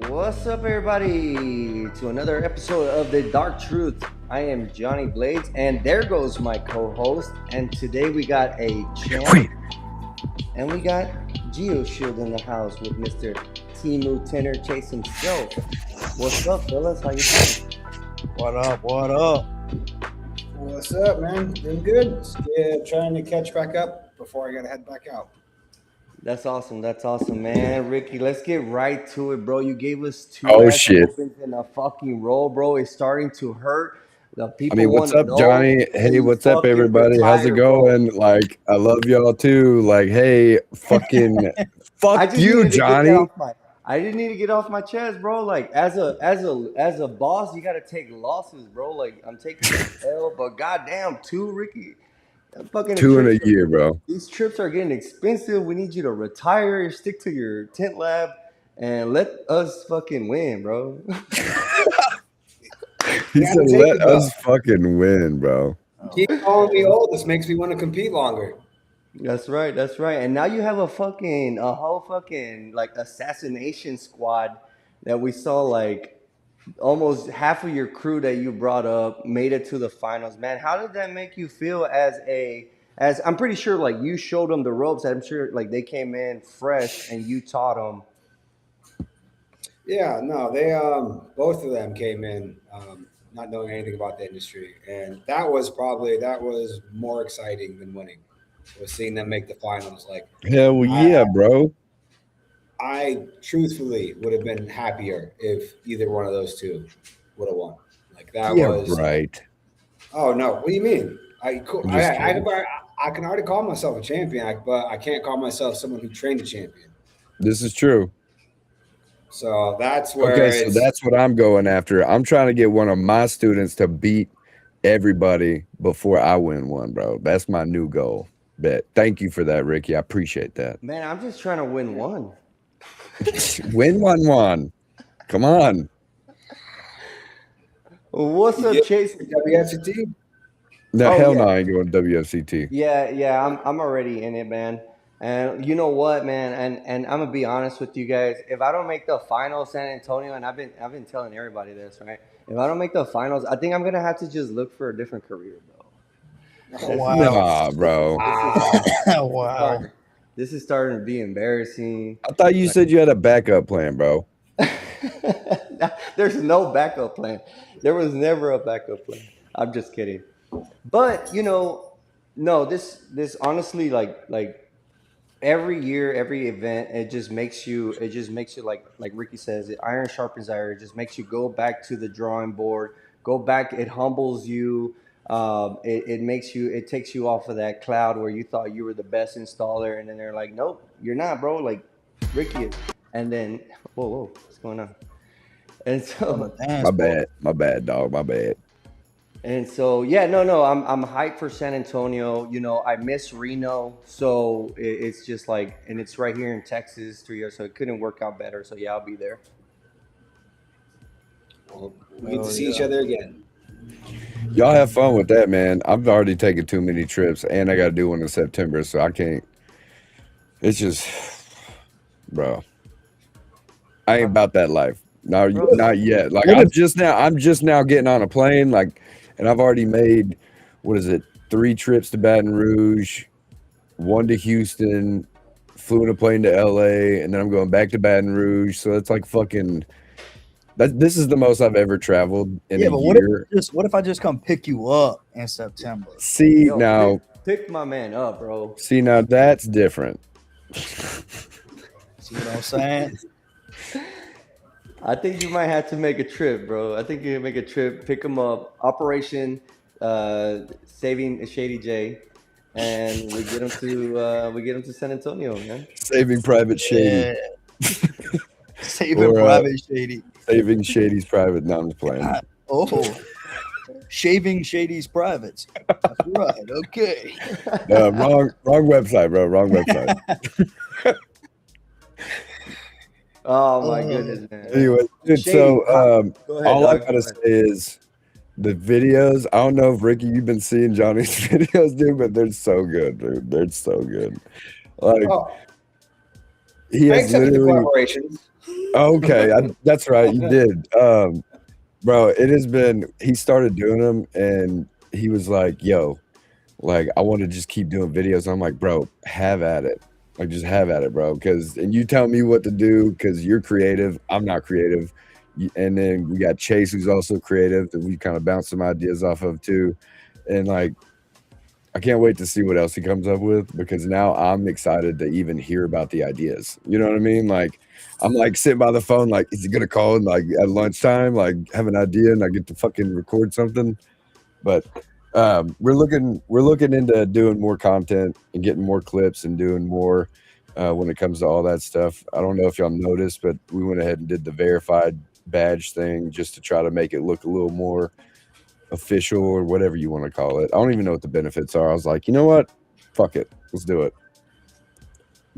What's up, everybody, to another episode of The Dark Truth. I am Johnny Blades, and there goes my co-host. And today we got a champ, and we got GeoShield in the house with Mr. Timu Tinter Chase himself. What's up, fellas? How you doing? What up? What up? What's up, man? Doing good. Yeah, trying to catch back up before I gotta head back out. That's awesome. That's awesome, man. Ricky, let's get right to it, bro. You gave us two Shit. opens in a fucking row, bro. It's starting to hurt. The people What's want to up, Johnny? know, Hey, you what's up, fucking everybody? How's it retire, bro. going? Like, I love y'all too. Like, hey, fucking I fuck just you, needed to get that Johnny. off my. I didn't need to get off my chest, bro. Like as a boss, you gotta take losses, bro. Like I'm taking this L, but goddamn, Ricky. Fucking 2 in a trips year, bro. These trips are getting expensive. We need you to retire, stick to your tent lab, and let us fucking win, bro. He said, "Let us fucking win, bro." Keep calling me old. This makes me want to compete longer. That's right. That's right. And now you have a whole fucking like assassination squad that we saw like almost half of your crew that you brought up made it to the finals, man. How did that make you feel as I'm pretty sure like you showed them the ropes. I'm sure like they came in fresh and you taught them. Yeah, no, they both of them came in not knowing anything about the industry, and that was more exciting than winning. Was seeing them make the finals. Like, Hell yeah, bro. I truthfully would have been happier if either one of those two would have won. Like that was right. Oh no! What do you mean? I can already call myself a champion, but I can't call myself someone who trained a champion. This is true. So that's where. Okay, so that's what I'm going after. I'm trying to get one of my students to beat everybody before I win one, bro. That's my new goal. Bet. Thank you for that, Ricky. I appreciate that. Man, I'm just trying to win one. Win one. Come on. What's up, Chase? WFCT? No, hell no, I ain't going to WFCT. Yeah, I'm already in it, man. And you know what, man? And I'm gonna be honest with you guys. If I don't make the finals, San Antonio, and I've been telling everybody this, right? If I don't make the finals, I think I'm gonna have to just look for a different career, bro. Wow, bro. Wow. This is starting to be embarrassing. I thought you said you had a backup plan, bro. There's no backup plan. There was never a backup plan. I'm just kidding. But no, this honestly like every year, every event, it just makes you like Ricky says, iron sharpens iron. It just makes you go back to the drawing board, go back. It humbles you. it takes you off of that cloud where you thought you were the best installer, and then they're like, nope, you're not, bro. Like Ricky is, and then whoa, what's going on? And On the so dance floor. My bad, dog. My bad. And so, yeah, no, I'm hyped for San Antonio. You know, I miss Reno, so it's just like, and it's right here in Texas, 3 years, so it couldn't work out better. So yeah, I'll be there. Well, we get to see each other again. Y'all have fun with that, man. I've already taken too many trips, and I got to do one in September, so I can't. It's just, bro, I ain't about that life. No, not yet. Like I'm just now getting on a plane, like, and I've already made, what is it, 3 trips to Baton Rouge, 1 to Houston, flew in a plane to LA, and then I'm going back to Baton Rouge. So it's like fucking. This is the most I've ever traveled in a year. What if I just come pick you up in September? See, now, pick my man up, bro. See, now that's different. See what I'm saying? I think you might have to make a trip, bro. I think you can make a trip, pick him up, Operation Saving Shady J, and we get him to San Antonio, man. Saving Private Shady. Yeah. Saving Private Shady. Saving Shady's private. No, I'm just playing. Shaving Shady's privates. That's right. Okay. Wrong website, bro. Wrong website. Oh my goodness, man. Anyway, dude, so all I gotta say is the videos. I don't know if Ricky, you've been seeing Johnny's videos, dude, but they're so good, dude. They're so good. Like he has literally collaborations. Okay, that's right. You did, bro. It has been. He started doing them, and he was like, "Yo, like I want to just keep doing videos." I'm like, "Bro, have at it. Like just have at it, bro." And you tell me what to do because you're creative. I'm not creative. And then we got Chase, who's also creative, that we kind of bounce some ideas off of too. And like, I can't wait to see what else he comes up with because now I'm excited to even hear about the ideas. You know what I mean? Like, I'm like sitting by the phone, like, is he gonna call and like at lunchtime, like have an idea and I get to fucking record something? But we're looking into doing more content and getting more clips and doing more when it comes to all that stuff. I don't know if y'all noticed, but we went ahead and did the verified badge thing just to try to make it look a little more official or whatever you want to call it. I don't even know what the benefits are. I was like, you know what? Fuck it. Let's do it.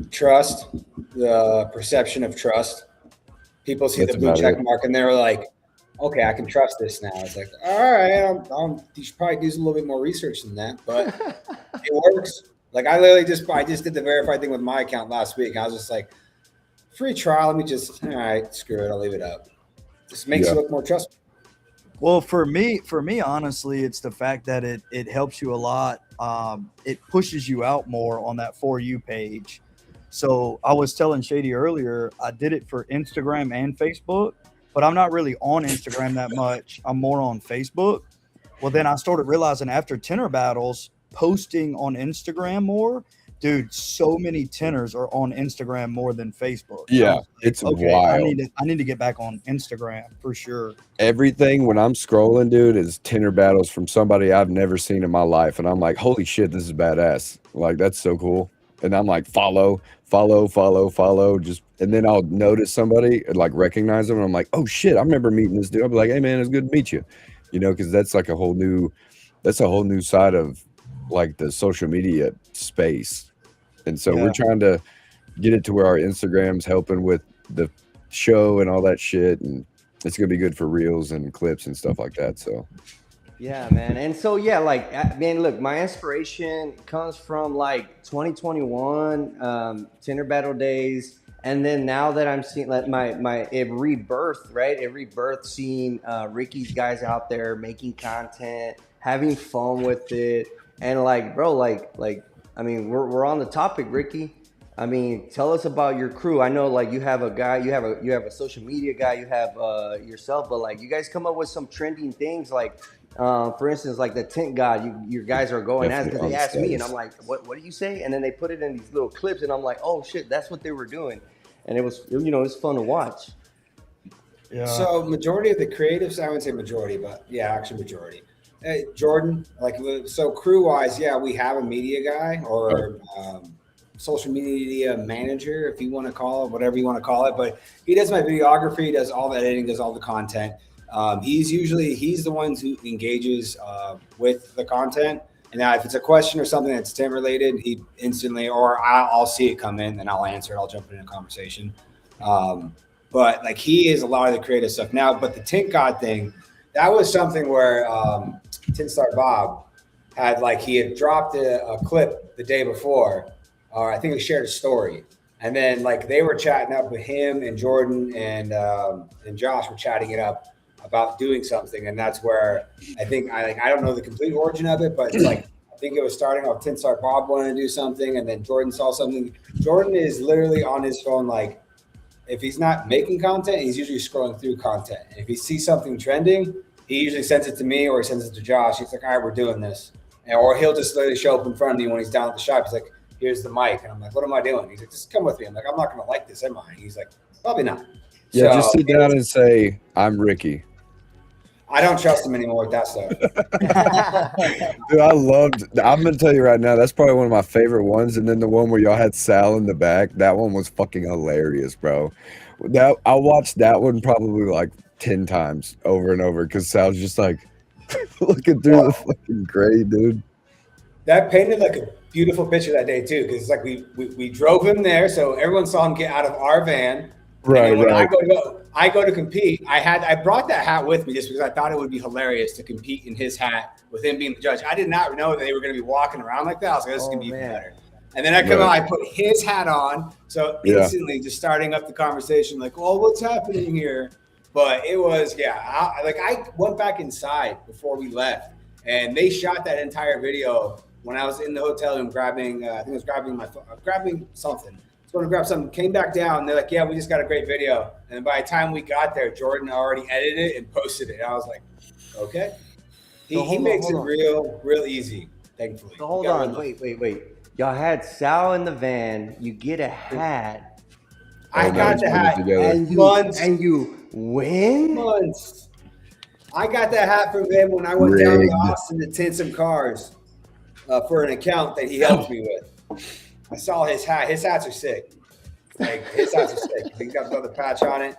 Trust, the perception of trust. People see the blue check mark and they're like, okay, I can trust this now. It's like, all right, you should probably do a little bit more research than that, but it works. Like I just did the verified thing with my account last week. I was just like, free trial. Let me just, all right, screw it. I'll leave it up. Just makes you look more trustworthy. Well, for me, honestly, it's the fact that it helps you a lot. It pushes you out more on that For You page. So I was telling Shady earlier, I did it for Instagram and Facebook, but I'm not really on Instagram that much. I'm more on Facebook. Well, then I started realizing after Tinter Battles, posting on Instagram more, dude, so many Tinters are on Instagram more than Facebook. Yeah, it's wild. I need to get back on Instagram for sure. Everything when I'm scrolling, dude, is Tinter Battles from somebody I've never seen in my life. And I'm like, holy shit, this is badass. Like, that's so cool. And I'm like, follow. Just, and then I'll notice somebody and like recognize them. And I'm like, oh shit, I remember meeting this dude. I'll be like, hey man, it's good to meet you. You know, because that's like a whole new side of like the social media space. And so we're trying to get it to where our Instagram's helping with the show and all that shit. And it's going to be good for reels and clips and stuff like that. So. Yeah, man. And so, yeah, like, man, look, my inspiration comes from like 2021, Tinter Battle days. And then now that I'm seeing like my rebirth, right? A rebirth, seeing Ricky's guys out there making content, having fun with it. And like, bro, like, I mean, we're on the topic, Ricky. I mean, tell us about your crew. I know like you have a guy, you have a social media guy, you have yourself, but like you guys come up with some trending things like, for instance, like the tint god, your guys are going as, because they asked me and I'm like, what do you say? And then they put it in these little clips and I'm like, oh shit, that's what they were doing. And it was, you know, it's fun to watch. Yeah. So majority of the creatives, I wouldn't say majority, but yeah, actually majority Jordan, like, so crew wise, yeah, we have a media guy or social media manager, if you want to call it, whatever you want to call it. But he does my videography, does all the editing, does all the content. He's the one who engages with the content. And now if it's a question or something that's tint related, he instantly, or I'll see it come in and I'll answer it. I'll jump in a conversation. But like he is a lot of the creative stuff now. But the Tint God thing, that was something where Tint Star Bob had, like, he had dropped a clip the day before, or I think he shared a story, and then like they were chatting up with him and Jordan and Josh were chatting it up about doing something, and that's where I think I don't know the complete origin of it, but it's like I think it was starting off Tint Star Bob wanted to do something, and then Jordan saw something. Jordan is literally on his phone, like, if he's not making content, he's usually scrolling through content. And if he sees something trending, he usually sends it to me or he sends it to Josh. He's like, all right, we're doing this. Or he'll just literally show up in front of me when he's down at the shop. He's like, here's the mic. And I'm like, what am I doing? He's like, just come with me. I'm like, I'm not going to like this, am I? He's like, probably not. Yeah, so, just sit down and say, I'm Ricky. I don't trust him anymore with that stuff. Dude, I'm going to tell you right now, that's probably one of my favorite ones. And then the one where y'all had Sal in the back, that one was fucking hilarious, bro. I watched that one probably like 10 times over and over because Sal's just like looking through the fucking gray, dude. That painted like a beautiful picture that day too, because it's like we drove him there, so everyone saw him get out of our van. Right, when right. I go to compete. I brought that hat with me just because I thought it would be hilarious to compete in his hat with him being the judge. I did not know that they were going to be walking around like that. I was like, this is going to be even better. And then I come out, I put his hat on, so instantly just starting up the conversation, like, "Oh, what's happening here?" But it was, I went back inside before we left, and they shot that entire video when I was in the hotel room grabbing. I think I was grabbing my phone, grabbing something. Going to grab something, came back down, and they're like, yeah, we just got a great video. And by the time we got there, Jordan already edited it and posted it. And I was like, okay. He makes it real easy, thankfully. So hold on, wait. Y'all had Sal in the van, you get a hat. I got the hat and you win? Months. I got that hat from him when I went down to Austin to tint some cars for an account that he helped me with. I saw his hat. His hats are sick. Like, his hats are sick. He's got another patch on it.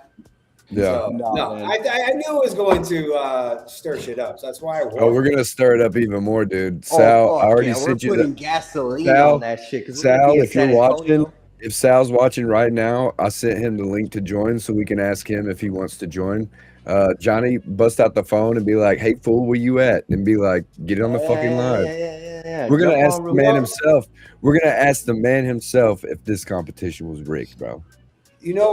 Yeah. So, I knew it was going to stir shit up. So that's why I wore we're going to stir it up even more, dude. Sal, I already sent you putting gasoline on that shit. Sal, if you're watching, if Sal's watching right now, I sent him the link to join so we can ask him if he wants to join. Johnny, bust out the phone and be like, hey, fool, where you at? And be like, get on the fucking live. Yeah. We're going to ask the man himself. We're going to ask the man himself if this competition was rigged, bro.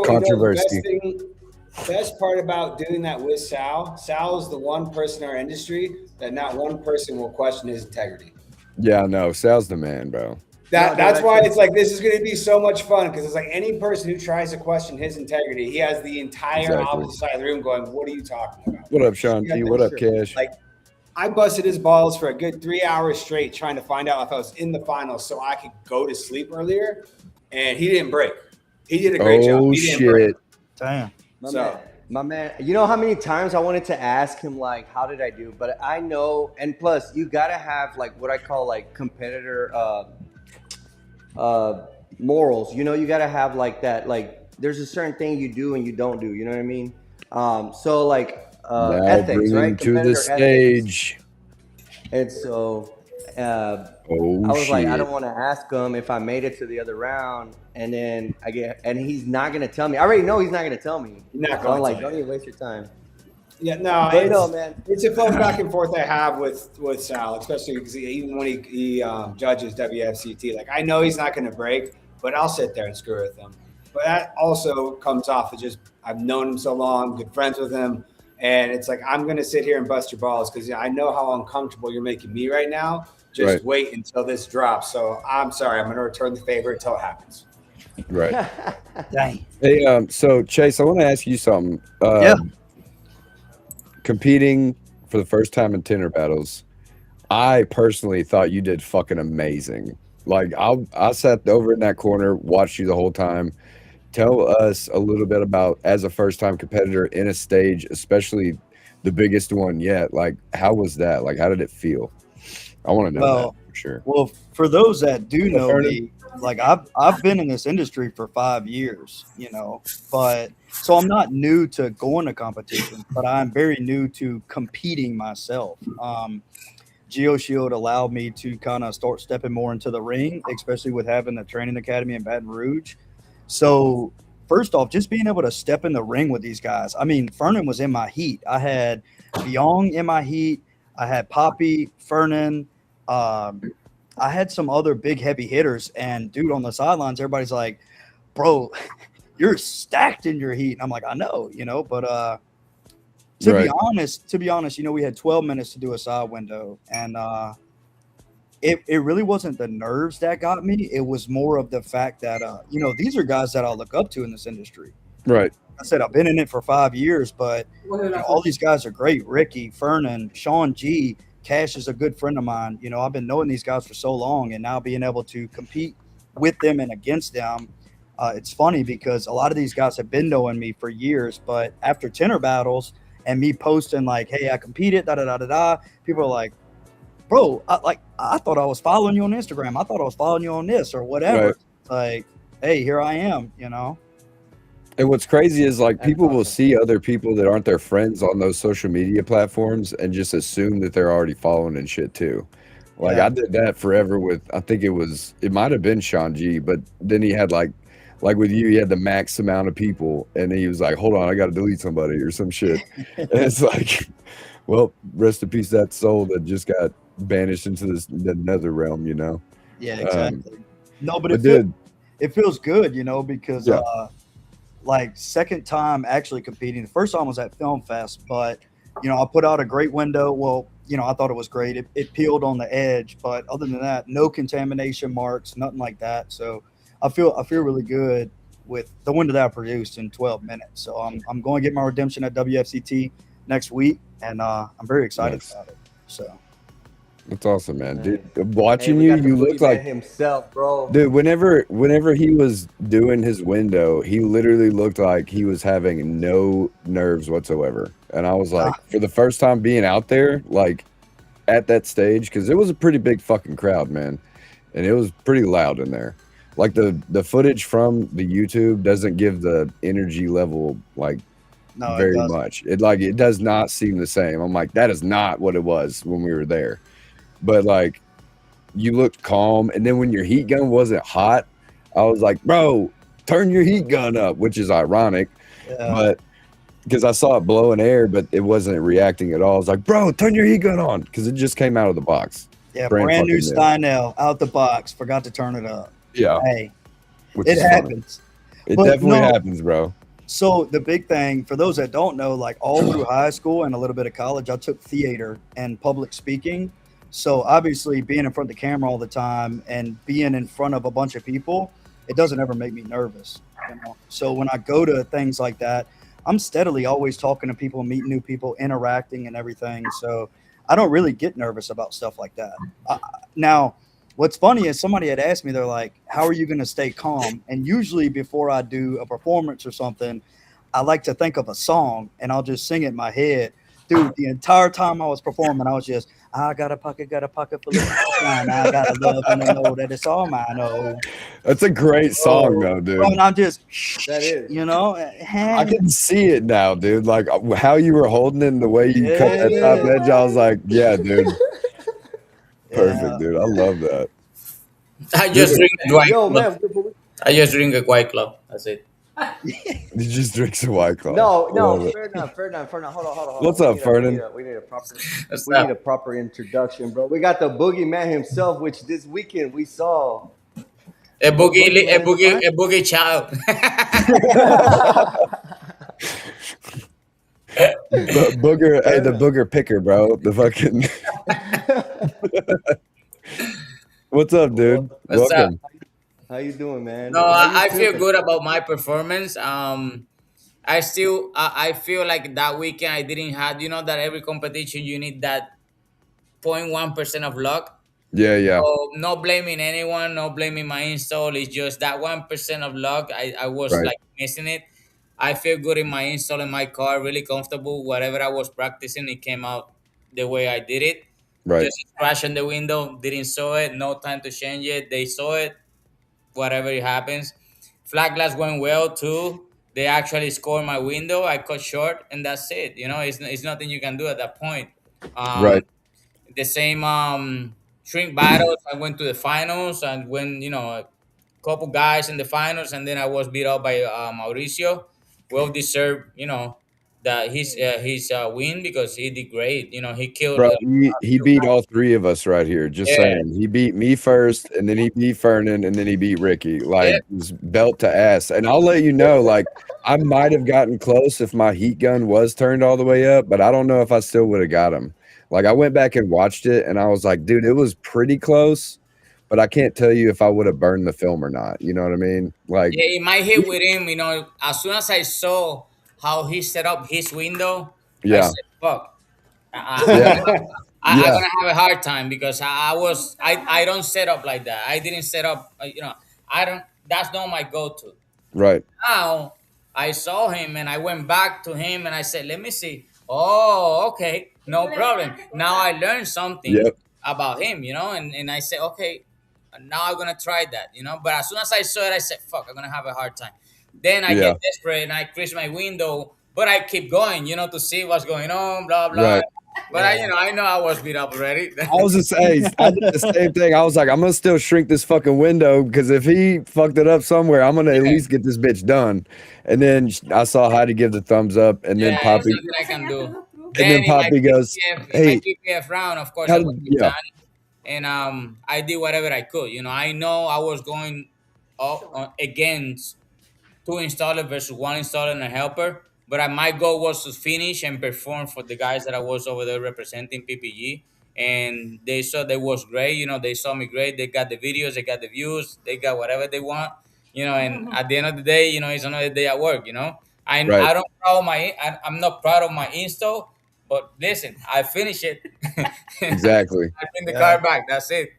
Controversy. The best part about doing that with Sal is the one person in our industry that not one person will question his integrity. Yeah, no, Sal's the man, bro. That's why it's like, this is going to be so much fun, because it's like any person who tries to question his integrity, he has the entire opposite side of the room going, what are you talking about? What up, Sean T? What up, Cash? Like, I busted his balls for a good 3 hours straight trying to find out if I was in the finals so I could go to sleep earlier, and he didn't break. He did a great job. He didn't break. Damn. My man, you know how many times I wanted to ask him, like, how did I do? But I know, and plus, you got to have, like, what I call, like, competitor morals. You know, you got to have, like, that, like, there's a certain thing you do and you don't do. You know what I mean? So, like, ethics, right? To the stage. Ethics. And so I was like, I don't want to ask him if I made it to the other round, and then and he's not gonna tell me. I already know he's not gonna tell me. So I'm like, don't even waste your time. Yeah, no, man. It's a fun back and forth I have with Sal, especially because even when he judges WFCT, like, I know he's not gonna break, but I'll sit there and screw with him. But that also comes off of just, I've known him so long, good friends with him. And it's like, I'm going to sit here and bust your balls because I know how uncomfortable you're making me right now. Just wait until this drops. So I'm sorry. I'm going to return the favor until it happens. Right. Dang. Hey, so Chase, I want to ask you something. Competing for the first time in Tinter Battles, I personally thought you did fucking amazing. Like, I sat over in that corner, watched you the whole time. Tell us a little bit about, as a first-time competitor in a stage, especially the biggest one yet. Like, how was that? Like, how did it feel? I want to know that Well, for sure. well, for those that do What's up, know Vernon? me, like I've been in this industry for 5 years, but so I'm not new to going to competition, but I'm very new to competing myself. GeoShield allowed me to kind of start stepping more into the ring, especially with having the training academy in Baton Rouge. So first off, just being able to step in the ring with these guys. I mean, Fernan was in my heat. I had Byong in my heat. I had Poppy, Fernan. Um, I had some other big heavy hitters, and dude, on the sidelines, everybody's like, "Bro, you're stacked in your heat." And I'm like, "I know, but to Right. be honest, we had 12 minutes to do a side window, and it really wasn't the nerves that got me. It was more of the fact that these are guys that I look up to in this industry. Right. I said I've been in it for 5 years, but all these guys are great. Ricky, Fernan, Sean G, Cash is a good friend of mine. I've been knowing these guys for so long, and now being able to compete with them and against them. It's funny because a lot of these guys have been knowing me for years, but after Tinter Battles and me posting like, "Hey, I competed," da da da da da, people are like, "Bro, I thought I was following you on Instagram. I thought I was following you on this or whatever." Right. Like, hey, here I am. And what's crazy is like people will see other people that aren't their friends on those social media platforms and just assume that they're already following and shit too. Like I did that forever with, I think it might have been Sean G, but then he had like with you, he had the max amount of people, and he was like, "Hold on, I got to delete somebody or some shit." And it's like, well, rest in peace that soul that just got banished into the nether realm, Yeah, exactly. No, but it feels good, because like second time actually competing. The first time was at Film Fest, but I put out a great window. Well, I thought it was great. It peeled on the edge, but other than that, no contamination marks, nothing like that. So I feel really good with the window that I produced in 12 minutes. So I'm going to get my redemption at WFCT next week, and I'm very excited about it. So that's awesome, man. Dude, watching you look like himself, bro. Dude, whenever he was doing his window, he literally looked like he was having no nerves whatsoever. And I was like, for the first time being out there, like at that stage, because it was a pretty big fucking crowd, man, and it was pretty loud in there. Like the footage from the YouTube doesn't give the energy level like very much. It does not seem the same. I'm like, that is not what it was when we were there. But like, you looked calm, and then when your heat gun wasn't hot, I was like, "Bro, turn your heat gun up," which is ironic, but because I saw it blowing air, but it wasn't reacting at all. I was like, "Bro, turn your heat gun on," because it just came out of the box. Yeah, brand new Steinel out the box. Forgot to turn it up. Yeah, hey, it happens. It definitely happens, bro. So the big thing for those that don't know, like all through high school and a little bit of college, I took theater and public speaking. So obviously being in front of the camera all the time and being in front of a bunch of people, it doesn't ever make me nervous. So when I go to things like that, I'm steadily always talking to people, meeting new people, interacting and everything. So I don't really get nervous about stuff like that. Now, what's funny is somebody had asked me, they're like, "How are you going to stay calm?" And usually before I do a performance or something, I like to think of a song and I'll just sing it in my head. Dude, the entire time I was performing, I was just, "I got a pocket full of sunshine. I got a love and I know that it's all mine." Oh, that's a great song, though, dude. And I'm just, that is, I can see it now, dude. Like how you were holding it and the way you cut that top edge. I was like, yeah, dude. Perfect, dude. I love that. I just drink a White Club. I just drink a White Club. That's it. You just drink some White Claw. No, Ferdinand. Hold on. What's up, Ferdinand? We need a proper introduction, bro. We got the boogeyman himself, which this weekend we saw. A boogie child. Booger, hey, the booger picker, bro. The fucking. What's up, dude? What's Welcome. up? How you doing, man? No, I feel good about my performance. I feel like that weekend I didn't have, that every competition you need that 0.1% of luck. Yeah. So no blaming anyone, no blaming my install. It's just that 1% of luck. I was like missing it. I feel good in my install in my car, really comfortable. Whatever I was practicing, it came out the way I did it. Right. Just crashing the window, didn't saw it, no time to change it. They saw it, whatever it happens. Flat glass went well too. They actually scored my window. I cut short, and that's it. It's nothing you can do at that point. Um, Right. the same shrink battles. I went to the finals and when a couple guys in the finals, and then I was beat up by Mauricio. Well deserved, that his win because he did great. He killed. Bro, he beat all three of us right here. Just Yeah, saying. He beat me first, and then he beat Fernan, and then he beat Ricky. Like, yeah, it was belt to ass. And I'll let you know, like, I might have gotten close if my heat gun was turned all the way up, but I don't know if I still would have got him. Like, I went back and watched it, and I was like, dude, it was pretty close, but I can't tell you if I would have burned the film or not. You know what I mean? Like, yeah. It might hit with him. As soon as I saw how he set up his window, I yeah, said, "Fuck." yeah, I'm yeah, gonna have a hard time because I don't set up like that. I didn't set up. I don't. That's not my go-to. right. Now I saw him and I went back to him and I said, "Let me see." Oh, okay, no problem. Now I learned something Yep, about him, and I said, "Okay, now I'm gonna try that." But as soon as I saw it, I said, "Fuck, I'm gonna have a hard time." Then I yeah, get desperate and I crash my window, but I keep going, to see what's going on, blah blah. right. But I know I was beat up already. I was just saying, I did the same thing. I was like, I'm gonna still shrink this fucking window because if he fucked it up somewhere, I'm gonna at least get this bitch done. And then I saw Heidi give the thumbs up, and then Yeah, it's Poppy, nothing I can do. and Then then Poppy goes, In my "Hey, PPF round, of course, I how went did with yeah, Johnny, and I did whatever I could. I know I was going up against two installer versus one installer and a helper. But my goal was to finish and perform for the guys that I was over there representing PPG. And they saw that was great. They saw me great. They got the videos, they got the views, they got whatever they want. And at the end of the day, it's another day at work. right, I don't proud of I'm not proud of my install, but listen, I finish it. exactly." I bring the Yeah. car back. That's it.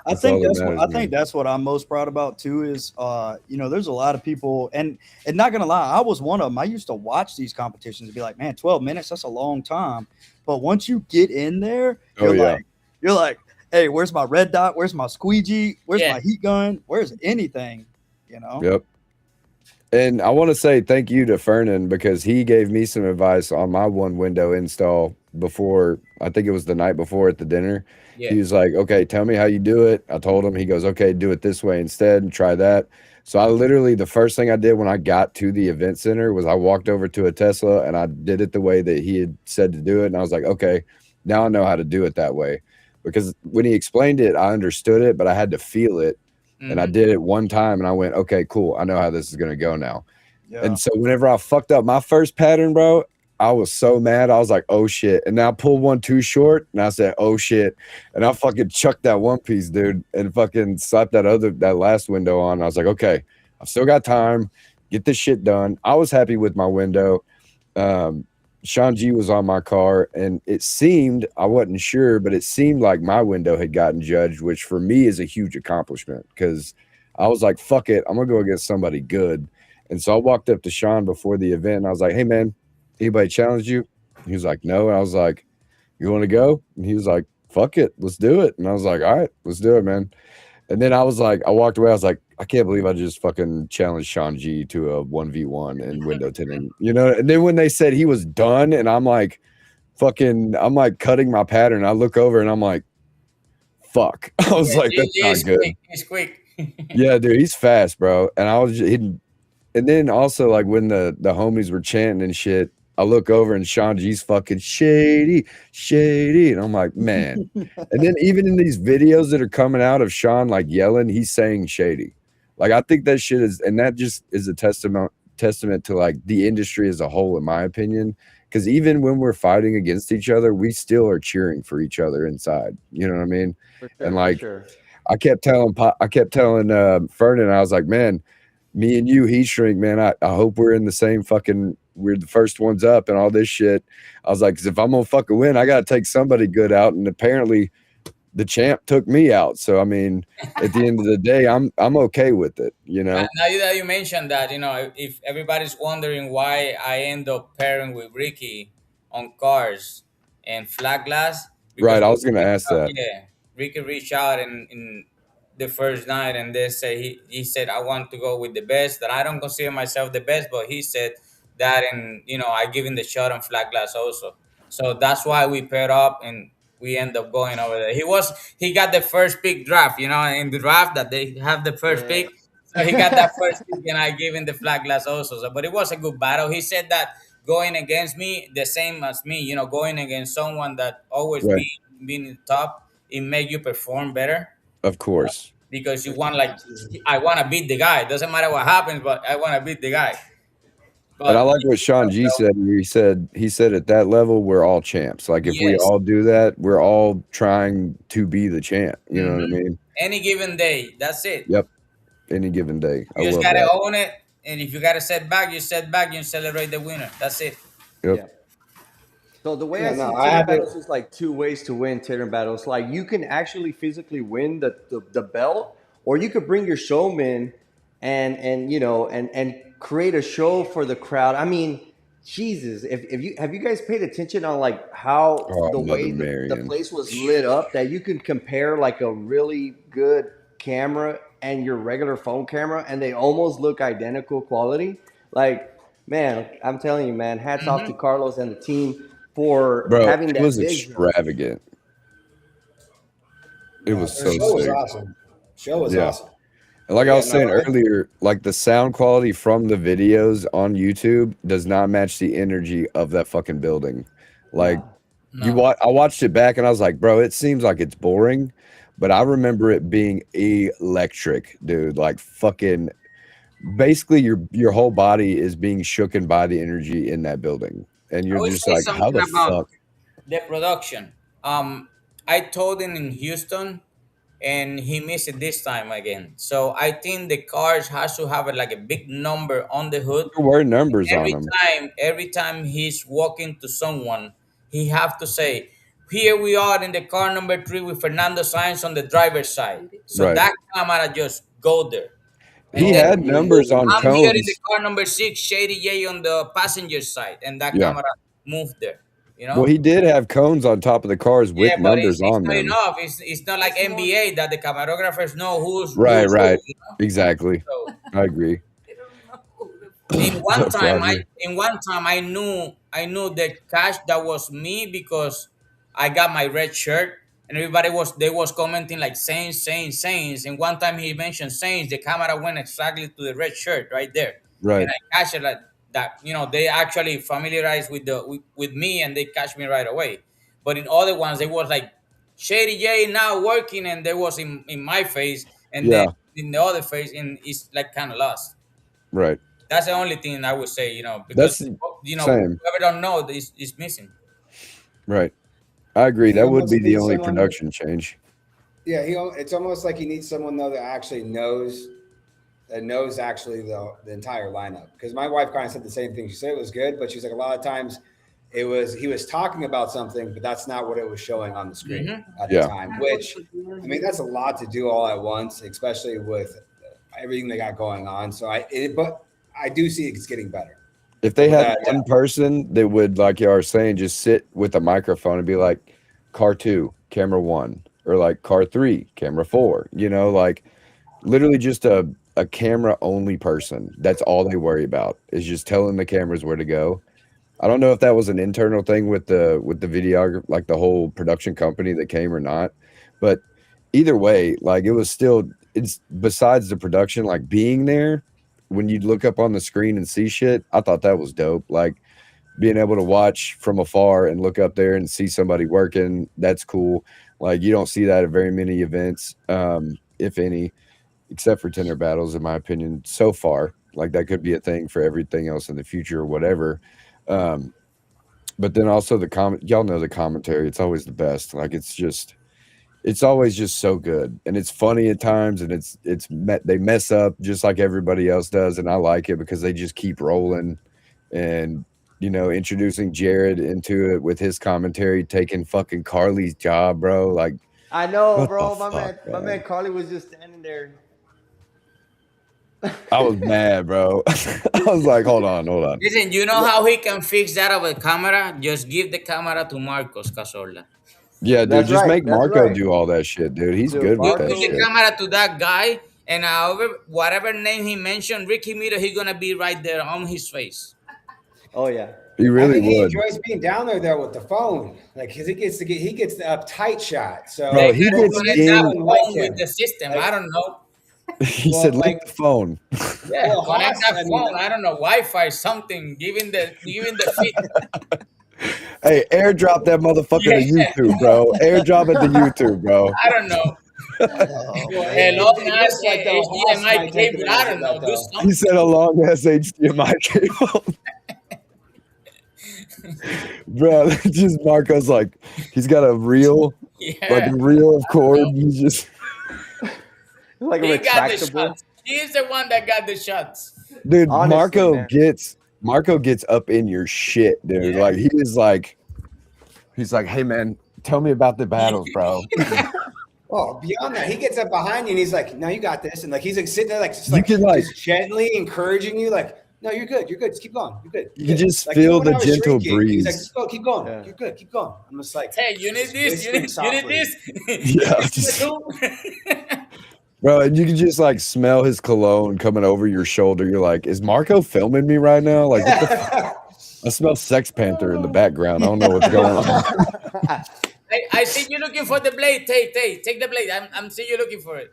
I That's all think that that's what matters, I think man. that's what I'm most proud about too is there's a lot of people and not gonna lie, I was one of them. I used to watch these competitions and be like, man, 12 minutes, that's a long time. But once you get in there, Oh yeah, you're like, hey, where's my red dot? Where's my squeegee? Where's Yeah. my heat gun? Where's anything? yep. And I want to say thank you to Fernan because he gave me some advice on my one window install before. I think it was the night before at the dinner. Yeah. He was like, "Okay, tell me how you do it." I told him. He goes, "Okay, do it this way instead and try that." So I literally, the first thing I did when I got to the event center was I walked over to a Tesla and I did it the way that he had said to do it. And I was like, "Okay, now I know how to do it that way." Because when he explained it, I understood it, but I had to feel it. And I did it one time and I went, okay, cool. I know how this is going to go now. Yeah. And so whenever I fucked up my first pattern, bro, I was so mad. I was like, oh shit. And then I pulled one too short and I said, oh shit. And I fucking chucked that one piece, dude, and fucking slapped that last window on. I was like, okay, I've still got time. Get this shit done. I was happy with my window. Sean G was on my car and it seemed, I wasn't sure, but it seemed like my window had gotten judged, which for me is a huge accomplishment because I was like, fuck it, I'm gonna go against somebody good. And so I walked up to Sean before the event and I was like, hey man, anybody challenge you? He was like, no. And I was like, you want to go? And he was like, fuck it, let's do it. And I was like, all right, let's do it, man. And then I was like, I walked away. I was like, I can't believe I just fucking challenged Sean G to a 1v1 in window tinting, And then when they said he was done, and I'm like, I'm like cutting my pattern. I look over and I'm like, fuck. I was like, that's not good. He's quick. Yeah, dude, he's fast, bro. And I was hitting. And then also, like, when the homies were chanting and shit, I look over and Sean G's fucking shady. And I'm like, man. And then even in these videos that are coming out of Sean, like, yelling, he's saying shady. Like, I think that shit is, and that just is a testament to, like, the industry as a whole, in my opinion. Because even when we're fighting against each other, we still are cheering for each other inside. You know what I mean? For sure, and, like, for sure. I kept telling Fernan, I was like, man, me and you, heat shrink, man, I hope we're in the same fucking, we're the first ones up and all this shit. I was like, because if I'm gonna fucking win, I gotta take somebody good out. And apparently the champ took me out. So I mean, at the end of the day, I'm okay with it, you know. Now that you mentioned that, if everybody's wondering why I end up pairing with Ricky on cars and flat glass, because Right, I was Ricky gonna reached ask out, that. yeah, Ricky reached out in the first night, and they say he said I want to go with the best. That I don't consider myself the best, but he said that, and I give him the shot on flat glass also. So that's why we paired up and we end up going over there. He got the first pick draft, in the draft that they have the first Yeah. pick. So he got that first pick, and I gave him the flat glass also. So, but it was a good battle. He said that going against me, the same as me, going against someone that always Right, being in the top, it make you perform better of course. because you want, like, I want to beat the guy. It doesn't matter what happens, but I want to beat the guy. And I But like what Sean G said. He said at that level we're all champs. Like if we yes, all do that, we're all trying to be the champ. You know what I mean? any given day, that's it. Yep. Any given day. I You just love gotta that. own it, and if you gotta set back, you set back. You celebrate the winner. That's it. Yep. Yeah. So the way Yeah, I see no, I Tinter had to. Battles is like two ways to win Tinter Battles. Like you can actually physically win the belt, or you could bring your showman and create a show for the crowd. I mean, Jesus, if you have you guys paid attention on like how Oh, the Mother way the Marion. place was lit up that you can compare like a really good camera and your regular phone camera and they almost look identical quality. Like, man, I'm telling you, man, hats off to Carlos and the team for Bro, having it that was vision. extravagant. It was The so show was sick. awesome. Show was Yeah. awesome. And like I Yeah, was saying no, earlier, like the sound quality from the videos on YouTube does not match the energy of that fucking building. Like No. No. I watched it back and I was like, bro, it seems like it's boring, but I remember it being electric, dude. Like fucking basically your whole body is being shooken by the energy in that building. And I you're would just say like, how something the about fuck? the production. I told him in Houston, and he missed it this time again. So I think the cars has to have like a big number on the hood. There were numbers on Every them. every time he's walking to someone, he have to say, "Here we are in the car number 3 with Fernando Sainz on the driver's side." So Right. that camera just go there, and He then had numbers on I'm here in the cones. car number 6, Shady J on the passenger side, and that Yeah. camera moved there. You Well, know? he did have cones on top of the cars Yeah, with but numbers it's on not them. enough. It's not like NBA that the cameragraphers know who's Right, who's right. who. You know? Exactly. So I agree. in one time, Roger. I knew the cash that was me because I got my red shirt, and everybody was commenting like Saints, Saints, Saints. And one time he mentioned Saints, the camera went exactly to the red shirt right there, and Right. I catch it like that. They actually familiarized with me, and they catch me right away. But in other ones, they was like Shady J now working, and they was in my face, and then Yeah. in the other face, and it's like kind of lost. Right. That's the only thing I would say, because That's the same. whoever don't know is missing. Right. I agree. he That would almost be the needs only someone. production change. Yeah, it's almost like he needs someone though that actually knows actually the entire lineup. Because my wife kind of said the same thing. She said it was good, but she's like a lot of times he was talking about something, but that's not what it was showing on the screen at the Yeah. time. Which I mean, that's a lot to do all at once, especially with everything they got going on. So but I do see it's getting better. If they had Yeah. one person that would, like you are saying, just sit with a microphone and be like, car 2, camera 1, or like car 3, camera 4, like literally just a camera only person. That's all they worry about is just telling the cameras where to go. I don't know if that was an internal thing with the videographer, like the whole production company that came or not, but either way, like it's besides the production, like being there when you look up on the screen and see shit. I thought that was dope. Like being able to watch from afar and look up there and see somebody working, that's cool. Like you don't see that at very many events, if any, except for Tinter Battles, in my opinion, so far. Like that could be a thing for everything else in the future or whatever. But then also y'all know the commentary. It's always the best. Like it's always just so good, and it's funny at times, and they mess up just like everybody else does, and I like it because they just keep rolling, and introducing Jared into it with his commentary, taking fucking Carly's job, bro. Like I know, What bro. the fuck, My man? man Carly was just standing there. I was mad, bro. I was like, hold on. Listen, you know how he can fix that of a camera? Just give the camera to Marcos Casola. Yeah, dude, That's just right. make That's Marco right. do all that shit, dude. He's Dude, good with Give that the Marco. shit. camera to that guy, and whatever name he mentioned, Ricky Mito, he's gonna be right there on his face. Oh yeah. He I really think he would. enjoys being down there with the phone, like because he gets the uptight shot. So Bro, They he gotta gets connect that in. phone with the system. Like- I don't know. He Well, said, like- lick the phone. Yeah, Well, connect Haas, that I mean- phone. I don't know, Wi-Fi, something. Giving the fit. Hey, airdrop that motherfucker to Yeah. YouTube, bro. Airdrop it to YouTube, bro. I don't know. Oh, Well, man. Hello, it looks like though Haas HDMI might take cable. advantage I of don't that, know. Do though. He something. said a long ass HDMI cable. Bro, just Marco's like, he's got a reel, like Yeah, a reel of cord. He's just, Like a he got the retractable. shots. He's the one that got the shots. dude, Honestly, Marco gets up in your shit, dude. Yeah. Like he's like, hey man, tell me about the battles, bro. Oh, beyond that, he gets up behind you and he's like, "No, you got this," and like he's like sitting there, like just You can, like- just gently encouraging you, like, "No, you're good, just keep going, you're good." You can just Like, feel when the I was gentle shrinking, He's like, breeze. "Just go, keep going, Yeah. you're good, keep going." I'm just like, Hey, you need just this. You whispering need this. Yeah, bro, and you can just like smell his cologne coming over your shoulder. You're like, is Marco filming me right now? Like, what the I smell Sex Panther in the background. I don't know what's going on. I see you looking for the blade. Take the blade. I'm seeing you looking for it.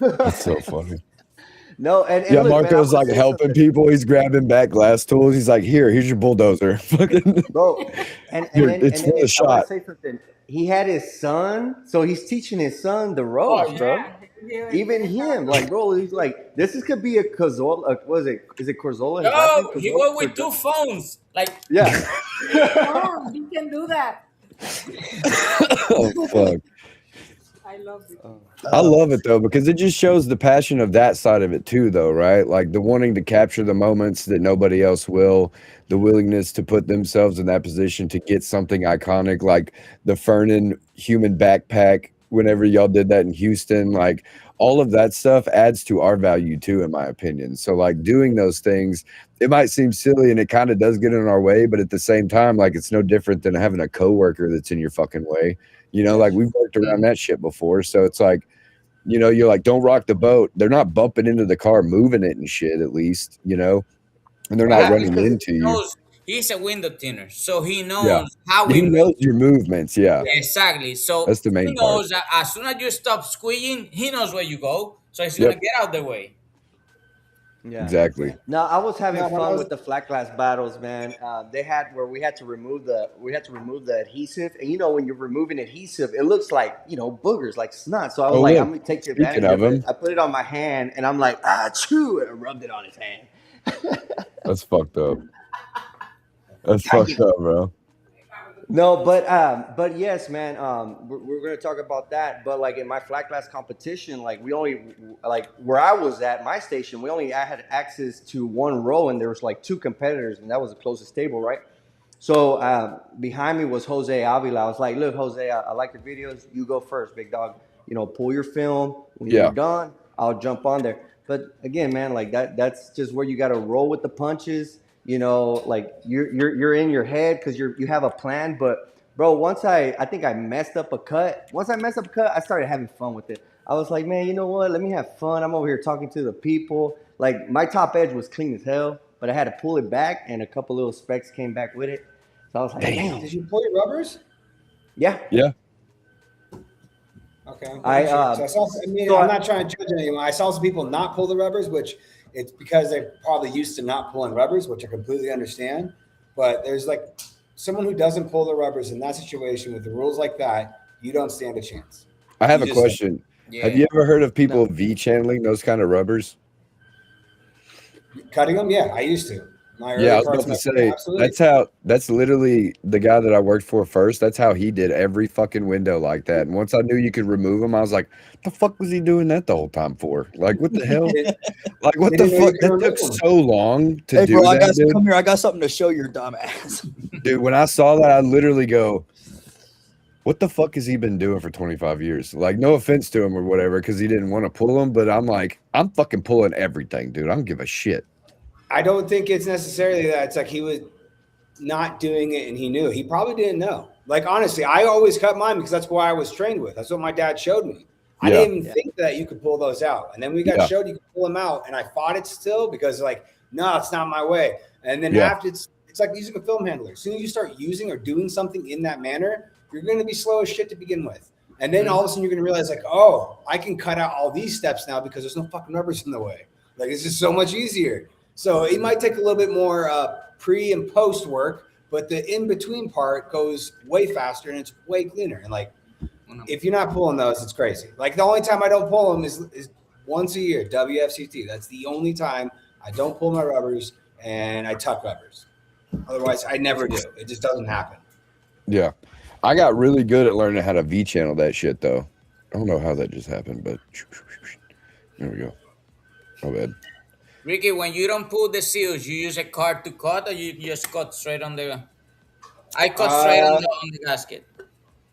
That's so funny. No, and Yeah, look, man, Marco's I like wanna say helping something. people. He's grabbing back glass tools. He's like, here's your bulldozer. Fucking Bro. And Dude, then, it's and then for a I shot. want to say something. He had his son, so he's teaching his son the ropes, Oh, bro. Yeah. Even him, like, bro, he's like, this could be a Cazzola. What is it? Is it Corzola? His last name? No, he Cazzola? was with two phones. Like, Yeah. Oh, you can do that. oh fuck. I love it. I love it though, because it just shows the passion of that side of it too, though, right? Like the wanting to capture the moments that nobody else will, the willingness to put themselves in that position to get something iconic, like the Fernan human backpack. Whenever y'all did that in Houston, like all of that stuff adds to our value too, in my opinion. So like doing those things, it might seem silly and it kind of does get in our way, but at the same time, like it's no different than having a coworker that's in your fucking way. You know, like we've worked around that shit before. So it's like, you know, you're like, don't rock the boat. They're not bumping into the car, moving it and shit, at least, you know, and they're not Yeah, running because into he you. knows he's a window tinner, so he knows Yeah. how He we knows your movements. Yeah. exactly. So That's the main he part. knows that as soon as you stop squeeing, he knows where you go, so he's Yep. gonna get out the way. Yeah. Exactly. No, I was having Yeah, when I fun was- with the flat glass battles, man. They had where we had to remove the adhesive, and you know when you're removing adhesive, it looks like boogers, like snot. So I was Oh, like, look, I'm gonna take speaking advantage of of them. it. I put it on my hand, and I'm like, chew, and I rubbed it on his hand. That's fucked up. That's fucked up, bro. No, but yes, man. We're gonna talk about that. But like in my flat glass competition, like we only like where I was at my station, I had access to one row, and there was like two competitors, and that was the closest table, right? So behind me was Jose Avila. I was like, look, Jose, I like your videos. You go first, big dog. Pull your film. When Yeah. you're done, I'll jump on there. But again, man, like that's just where you got to roll with the punches. Like you're in your head because you have a plan. But bro, once I think I messed up a cut. Once I messed up a cut, I started having fun with it. I was like, man, you know what? Let me have fun. I'm over here talking to the people. Like my top edge was clean as hell, but I had to pull it back, and a couple little specks came back with it. So I was like, damn. Did you pull your rubbers? Yeah. Yeah. Okay. So I'm not trying to judge anyone. I saw some people not pull the rubbers, which it's because they're probably used to not pulling rubbers, which I completely understand. But there's like someone who doesn't pull the rubbers in that situation with the rules like that, you don't stand a chance. I have You a just- question. Yeah. Have you ever heard of people V-channeling those kind of rubbers? Cutting them? Yeah, I used to. My early Yeah, I was parts about of to my- say absolutely. that's literally the guy that I worked for first. That's how he did every fucking window like that. And once I knew you could remove them, I was like, the fuck was he doing that the whole time for? Like, what the hell? Like, what They the didn't know you fuck? could That remove took them. so long to Hey, do bro, that, dude. come here. I got something to show your dumb ass. Dude, when I saw that, I literally go, what the fuck has he been doing for 25 years? Like, no offense to him or whatever, because he didn't want to pull them, but I'm like, I'm fucking pulling everything, dude. I don't give a shit. I don't think it's necessarily that. It's like he was not doing it and he knew. He probably didn't know. Like, honestly, I always cut mine because that's what I was trained with. That's what my dad showed me. I didn't even think that you could pull those out. And then we got showed you could pull them out, and I fought it still because, like, no, it's not my way. And then after it's like using a film handler. As soon as you start using or doing something in that manner, you're going to be slow as shit to begin with. And then all of a sudden you're going to realize, like, oh, I can cut out all these steps now because there's no fucking rubbers in the way. Like, it's just so much easier. So it might take a little bit more pre and post work, but the in-between part goes way faster and it's way cleaner. And, like, if you're not pulling those, it's crazy. Like, the only time I don't pull them is once a year, WFCT. That's the only time I don't pull my rubbers and I tuck rubbers. Otherwise, I never do. It just doesn't happen. Yeah. I got really good at learning how to V-channel that shit, though. I don't know how that just happened, but there we go. My bad. Ricky, when you don't pull the seals, you use a card to cut, or you just cut straight on the... I cut straight on the gasket.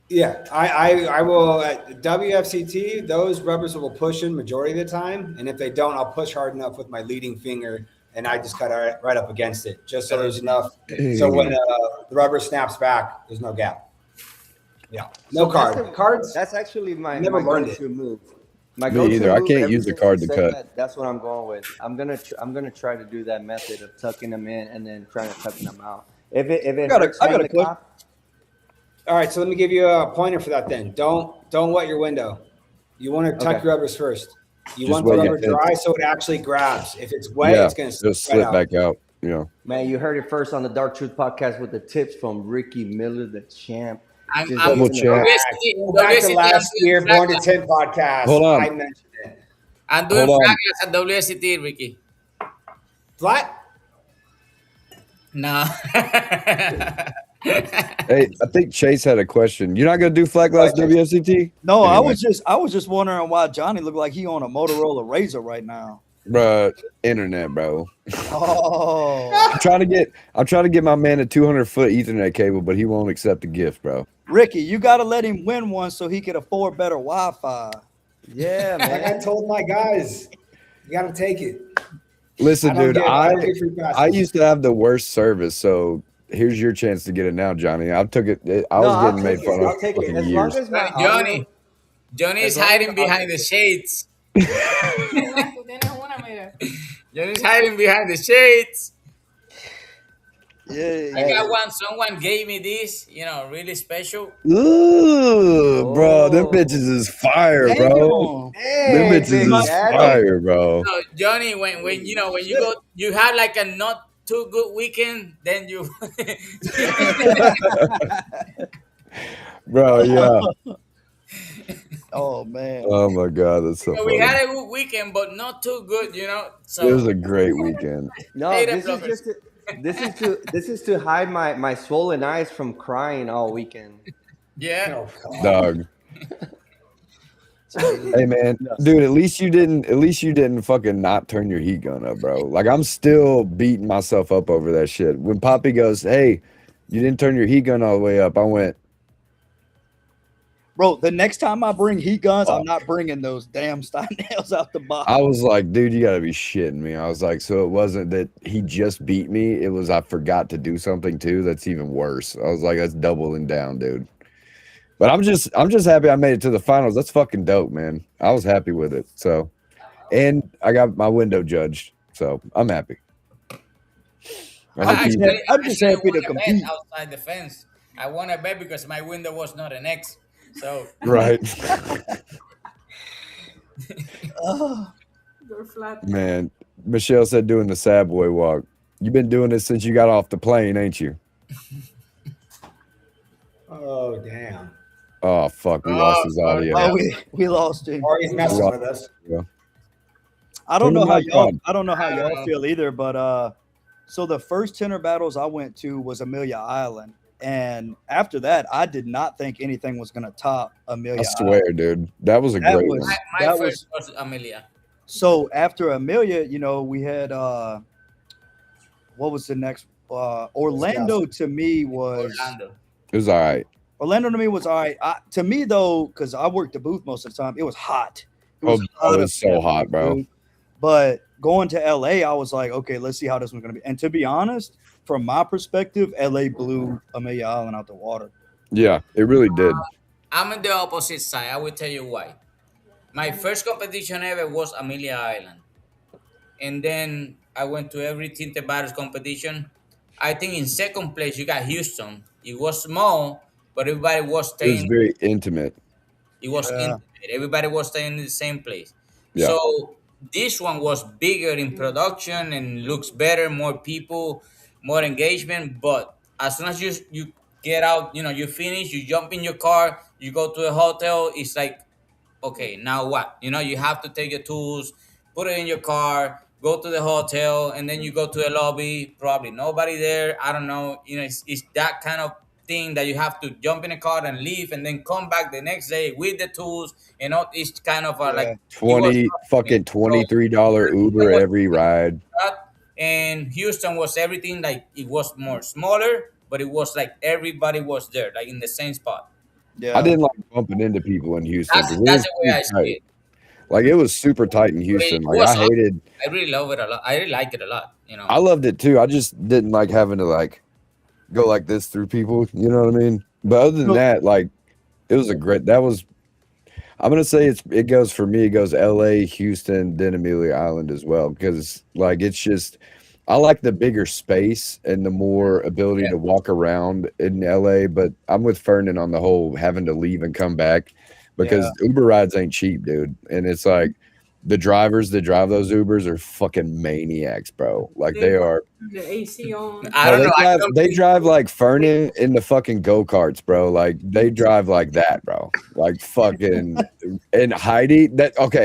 Yeah, I will at WFCT. Those rubbers will push in majority of the time, and if they don't, I'll push hard enough with my leading finger, and I just cut right up against it, just so there's enough. So when the rubber snaps back, there's no gap. Yeah, no cards. That's actually my learned go-to move. My Me go-to either. I move, can't use the card to cut. That's what I'm going with. I'm gonna try to do that method of tucking them in and then trying to tucking them out. If it hurts I got me a in the cop, All right, so let me give you a pointer for that. Then don't wet your window. You want to tuck your rubbers first. You want the rubber dry so it actually grabs. If it's wet, it's going to slip back out. Yeah. Man, you heard it first on the Dark Truth podcast with the tips from Ricky Miller, the champ. I'm Go back to last year, Born to Tint podcast. Hold on. I mentioned it. I'm doing flaggers at WSCT, Ricky. Flat? No. Hey, I think Chase had a question. You're not gonna do flat glass WFCT? No, Anyway. I was just wondering why Johnny looked like he on a Motorola Razor right now. Bro, internet, bro. Oh, I'm trying to get my man a 200-foot Ethernet cable, but he won't accept the gift, bro. Ricky, you got to let him win one so he can afford better Wi-Fi. Yeah, man. Like I told my guys, you got to take it. Listen, dude, I used to have the worst service, so here's your chance to get it now, Johnny. I took it. I was getting made fun of for fucking as years. long as my Johnny is hiding behind the shades. Johnny's hiding behind the shades. Yeah, I got one. Someone gave me this, really special. Ooh, bro, them bitches is fire, bro. Them bitches is fire, bro. So, Johnny, when you go, you had like a not too good weekend, then you. Bro, yeah. Oh man. Oh my god, that's so funny. We had a good weekend, but not too good, So it was a great weekend. No, this is to hide my swollen eyes from crying all weekend. Yeah. Dog. Hey man, dude, at least you didn't fucking not turn your heat gun up, bro. Like, I'm still beating myself up over that shit. When Poppy goes, "Hey, you didn't turn your heat gun all the way up," I went, bro, the next time I bring heat guns, I'm not bringing those damn Stein nails out the box. I was like, dude, you gotta be shitting me. I was like, so it wasn't that he just beat me, it was I forgot to do something too. That's even worse. I was like, that's doubling down, dude. But I'm just happy I made it to the finals. That's fucking dope, man. I was happy with it. So, and I got my window judged, so I'm happy. I'm just happy to compete outside the fence. I won a bet because my window was not an X. So right. You're flat. Man, Michelle said doing the sad boy walk. You've been doing this since you got off the plane, ain't you? Oh damn. Oh fuck, we lost his audio. Oh, we lost him. Or he's messing with us. Yeah. I don't know how y'all feel either, but so the first Tinter Battles I went to was Amelia Island. And after that, I did not think anything was going to top Amelia. I swear, dude. That was a great one. My first was Amelia. So after Amelia, we had what was the next? Orlando to me was It was all right. Orlando to me was all right. To me though, because I worked the booth most of the time, it was hot. It was it was so hot, bro. Booth. But going to LA, I was like, okay, let's see how this one's gonna be. And to be honest, from my perspective, LA blew Amelia Island out the water. Yeah, it really did. I'm on the opposite side. I will tell you why. My first competition ever was Amelia Island, and then I went to every Tinter Battles competition. I think in second place you got Houston. It was small, but everybody was It was staying. very intimate. It was intimate. Everybody was staying in the same place. Yeah. So this one was bigger in production and looks better, more people, more engagement. But as soon as you get out, you finish, you jump in your car, you go to a hotel. It's like, okay, now what? You have to take your tools, put it in your car, go to the hotel, and then you go to the lobby. Probably nobody there. I don't know. It's that kind of thing that you have to jump in a car and leave, and then come back the next day with the tools. It's kind of like $23 Uber every ride. And Houston was everything like it was more smaller, but it was like everybody was there, like in the same spot. Yeah, I didn't like bumping into people in Houston. That's the way I see it. Like it was super tight in Houston. Like I hated. I really love it a lot. I really like it a lot. I loved it too. I just didn't like having to like go like this through people. You know what I mean? But other than that, like it was a great. That was. I'm gonna say it goes for me. It goes L.A., Houston, then Amelia Island as well because like it's just. I like the bigger space and the more ability to walk around in LA, but I'm with Fernan on the whole having to leave and come back because Uber rides ain't cheap, dude. And it's like the drivers that drive those Ubers are fucking maniacs, bro. Like they are. The AC on. I don't know. They drive like Fernan in the fucking go-karts, bro. Like they drive like that, bro. Like fucking. And Heidi,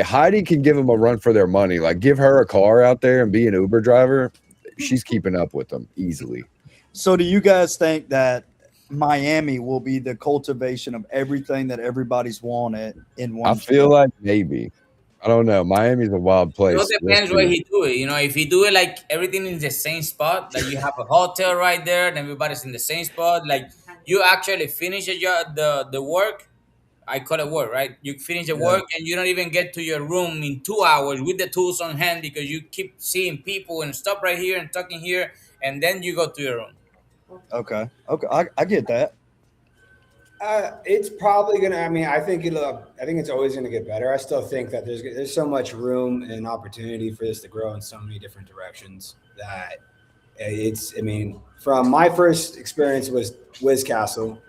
Heidi can give them a run for their money. Like give her a car out there and be an Uber driver. She's keeping up with them easily. So do you guys think that Miami will be the cultivation of everything that everybody's wanted in one? I feel like maybe. I don't know. Miami's a wild place. It depends where he do it. If he do it like everything in the same spot, like you have a hotel right there, and everybody's in the same spot, like you actually finish the work. I call it work, right? You finish the work and you don't even get to your room in 2 hours with the tools on hand because you keep seeing people and stop right here and talking here, and then you go to your room. Okay, I get that. It's probably gonna. I mean, I think it's always gonna get better. I still think that there's so much room and opportunity for this to grow in so many different directions that it's. I mean, from my first experience was Wiz Castle.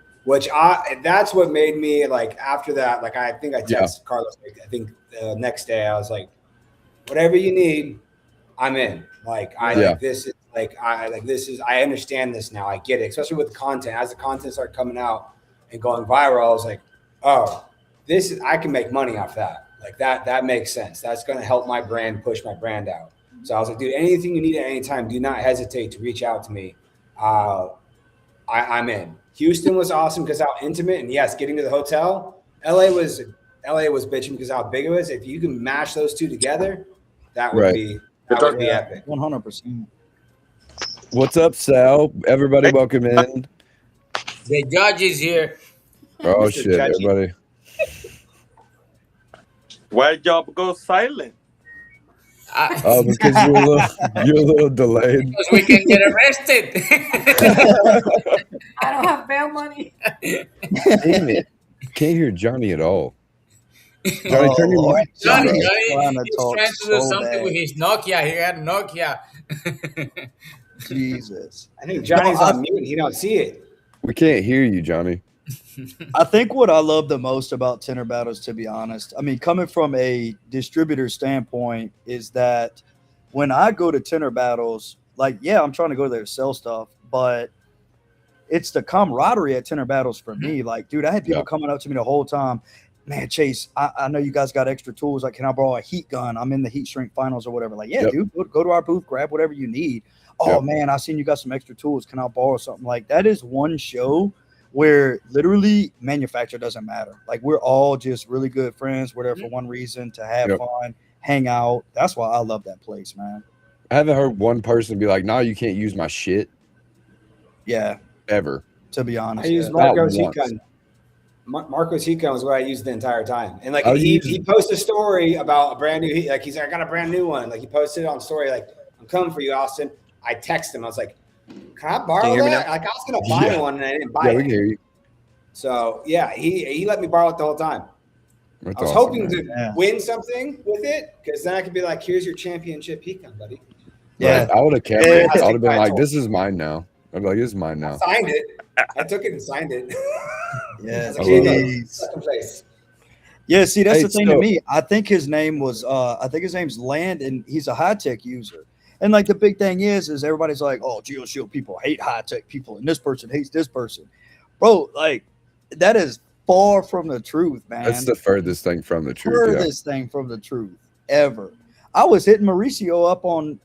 That's what made me like after that, like I think I texted Carlos, I think the next day I was like, whatever you need, I'm in. Like I understand this now. I get it, especially with the content. As the content started coming out and going viral, I was like, oh, I can make money off that. Like that makes sense. That's gonna help my brand, push my brand out. So I was like, dude, anything you need at any time, do not hesitate to reach out to me. I'm in. Houston was awesome because how intimate, and yes, getting to the hotel. LA was bitching because how big it was. If you can mash those two together, that would be epic. 100%. What's up, Sal? Everybody, welcome in. The judge is here. Oh shit, everybody. Why y'all go silent? Because you're a little delayed. Because we can get arrested. I don't have bail money. Damn it. Can't hear Johnny at all. Johnny, turn your mic. Johnny, he's trying to do something with his Nokia. He had Nokia. Jesus. I think Johnny's on mute. He don't see it. We can't hear you, Johnny. I think what I love the most about Tinter Battles, to be honest, I mean, coming from a distributor standpoint, is that when I go to Tinter Battles, like, yeah, I'm trying to go there to sell stuff, but it's the camaraderie at Tinter Battles for me. Like, dude, I had people coming up to me the whole time. Man, Chase, I know you guys got extra tools. Like, can I borrow a heat gun? I'm in the heat shrink finals or whatever. Like, yeah, dude, go to our booth, grab whatever you need. Oh, man, I seen you got some extra tools. Can I borrow something? Like, that is one show where literally manufacturer doesn't matter. Like, we're all just really good friends. We're there for one reason, to have fun, hang out. That's why I love that place, man. I haven't heard one person be like, no, you can't use my shit. Yeah. Ever. To be honest. I use Marco's heat gun. Marco's heat gun was what I used the entire time. And like he posted a story about a brand new heat. Like he's like, I got a brand new one. Like he posted it on story. Like, I'm coming for you, Austin. I text him. I was like, can I borrow that? Like I was gonna buy one and I didn't buy it. We can hear you. So yeah, he let me borrow it the whole time. That's I was awesome, hoping to win something with it because then I could be like, here's your championship heat gun, buddy. Yeah, I would have kept it. I would have been like, this is mine now. I'd be like, this is mine now. I signed it. I took it and signed it. Yeah. Yeah, see, that's the thing to me. I think his name's Land, and he's a high-tech user. And like the big thing is everybody's like, oh, GeoShield people hate high-tech people, and this person hates this person. Bro, like that is far from the truth, man. That's the furthest thing from the truth. Furthest thing from the truth ever. I was hitting Mauricio up on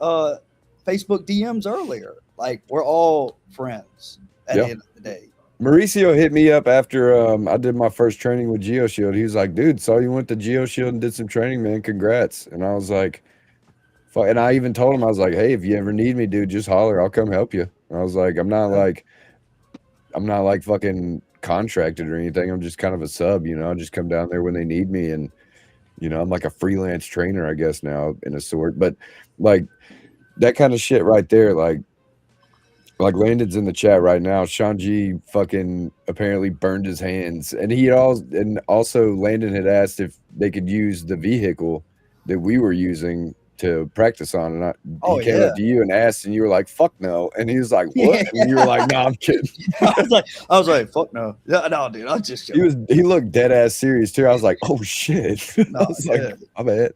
Facebook DMs earlier. Like, we're all friends at the end of the day. Mauricio hit me up after I did my first training with GeoShield. He was like, dude, saw you went to GeoShield and did some training, man. Congrats. And I was like, fuck. And I even told him, I was like, hey, if you ever need me, dude, just holler. I'll come help you. And I was like, I'm not like fucking contracted or anything. I'm just kind of a sub, you know. I just come down there when they need me. And, you know, I'm like a freelance trainer, I guess, now in a sort. But like that kind of shit right there, like Landon's in the chat right now. Sean G fucking apparently burned his hands, and also Landon had asked if they could use the vehicle that we were using to practice on, and he came up to you and asked, and you were like, "Fuck no," and he was like, "What?" And you were like, "No, I'm kidding." I was like, "Fuck no, no, dude, I'm just joking." He looked dead ass serious too. I was like, "Oh shit!" I was like, "I bet."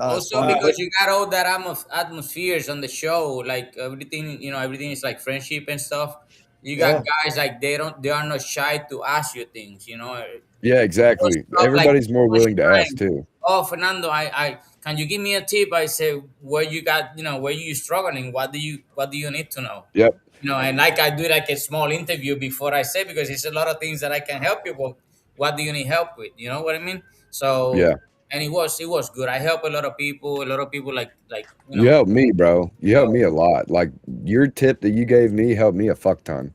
Also, because you got all that atmospheres on the show, like everything, you know, everything is like friendship and stuff. You got guys like they are not shy to ask you things, you know. Yeah, exactly. Everybody's like, more willing to ask too. Oh, Fernando, I can you give me a tip? I say, where you struggling? What do you need to know? Yep. You know, and like I do like a small interview before I say, because it's a lot of things that I can help you with. What do you need help with? You know what I mean? So yeah. And it was good. I help a lot of people. Like you know. You helped me, bro. You helped me a lot. Like your tip that you gave me helped me a fuck ton.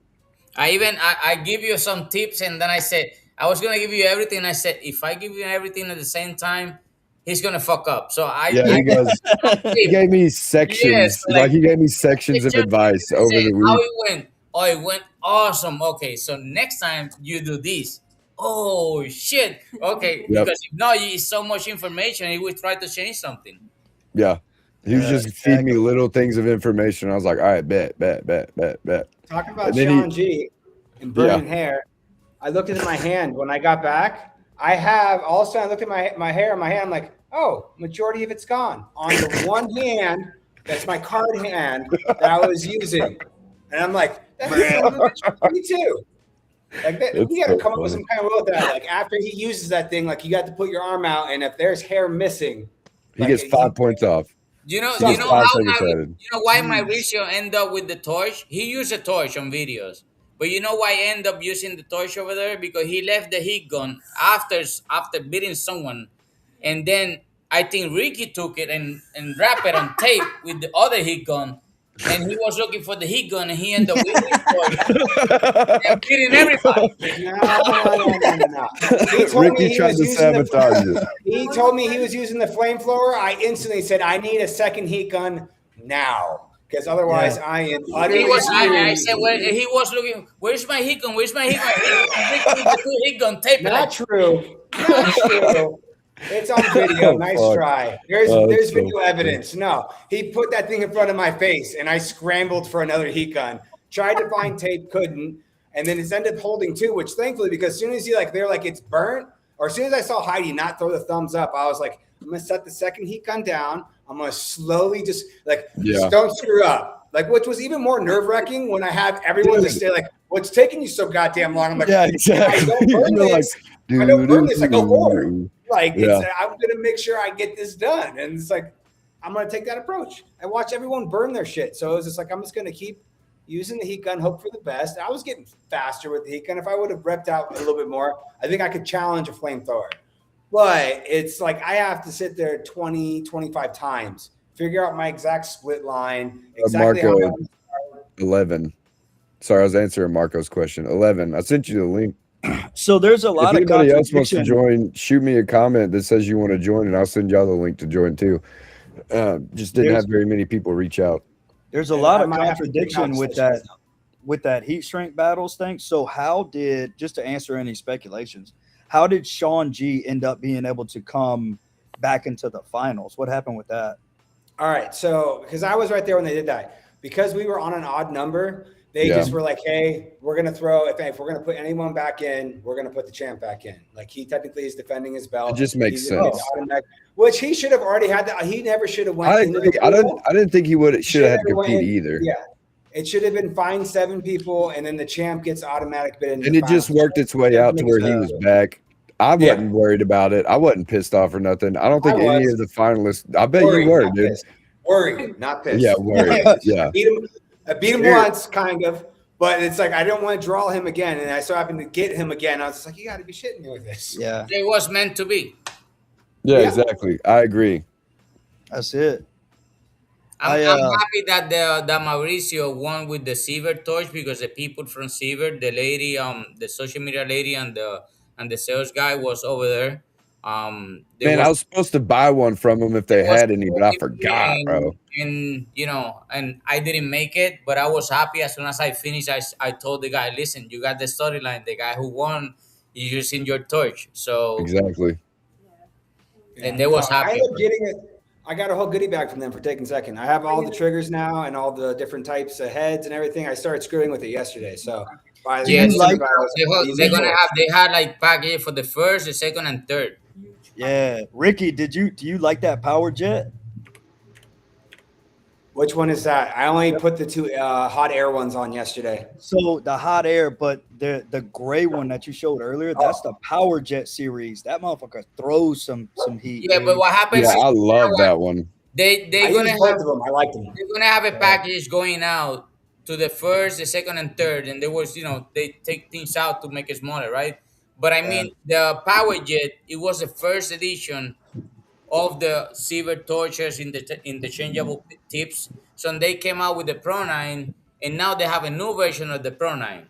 I give you some tips, and then I said I was gonna give you everything. I said if I give you everything at the same time, he's gonna fuck up. So he gave me sections. Yes, like he gave me sections of advice over the week. How it went? Oh, it went awesome. Okay, so next time you do this. Oh shit! Okay, because if not, it's so much information. He would try to change something. Yeah, he was just feeding me little things of information. I was like, all right, bet. Talking about Sean G and burning hair, I looked at my hand when I got back. All of a sudden I looked at my hair in my hand. I'm like, oh, majority of it's gone. On the one hand, that's my card hand that I was using, and I'm like, that's me too. Like that, you got to come up with some kind of rule with that. Like after he uses that thing, like you got to put your arm out, and if there's hair missing, he gets 5 points off. You know why Mauricio end up with the torch? He used a torch on videos, but you know why I end up using the torch over there? Because he left the heat gun after beating someone, and then I think Ricky took it and wrapped it on tape with the other heat gun. And he was looking for the heat gun, and he ended up with it and beating everybody. No. Ricky tried to sabotage it. He told me he was using the flamethrower. I instantly said, I need a second heat gun now. Because otherwise I am utterly I said, well, he was looking, where's my heat gun? Where's my heat gun? The two heat gun tape. Not true. It's on video. Nice try. There's video evidence. No, he put that thing in front of my face, and I scrambled for another heat gun. Tried to find tape, couldn't, and then it's ended up holding two. Which thankfully, because as soon as they're like it's burnt, or as soon as I saw Heidi not throw the thumbs up, I was like, I'm gonna set the second heat gun down. I'm gonna slowly just don't screw up. Like, which was even more nerve wracking when I have everyone just say like, "What's taking you so goddamn long?" I'm like, yeah, exactly. I don't burn this. I don't burn this. I go forward. Like, I'm going to make sure I get this done. And it's like, I'm going to take that approach. I watch everyone burn their shit. So it was just like, I'm just going to keep using the heat gun, hope for the best. I was getting faster with the heat gun. If I would have repped out a little bit more, I think I could challenge a flamethrower. But it's like, I have to sit there 20, 25 times, figure out my exact split line. Exactly Marco, 11. Sorry, I was answering Marco's question. 11. I sent you the link. So there's a lot If of anybody else wants to contradiction. join, shoot me a comment that says you want to join, and I'll send y'all the link to join too. Just didn't have very many people reach out. There's a And lot I of might have to take contradiction with conversations that heat shrink battles thing. So how did, just to answer any speculations, how did Sean G end up being able to come back into the finals? What happened with that? All right, so because I was right there when they did that, because we were on an odd number, they just were like, "Hey, we're gonna throw if we're gonna put anyone back in, we're gonna put the champ back in." Like he technically is defending his belt. It just makes sense. Which he should have already had. He never should have went. I agree. I didn't think he should have had to compete either. Yeah, it should have been find 7 people, and then the champ gets automatic bid into. And it just worked its way out to where he was back. I wasn't worried about it. I wasn't pissed off or nothing. I don't think any of the finalists. I bet you were, dude. Worried, not pissed. Yeah, worried. Yeah. I beat him once, kind of, but it's like I don't want to draw him again, and I so happened to get him again. I was just like, you got to be shitting me with this. Yeah, it was meant to be. Yeah, exactly. I agree. That's it. I'm happy that that Mauricio won with the Silver torch because the people from Silver, the lady, the social media lady, and the sales guy was over there. Man, I was supposed to buy one from them if they had any, but I forgot, bro. And and I didn't make it, but I was happy as soon as I finished. I told the guy, "Listen, you got the storyline. The guy who won is using your torch." So exactly. And they was happy. I ended up getting it. I got a whole goodie bag from them for taking second. I have all the triggers now and all the different types of heads and everything. I started screwing with it yesterday. So by the end they had like package for the first, the second, and third. Yeah, Ricky, do you like that power jet? Which one is that? I only put the 2 hot air ones on yesterday. So the hot air, but the gray one that you showed earlier, that's the power jet series. That motherfucker throws some heat. Yeah, but what happens? Yeah, I love that one. They're gonna have both of them. I like them. They're gonna have a package going out to the first, the second, and third, and there was they take things out to make it smaller, right? But I mean the power jet, it was the first edition of the silver torches in the interchangeable tips. So they came out with the Pro 9, and now they have a new version of the Pro 9.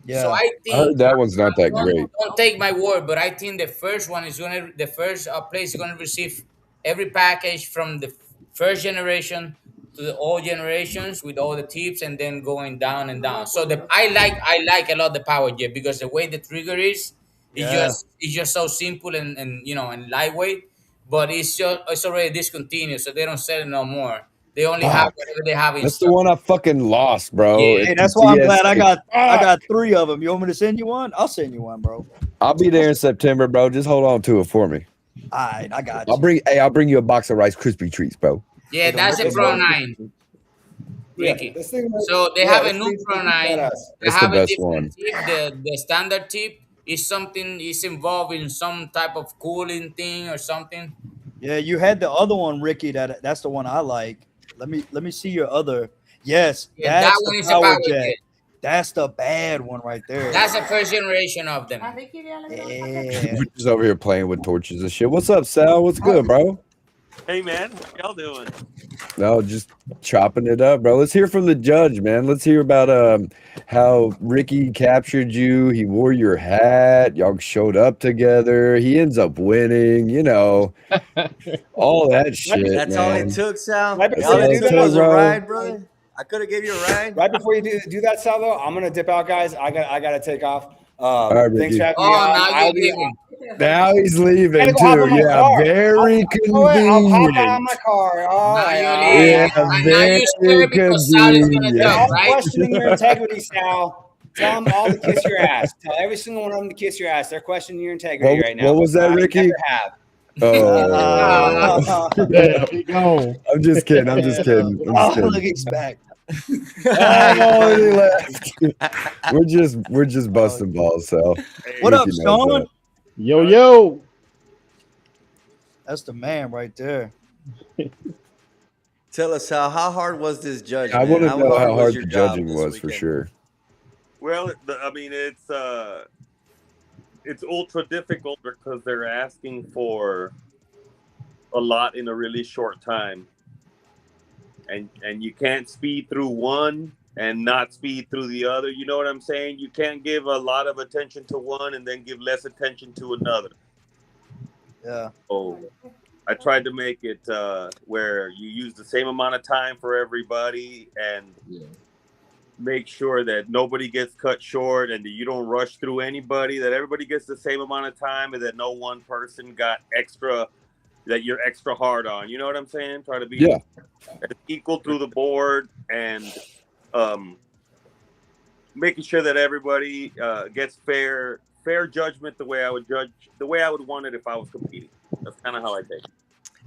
Yeah, so I think heard that one's not that great. Don't take my word, but I think the first one is the first place is gonna receive every package from the first generation to the all generations with all the tips, and then going down and down. So I like a lot the power jet because the way the trigger is just so simple and and lightweight. But it's already discontinued, so they don't sell it no more. They only have whatever they have in That's stock. the one I fucking lost, bro. Yeah. Hey, that's why I'm glad I got 3 of them. You want me to send you one? I'll send you one, bro. I'll be there in September, bro. Just hold on to it for me. All right, I got you. I'll bring you a box of Rice Krispie treats, bro. Yeah, that's a Pro 9. Ricky. So they have a new Pro 9. They have a different tip. The standard tip is involved in some type of cooling thing or something. Yeah, you had the other one, Ricky. That's the one I like. Let me see your other. Yes, Yeah, that's that one the is a power power jet. jet. That's the bad one right there. That's the first generation of them. Yeah. We're just over here playing with torches and shit. What's up, Sal? What's good, bro? Hey, man. What y'all doing? No, just chopping it up, bro. Let's hear from the judge, man. Let's hear about how Ricky captured you. He wore your hat. Y'all showed up together. He ends up winning. All that shit. That's man. all it took, Sal. Right All before it you took do was a bro. ride, brother. I could have gave you a ride. Right before you do that, Sal, though, I'm gonna dip out, guys. I gotta take off. right, Thanks for having me Oh, on. now you're leaving. Now he's leaving Gotta go hop on too. my Yeah, car. very I'll hop on convenient. my car. All Now right, you're all leaving. right. Yeah, And now you're very scared because Sal is gonna convenient. jump, I'm right? questioning your integrity, Sal. Tell them all to kiss your ass. Tell every single one of them to kiss your ass. They're questioning your integrity right now. What was that, Ricky? Never have. Oh, Yeah, he gone. I'm just kidding. I'm just kidding. Oh, look, he's back. Oh, he left. We're just busting balls, so. What up, Ricky knows Sean? that. Yo. That's the man right there. Tell us, Sal, how hard was this judge? I want to know how hard your the job judging this was for weekend? sure. Well, it's ultra difficult because they're asking for a lot in a really short time, and you can't speed through one and not speed through the other. You know what I'm saying? You can't give a lot of attention to one and then give less attention to another. Yeah. So I tried to make it where you use the same amount of time for everybody and make sure that nobody gets cut short and that you don't rush through anybody, that everybody gets the same amount of time and that no one person got extra, that you're extra hard on. You know what I'm saying? Try to be equal through the board and making sure that everybody gets fair judgment the way I would want it if I was competing. That's kind of how I take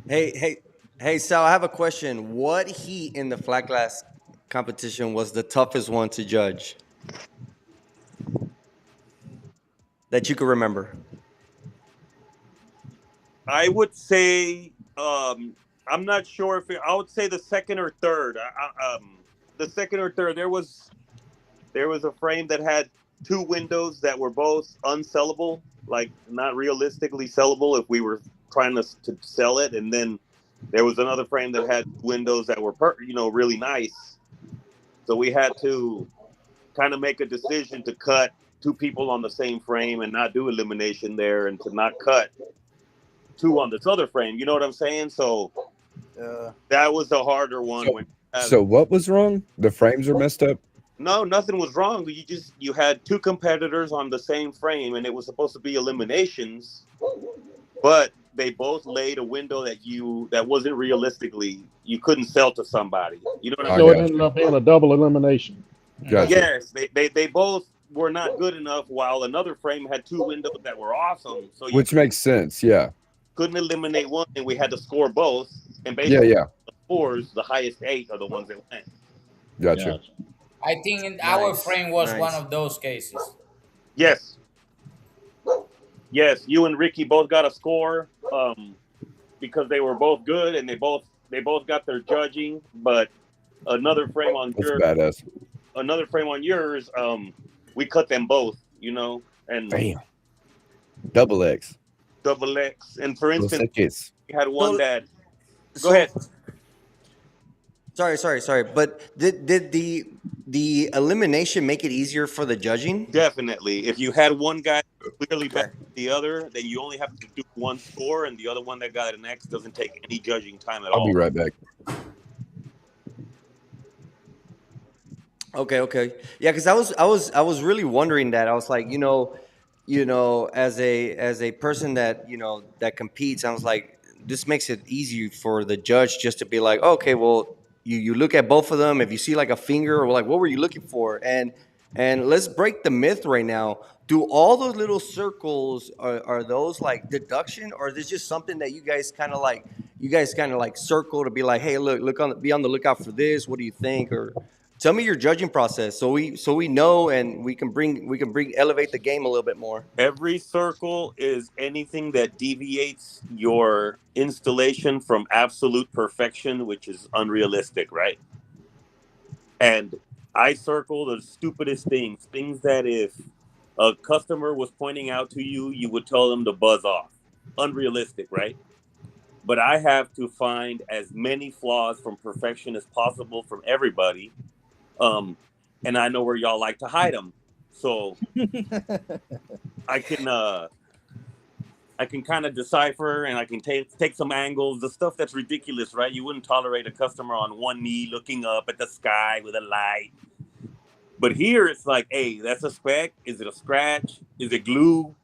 it. Hey, Sal, I have a question. What heat in the flat glass competition was the toughest one to judge that you could remember? I would say I'm not sure if I would say the second or third. The second or third, there was a frame that had two windows that were both unsellable, like not realistically sellable if we were trying to sell it, and then there was another frame that had windows that were really nice. So we had to kind of make a decision to cut two people on the same frame and not do elimination there, and to not cut two on this other frame. You know what I'm saying? So that was the harder one. So what was wrong? The frames are messed up? No, nothing was wrong. You had two competitors on the same frame, and it was supposed to be eliminations, but they both laid a window that wasn't realistically, you couldn't sell to somebody. You know what I'm So saying? it ended up being a double elimination. Gotcha. Yes, they both were not good enough, while another frame had two windows that were awesome. So which makes sense, yeah. Couldn't eliminate one, and we had to score both. And basically, the scores, the highest 8 are the ones that win. Gotcha. I think our frame was one of those cases. Yes. Yes, you and Ricky both got a score because they were both good and they both got their judging. But another frame on yours, we cut them both. And Damn. Double X. And for instance, we had one that. Go ahead. Sorry. But did the elimination make it easier for the judging? Definitely. If you had one guy clearly better than the other, then you only have to do one score, and the other one that got an X doesn't take any judging time at all. I'll be right back. Okay. Yeah, because I was really wondering that. I was like, as a person that that competes, I was like, this makes it easy for the judge just to be like, okay, well, you look at both of them. If you see like a finger, or like, what were you looking for? And let's break the myth right now. Do all those little circles are those like deduction, or is this just something that you guys kind of like circle to be like, hey, be on the lookout for this. What do you think? Or tell me your judging process, so we know, and we can elevate the game a little bit more. Every circle is anything that deviates your installation from absolute perfection, which is unrealistic, right? And I circle the stupidest things that if a customer was pointing out to you, you would tell them to buzz off. Unrealistic, right? But I have to find as many flaws from perfection as possible from everybody. And I know where y'all like to hide them. So I can kind of decipher, and I can take some angles, the stuff that's ridiculous, right? You wouldn't tolerate a customer on one knee looking up at the sky with a light. But here it's like, hey, that's a speck. Is it a scratch? Is it glue?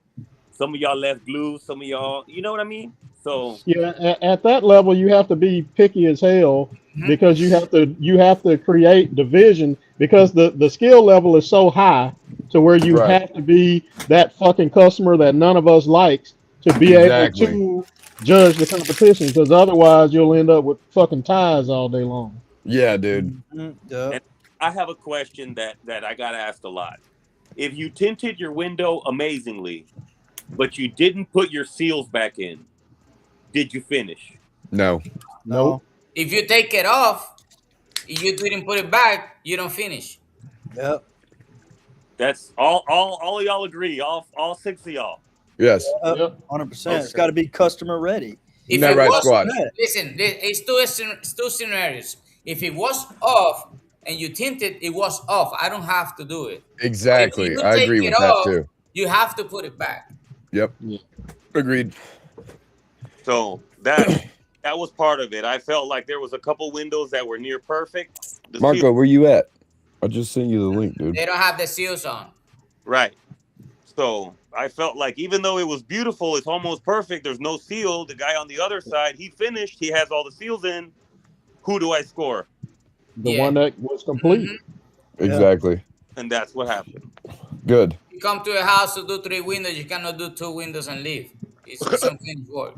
Some of y'all left glue. Some of y'all, you know what I mean? So yeah, at that level, you have to be picky as hell, because you have to create division, because the skill level is so high to where you have to be that fucking customer that none of us likes to be able to judge the competition, because otherwise you'll end up with fucking ties all day long. Yeah, dude. And I have a question that I got asked a lot. If you tinted your window amazingly, but you didn't put your seals back in, did you finish? No. If you take it off, you didn't put it back, you don't finish. Yep. That's all y'all agree. All 6 of y'all. Yes. 100%. It's got to be customer ready. If that it right was, squad. listen, it's two scenarios. If it was off and you tint it, it was off. I don't have to do it. But if Exactly. you I take agree it with that off, too. you have to put it back. Yep. Yeah. Agreed. So that was part of it. I felt like there was a couple windows that were near perfect. Marco, where you at? I just sent you the link, dude. They don't have the seals on. Right. So I felt like even though it was beautiful, it's almost perfect. There's no seal. The guy on the other side, he finished. He has all the seals in. Who do I score? The one that was complete. Exactly. And that's what happened. Good. You come to a house to do 3 windows, you cannot do 2 windows and leave. It's unfinished work.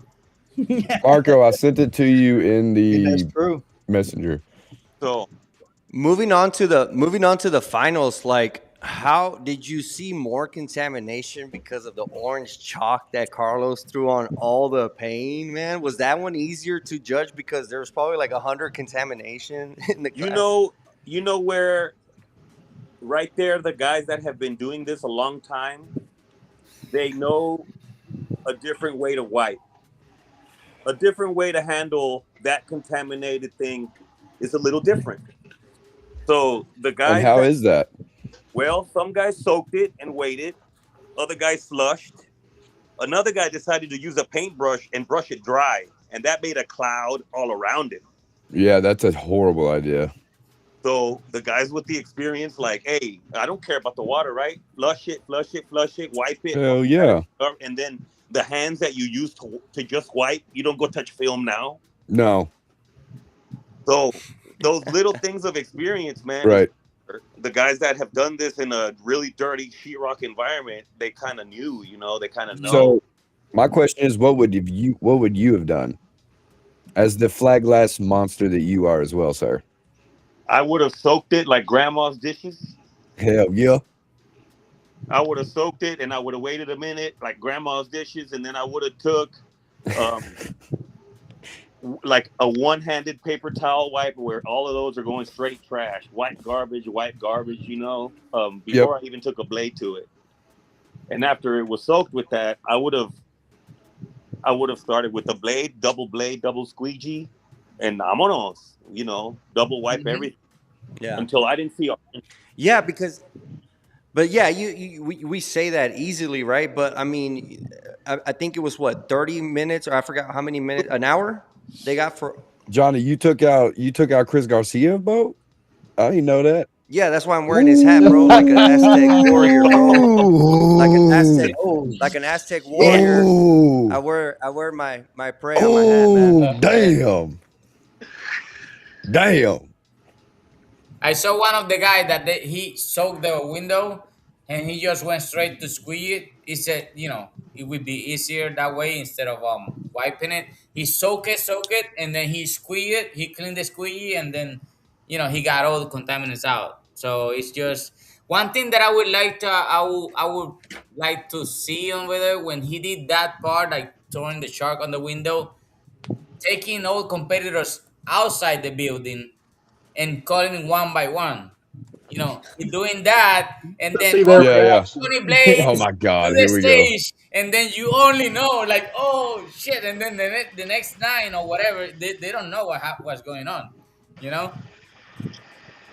Marco, I sent it to you in the messenger. So moving on to the finals, like, how did you see more contamination because of the orange chalk that Carlos threw on all the paint, man? Was that one easier to judge because there was probably like 100 contamination in the class? You know where right there, the guys that have been doing this a long time, they know a different way to wipe. A different way to handle that contaminated thing is a little different. So the guys. And how is that? Well, some guys soaked it and waited. Other guys flushed. Another guy decided to use a paintbrush and brush it dry, and that made a cloud all around it. Yeah, that's a horrible idea. So the guys with the experience, like, hey, I don't care about the water, right? Flush it, wipe it. Hell yeah. And then the hands that you use to just wipe, you don't go touch film now. No. So those little things of experience, man. Right. The guys that have done this in a really dirty sheetrock environment, they kind of knew, they kind of know. So my question is, what would you have done as the flag glass monster that you are as well, sir? I would have soaked it like grandma's dishes. Hell yeah. I would have soaked it and I would have waited a minute like grandma's dishes, and then I would have took like a one-handed paper towel wipe where all of those are going straight trash. Wipe garbage, before I even took a blade to it. And after it was soaked with that, I would have started with a blade, double squeegee, and vámonos, double wipe everything. Yeah. Until I didn't see orange. Yeah, but yeah, we say that easily, right? But I mean, I think it was 30 minutes, or I forgot how many minutes, an hour they got for Johnny. You took out Chris Garcia boat. I didn't know that. Yeah, that's why I'm wearing his hat, bro, like an Aztec warrior, bro. Like an Aztec warrior. I wear my prey on my hat, man. Damn. I saw one of the guys that he soaked the window and he just went straight to squeeze it. He said, it would be easier that way instead of wiping it. He soak it, and then he squeeze it. He cleaned the squeegee, and then, he got all the contaminants out. So it's just one thing that I would like to see on whether when he did that part, like throwing the shark on the window, taking all competitors outside the building and calling one by one. Doing that, and then 20 blades oh my God, to the here we go. stage, and then you only know, like, oh shit, and then the next 9 or whatever, they don't know what's going on,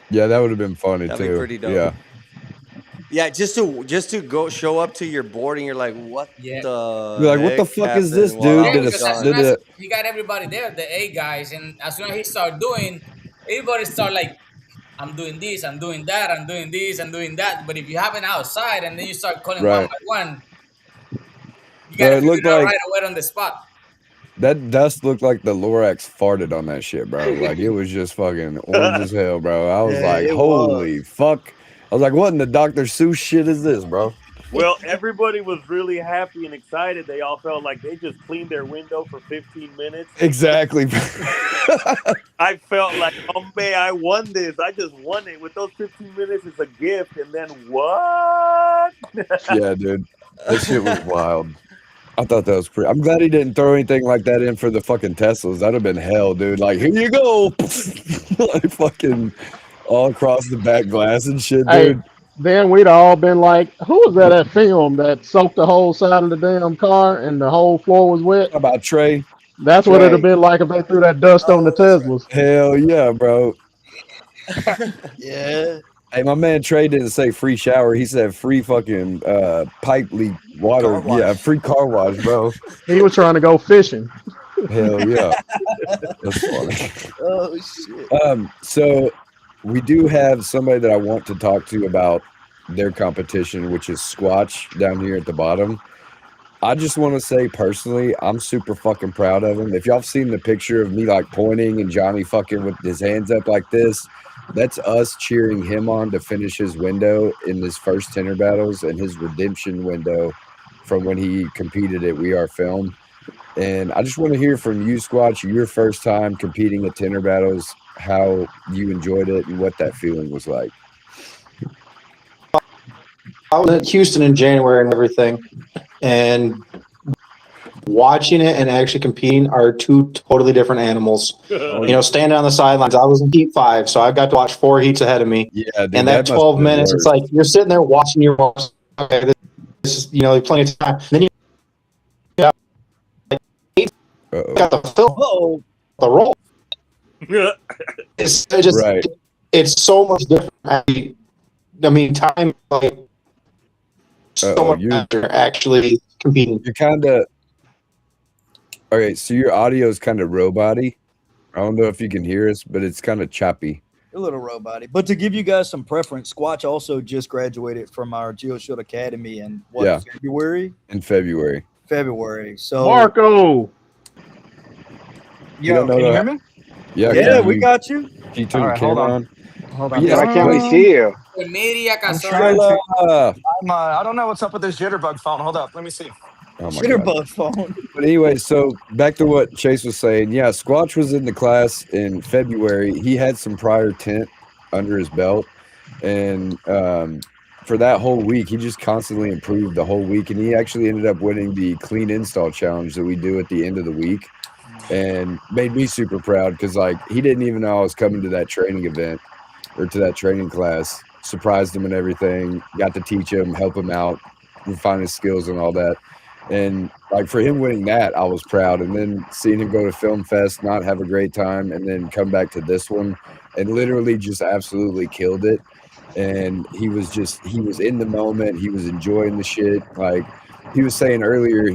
Yeah, that would have been funny. That'd too. Be pretty dope. Yeah, just to go show up to your board and you're like, what the? You're like, what the fuck is this, dude? Yeah, he got everybody there, the A guys, and as soon as he started doing, everybody start like, I'm doing this, I'm doing that, I'm doing this, I'm doing that. But if you have it outside and then you start calling one by one, you gotta figure it out right away on the spot. That dust looked like the Lorax farted on that shit, bro. Like, it was just fucking orange as hell, bro. I was like, holy fuck. I was like, what in the Dr. Seuss shit is this, bro? Well, everybody was really happy and excited. They all felt like they just cleaned their window for 15 minutes. Exactly. I felt like, oh man, I won this. I just won it. With those 15 minutes, it's a gift. And then what? Yeah, dude. That shit was wild. I thought that was pretty. I'm glad he didn't throw anything like that in for the fucking Teslas. That'd have been hell, dude. Like, here you go. Like, fucking all across the back glass and shit, dude. Then we'd all been like, who was that film that soaked the whole side of the damn car and the whole floor was wet? How about Trey? That's what it'd have been like if they threw that dust on the Teslas. Hell yeah, bro. Yeah. Hey, my man Trey didn't say free shower. He said free fucking pipe leak water. Yeah, free car wash, bro. He was trying to go fishing. Hell yeah. That's funny. Oh shit. So we do have somebody that I want to talk to about their competition, which is Squatch down here at the bottom. I just want to say personally, I'm super fucking proud of him. If y'all have seen the picture of me like pointing and Johnny fucking with his hands up like this, that's us cheering him on to finish his window in his first Tinter Battles and his redemption window from when he competed at We Are Film. And I just want to hear from you, Squatch, your first time competing at Tinter Battles, how you enjoyed it and what that feeling was like. I was in Houston in January and everything, and watching it and actually competing are two totally different animals. You know, standing on the sidelines, I was in heat 5, so I got to watch 4 heats ahead of me. Yeah, dude, and that 12 minutes, it's like you're sitting there watching your okay, this is, you know, plenty of time. Then you got the film, the roll. It's just right. It's so much different. I mean, time like so much after actually competing. You're kind of okay. So your audio is kind of robot-y. I don't know if you can hear us, but it's kind of choppy. A little robot-y. But to give you guys some preference, Squatch also just graduated from our GeoShield Academy in February? In February. So Marco. Yo, can you hear me? Yeah, we got you. Can you turn your camera on? Hold on. Yeah, I can't really see you. I don't know what's up with this jitterbug phone. Hold up. Let me see. Oh my jitterbug phone. But anyway, so back to what Chase was saying. Yeah, Squatch was in the class in February. He had some prior tint under his belt. And for that whole week, he just constantly improved the whole week. And he actually ended up winning the clean install challenge that we do at the end of the week. And made me super proud because, like, he didn't even know I was coming to that training event or to that training class. Surprised him and everything. Got to teach him, help him out, refine his skills and all that. And, like, for him winning that, I was proud. And then seeing him go to Film Fest, not have a great time, and then come back to this one and literally just absolutely killed it. And he was in the moment. He was enjoying the shit. Like, he was saying earlier,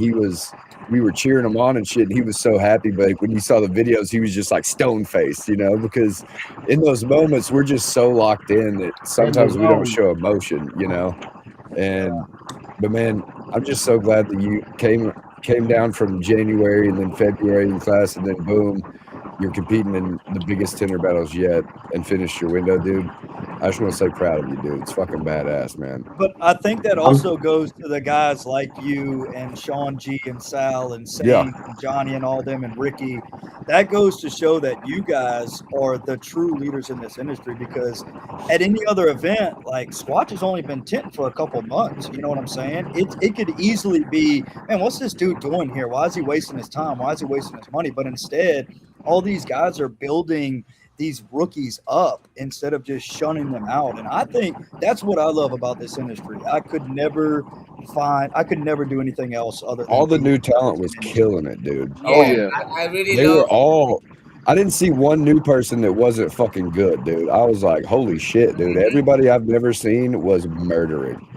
we were cheering him on and shit, and he was so happy. But when you saw the videos, he was just like stone faced, you know, because in those moments we're just so locked in that sometimes we don't show emotion, you know. But man, I'm just so glad that you came down from January and then February in class, and then boom, you're competing in the biggest Tinter Battles yet and finished your window, dude. I just want to say proud of you, dude. It's fucking badass, man. But I think that also goes to the guys like you and Sean G and Sal and Sam and Johnny and all them and Ricky. That goes to show that you guys are the true leaders in this industry, because at any other event, like, Squatch has only been tinting for a couple months. You know what I'm saying? It could easily be, man, what's this dude doing here? Why is he wasting his time? Why is he wasting his money? But instead, all these guys are building these rookies up instead of just shunning them out. And I think that's what I love about this industry. I could never do anything else other than all the new talent was killing it, dude. I really they were all. I didn't see one new person that wasn't fucking good, dude. I was like, holy shit, dude. Everybody I've never seen was murdering.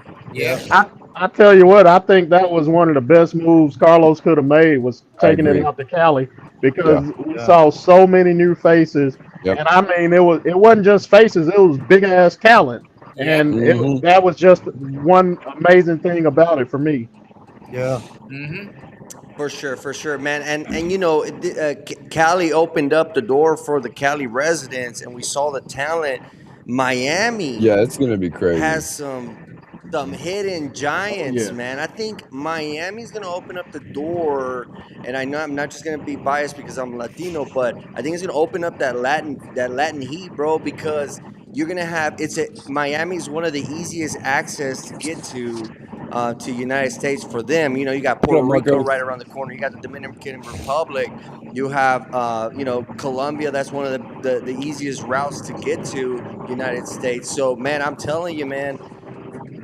I tell you what, I think that was one of the best moves Carlos could have made, was taking it out to Cali, because we saw so many new faces. And I mean, it wasn't just faces; it was big ass talent, and that was just one amazing thing about it for me. Yeah. For sure, man. And you know, Cali opened up the door for the Cali residents, and we saw the talent. Miami, it's gonna be crazy. Has some hidden giants, man. I think Miami's gonna open up the door, and I know I'm not just gonna be biased because I'm Latino, but I think it's gonna open up that Latin heat, bro, because you're gonna have Miami's one of the easiest access to get to United States for them. You know, you got Puerto Rico right around the corner. You got the Dominican Republic. You have Colombia. That's one of the easiest routes to get to United States. So, man, I'm telling you, man,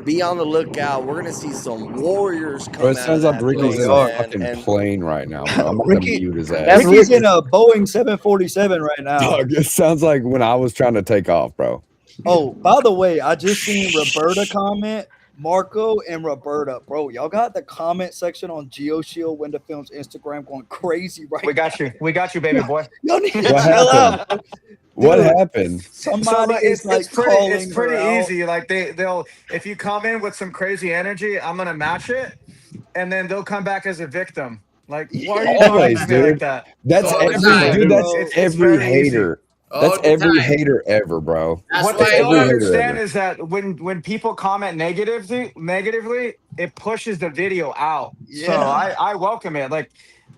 be on the lookout. We're gonna see some warriors come Bro, it out sounds of like that Ricky's place, in a man. fucking And plane right now, bro. I'm gonna mute his ass. That's Ricky's Rick- in a Boeing 747 right now. Dog, it sounds like when I was trying to take off, bro. Oh, by the way, I just seen Roberta comment. Marco and Roberta, bro, y'all got the comment section on GeoShield Window Films Instagram going crazy right We got now. you. We got you, baby boy. Y'all need to What chill happened? out. What Dude, happened? Somebody is like it's calling pretty her out. easy. Like they'll if you come in with some crazy energy, I'm gonna match it, and then they'll come back as a victim. Like, why are you talking Always, to me like dude. that? That's All the every time. dude. That's It's every very easy. hater. All That's the every time. hater ever, bro. That's What why they don't every hater understand ever. is that when people comment negatively, it pushes the video out. So Yeah. I welcome it. Like,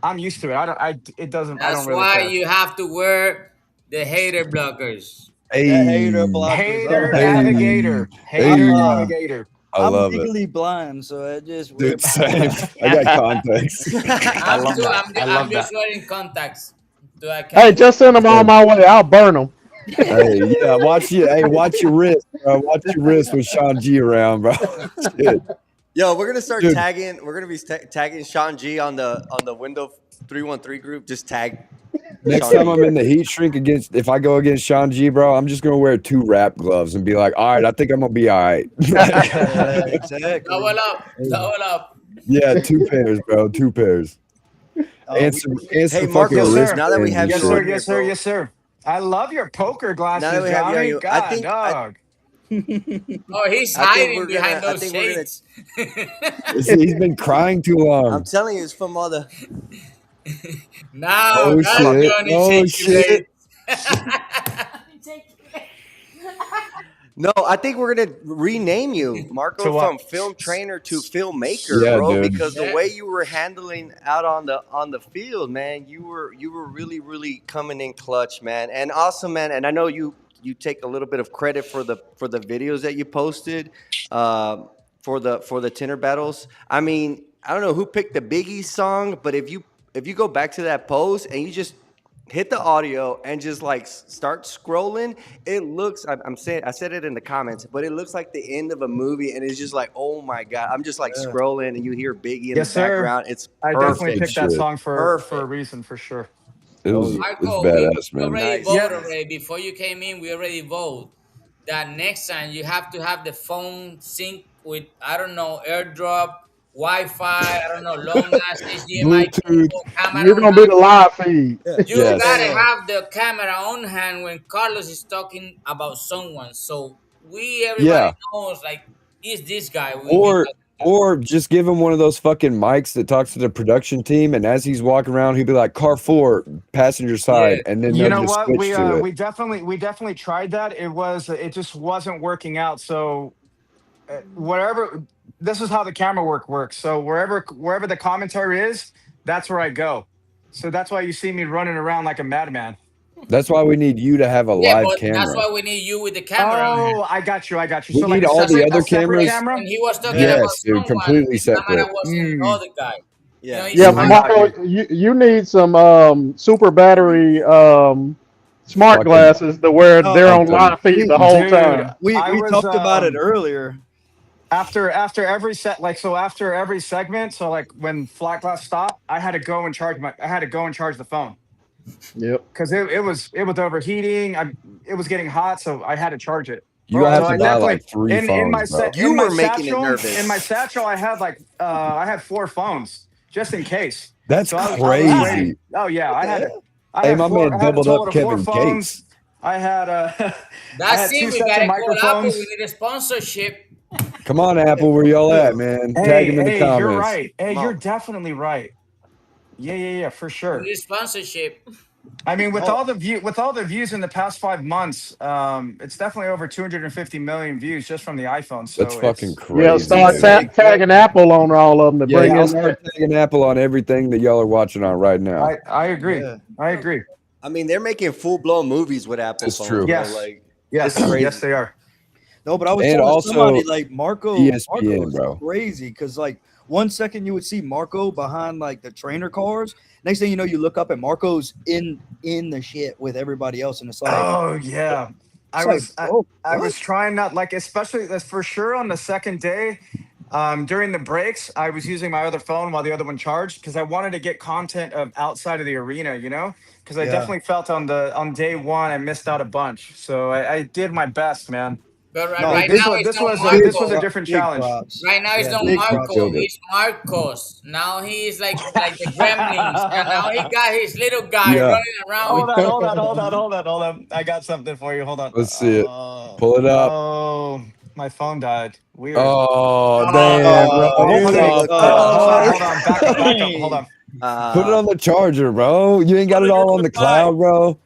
I'm used to it. It doesn't. I That's don't really why care. you have to wear the hater blockers. Hey, The hater blockers. Hater hey, navigator. Hater navigator. I I'm love it, legally blind, so I just dude. Same. I got context. I love that. I love I'm just that. wearing contacts. So I Hey, can just send them on my way. I'll burn them. Hey, yeah, watch your wrist, bro. Watch your wrist with Sean G around, bro. Shit. yo, we're gonna start Dude. tagging. We're gonna be tagging Sean G on the window 313 group. Just tag. Next Sean time G. I'm in the heat shrink if I go against Sean G, bro, I'm just gonna wear 2 wrap gloves and be like, all right, I think I'm gonna be all right. Yeah, exactly. double up. Yeah, 2 pairs, bro. 2 pairs. And some Hey, fucking Marcos, sir. now that we have wristbands and Yes, you sir. on shit. here, Yes, sir. bro. Yes, sir. I love your poker Now glasses, that we have you on Johnny. here, God, dog. Oh, he's I think hiding we're behind gonna. I those think we're gonna. shades. He's been crying too I'm long. telling you, it's from all the. Now Oh that's shit. Johnny Oh shaking shit. No, I think we're gonna rename you, Marco, To what? from film trainer to filmmaker, Yeah, bro. dude. Because the Yeah. way you were handling out on the field, man, you were really coming in clutch, man, and awesome, man. And I know you take a little bit of credit for the videos that you posted, for the Tinter Battles. I mean, I don't know who picked the Biggie song, but if you go back to that post and you just hit the audio and just like start scrolling, it looks, I'm saying, I said it in the comments, but it looks like the end of a movie, and it's just like, oh my god, I'm just like scrolling and you hear Biggie in Yes, the sir. background. It's I definitely perfect. picked that Shit. song for a Perfect. reason, for sure. It was Michael, badass, we man. already Nice. voted Yeah. already. Before you came in, we already voted that next time you have to have the phone sync with, I don't know, AirDrop, Wi-Fi, I don't know, long ass HDMI Bluetooth. cable, camera You're on gonna be hand. the live feed. You Yes. gotta have the camera on hand when Carlos is talking about someone, so everybody Yeah. knows, like, is this guy when he Or just give him one of those fucking mics that talks to the production team, and as he's walking around, he'd be like, "Car 4, passenger side," and then You they'll know just what? switch to it. We definitely tried that. It just wasn't working out. So whatever, this is how the camera works. So wherever the commentary is, that's where I go. So that's why you see me running around like a madman. That's why we need you to have a Yeah, live but that's camera. why we need you with the camera on hand. Oh, I got you. We So like need a all the separate, other a separate cameras. camera. When he was talking Yes, about dude, someone, completely the camera separate. was on the other guy. Yeah. Yeah, I Marco, got you need some super battery smart Fucking- glasses to where they're on Something. live feed the whole Dude, time. We I was, talked about it earlier. after every set, like, so after every segment, so like when flat glass stopped, I had to go and charge the phone Yep. because it was overheating. It was getting hot, so I had to charge it. You Bro, have So to I buy definitely like 3 in my phones, bro. set You in my were making it satchel nervous. in my satchel I had like I had 4 phones just in case. That's So I was crazy. waiting. Oh yeah, I had Hey, my man I had a doubled total up of 4 Kevin phones. Gates. I had I That's had 2 it. We sets of gotta call Apple. microphones. We need a sponsorship. Come on, Apple, where y'all at, man? Tag him in the Hey, comments. you're right. Hey, Come you're on. definitely right. Yeah, for We sure. need a sponsorship. I mean, with all the views in the past 5 months, it's definitely over 250 million views just from the iPhone. So That's fucking it's crazy. Yeah, start dude. tagging Apple on all of them to bring Yeah, I'll in start that. tagging Apple on everything that y'all are watching on right now. I agree. Yeah. I agree. I mean, they're making full blown movies with Apple It's phones. true. Bro. Yes. Like, Yes, it's crazy. yes, they are. No, but I was And telling also somebody like Marco ESPN, is bro. crazy because like 1 second you would see Marco behind like the trainer cars. Next thing you know, you look up and Marco's in the shit with everybody else, and it's like, Oh yeah. I was trying not like, especially for sure on the second day. During the breaks, I was using my other phone while the other one charged because I wanted to get content of outside of the arena, you know, because I definitely felt on day one I missed out a bunch. So I did my best, man. But No, right this now was it's this no was Marco. this was a different challenge. Right now it's no big Marco. props. It's Marcos. Now he's like the Gremlins, and now he got his little guy Yeah. running around Hold with. on. I got something for you. Hold on. Let's see it. Pull it up. Oh, my phone died. Weird. Oh, damn, bro. I'll You put it. fucked Hold up. on. Back up. Hold on. Put it on the charger, bro. You ain't got it all on the cloud, bro.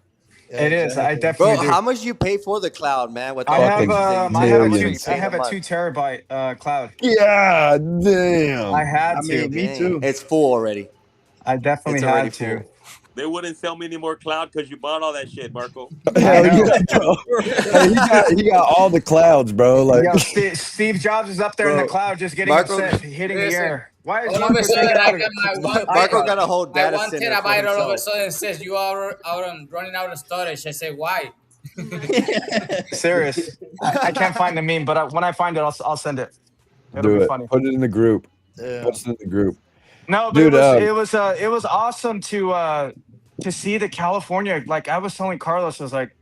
It is. I Bro, definitely do. how much you pay for the cloud, man? With I all have the pictures that you fucking I take? have a How much two are you millions. I paying have a a month? 2 terabyte cloud. Yeah, damn. I had to. Me Dang, too. It's full already. I definitely It's already had to. full. They wouldn't sell me any more cloud because you bought all that shit, Marco. I Hell know. yeah, bro. Hey, he got all the clouds, bro. Like, Yo, Steve Jobs is up there in the Bro, cloud just getting Marco, upset, hitting the Listen, air. Why is all of a Marco sudden taking I out got my Marco got a whole my data 1 center for terabyte all of a himself. sudden says you are running out of storage. I say why? serious? I can't find the meme, but when I find it, I'll send it. It'll do be it. funny. Put it in the group. Yeah. Post it in the group. No, but Dude, it was awesome to see the California. Like I was telling Carlos, I was like,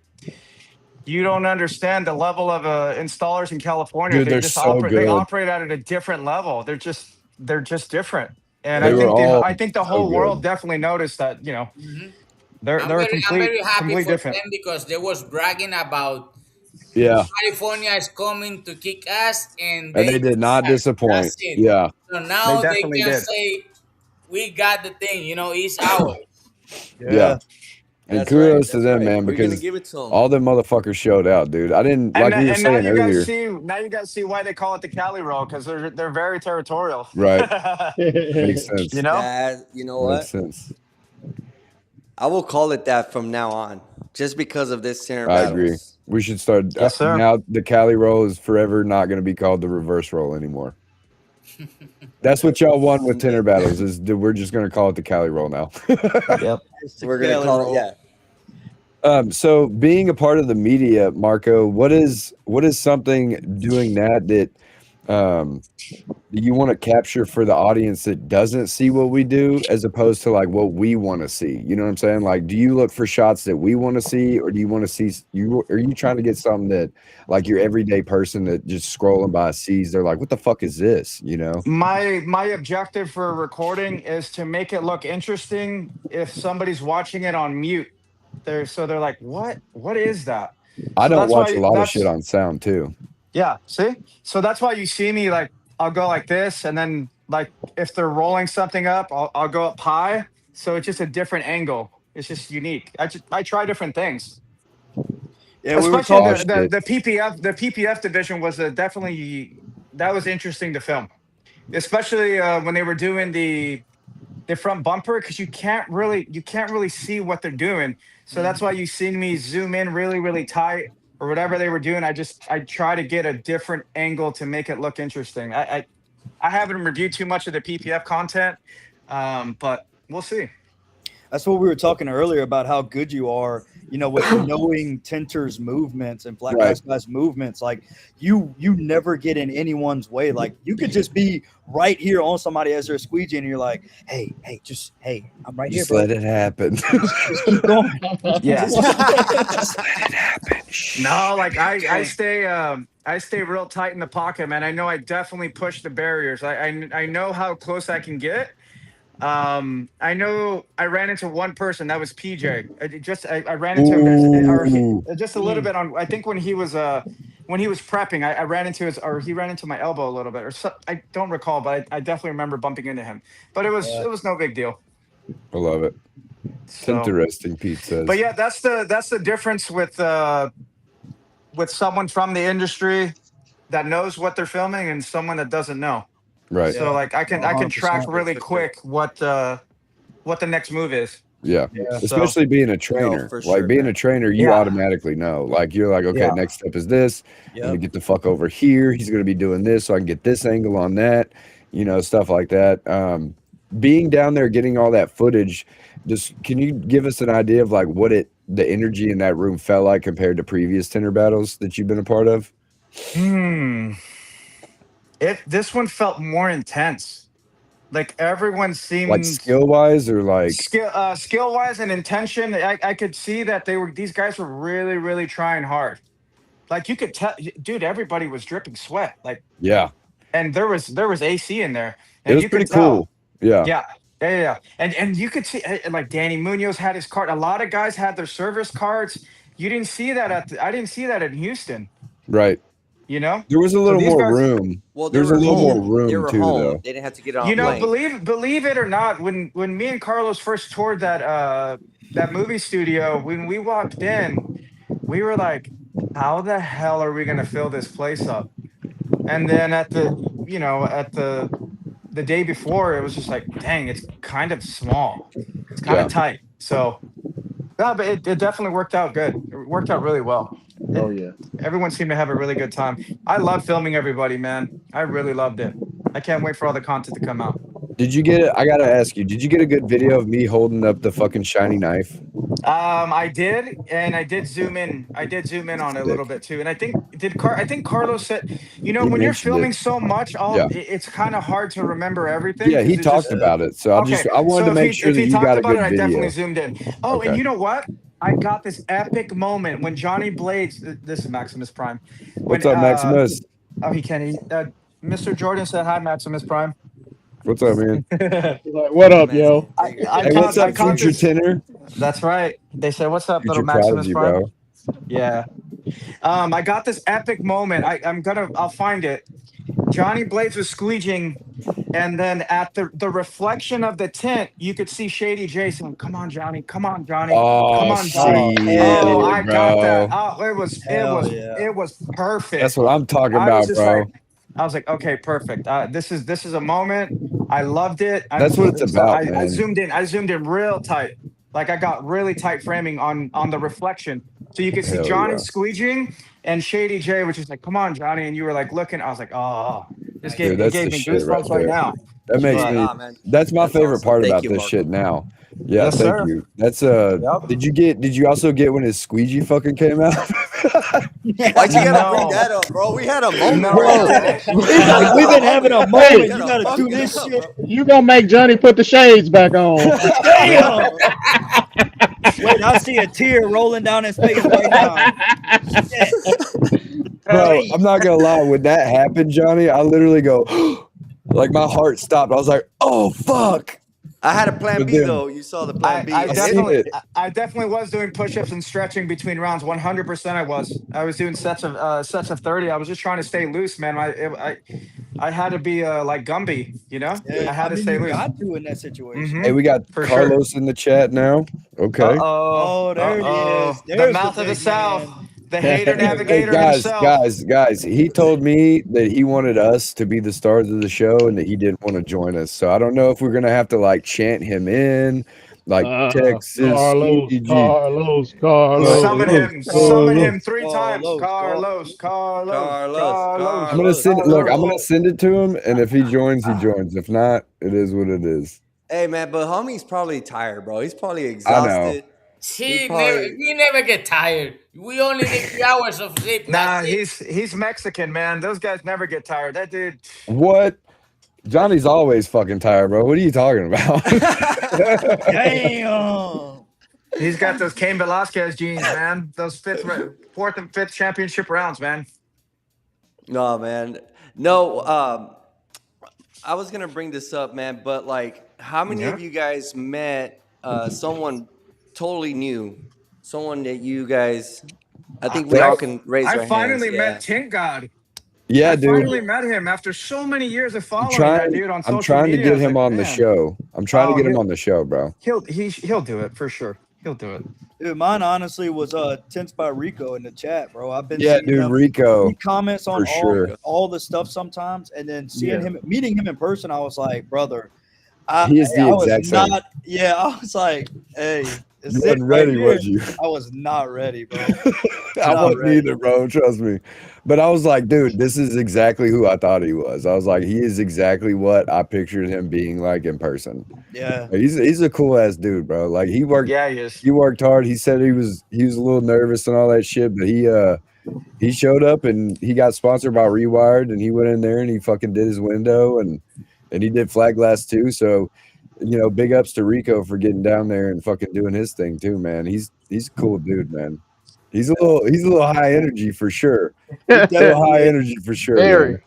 you don't understand the level of installers in California. dude, They they're just so operate. They good. operate at a different level. They're just different. And They were all I think the so whole good. world definitely noticed that. You know, they're I'm a very happy complete for different. them because they was bragging about Yeah. California is coming to kick ass, and And they did not disappoint. That's it. Yeah. So They now they definitely can did. say we got the thing. You know, it's ours. Yeah. And That's right. kudos to That's them, right. man, We're gonna because give it to them. all them motherfuckers showed out, dude. I didn't And like we were and now saying you guys earlier. see why they call it the Cali roll because they're very territorial. Right. Makes sense. You know. You know Makes what? sense. I will call it that from now on, just because of this Tinter I Battles. agree. We should start. Yes, sir. Now the Cali roll is forever not going to be called the reverse roll anymore. That's what y'all won with Tinter Battles. Is that we're just going to call it the Cali roll now. Yep. We're gonna call it, yeah. So being a part of the media, Marco, what is something doing that you want to capture for the audience that doesn't see what we do as opposed to like what we want to see? You know what I'm saying? Like, do you look for shots that we want to see, or do you want to see are you trying to get something that like your everyday person that just scrolling by sees, they're like, what the fuck is this? You know? My objective for recording is to make it look interesting if somebody's watching it on mute. They're like, what is that? I So don't that's watch why a lot of that's- shit on sound too. Yeah, see? So that's why you see me like I'll go like this, and then like if they're rolling something up, I'll go up high. So it's just a different angle. It's just unique. I try different things. Yeah, we were Especially talking. the PPF division was definitely that was interesting to film. Especially when they were doing the front bumper because you can't really see what they're doing. So that's why you see me zoom in really tight or whatever they were doing. I try to get a different angle to make it look interesting. I haven't reviewed too much of the PPF content, but we'll see. That's what we were talking earlier about how good you are, you know, with knowing Tinter's movements and Black Guy's movements. Like you never get in anyone's way. Like you could just be right here on somebody as they're squeegeeing, and you're like, hey, I'm right Just here, let it happen. just keep going. Yeah. Just let it happen. No, like I stay real tight in the pocket, man. I know I definitely push the barriers. I know how close I can get. I know I ran into one person that was PJ. I ran into him just a little bit on. I think when he was prepping, I ran into he ran into my elbow a little bit, or so, I don't recall, but I definitely remember bumping into him. But it was no big deal. I love it. It's interesting, Pete says. But yeah, that's the difference with someone from the industry that knows what they're filming and someone that doesn't know. Right. So like I can track 100%. really quick what the next move is. Yeah. Especially being a trainer. for Like sure, being man. a trainer, you automatically know. Like you're like, okay, next step is this. I'm gonna get the fuck over here. He's gonna be doing this, so I can get this angle on that. You know, stuff like that. Being down there, getting all that footage. Just can you give us an idea of like what it the energy in that room felt like compared to previous Tinter battles that you've been a part of? This one felt more intense. Like everyone Like seemed skill wise, or like skill wise and intention. I could see that these guys were really, really trying hard. Like you could tell, dude, everybody was dripping sweat. Like, yeah, and there was AC in there, it and was you pretty could tell. cool. Yeah. Yeah. And you could see like Danny Munoz had his card. A lot of guys had their service cards. You didn't see that I didn't see that in Houston. Right. You know, there was a little these more guys- room. Well, There's a little more room They were too, home. though. They didn't have to get on You a know, plane. believe it or not, when me and Carlos first toured that movie studio, when we walked in, we were like, how the hell are we gonna fill this place up? And then at the day before, it was just like, dang, it's kind of small. It's kind of tight. So no, but it definitely worked out good. It worked out really well. Oh yeah. Everyone seemed to have a really good time. I love filming everybody, man. I really loved it. I can't wait for all the content to come out. Did you get it? I gotta ask you, did you get a good video of me holding up the fucking shiny knife? I did, and I did zoom in. I did zoom in on it a little bit too. And I think Carlos said, He when you're mentioned filming it. so much, Yeah. it's kind of hard to remember everything. Yeah, 'cause he it's talked about it. So I wanted so to make sure if that he you talked got a about good it, I video. definitely zoomed in. Oh, Okay. and you know what? I got this epic moment when Johnny Blades. This is Maximus Prime. What's up, Maximus? Oh, he can't. Mr. Jordan said hi, Maximus Prime. What's up, man? He's like, what up, yo? Hey, what's up, future Tinter? That's right. They said, "What's up, little Future proud of Maximus you, Prime?" bro. Yeah. I got this epic moment. I'll find it. Johnny Blades was squeegeeing, and then at the reflection of the tint, you could see Shady Jason. Come on, Johnny. Come on, Johnny. Come Oh, on, Johnny. shit, Oh, I got that. bro. Oh, it was perfect. That's what I'm talking I was about, just bro. like, I was like, okay, perfect. This is a moment. I loved it. That's what it's about, man. I zoomed in real tight. Like I got really tight framing on the reflection, so you could see Hell Johnny yeah. squeegeeing and Shady J, which is like, come on, Johnny, and you were like looking. I was like, oh, this Dude, gave that's me the shit goosebumps right right there. now. That makes But- me. Nah, man. That's my That's favorite awesome. part Thank about you, this Mark. shit now. Yeah, Yes, thank sir. you. That's Yep. Did you also get when his squeegee fucking came out? Why'd you gotta bring that up, bro? We had a moment. No. right He's like, we've been having a moment. Hey, You gotta do this shit. You gonna make Johnny put the shades back on? Damn. Wait, I see a tear rolling down his face right now. Bro, I'm not gonna lie. When that happened, Johnny, I literally go, like my heart stopped. I was like, oh fuck. I had a plan But B then- though. You saw the plan B. I seen definitely, it. I definitely was doing push-ups and stretching between rounds. 100%, I was. I was doing sets of 30. I was just trying to stay loose, man. I had to be like Gumby, you know. I had to stay you loose. got to in that situation. Mhm. Hey, we got For sure. Carlos in the chat now. Okay. Oh, there it is. The There's mouth the of the big South. man. The hater Hey, navigator guys, himself. guys. He told me that he wanted us to be the stars of the show and that he didn't want to join us. So I don't know if we're gonna have to like chant him in, like Texas. Carlos, EG. Carlos. Summon him 3 times. Carlos, Carlos. I'm gonna send it. Look, I'm gonna send it to him, and if he joins, he joins. If not, it is what it is. Hey man, but homie's probably tired, bro. He's probably exhausted. He probably- never get tired. We only need 3 hours of sleep. Nah, That's it. he's Mexican, man. Those guys never get tired. That dude. What? Johnny's always fucking tired, bro. What are you talking about? Damn. He's got those Cain Velasquez genes, man. Those 4th and 5th championship rounds, man. No, man. No, I was gonna bring this up, man, but like, how many of you guys met someone totally new? Someone that you guys, I think we all can raise our I hands. finally yeah. met Tint God. Yeah, I dude. finally met him after so many years of following that dude on social I'm trying media. to I get was him like, on the man, show. I'm trying Oh, to get him he'll- on the show, bro. He'll do it for sure. He'll do it. Dude, mine honestly was Tints by Rico in the chat, bro. I've been Yeah, seeing dude, him. Rico. He comments on for sure. all the stuff sometimes, and then seeing Yeah. him, meeting him in person, I was like, brother, He is the I was exact same. not. Yeah, I was like, hey, You wasn't ready, was you? I was not ready, bro. I wasn't either, bro. Trust me. But I was like, dude, this is exactly who I thought he was. I was like, he is exactly what I pictured him being like in person. Yeah. Like, he's a cool ass dude, bro. Like he worked. Yeah, he is. He worked hard. He said he was a little nervous and all that shit, but he showed up and he got sponsored by Rewired, and he went in there and he fucking did his window, and he did flag glass too. So, you know, big ups to Rico for getting down there and fucking doing his thing too, man. He's a cool dude, man. He's a little high energy for sure. He's a little high energy for sure. Very.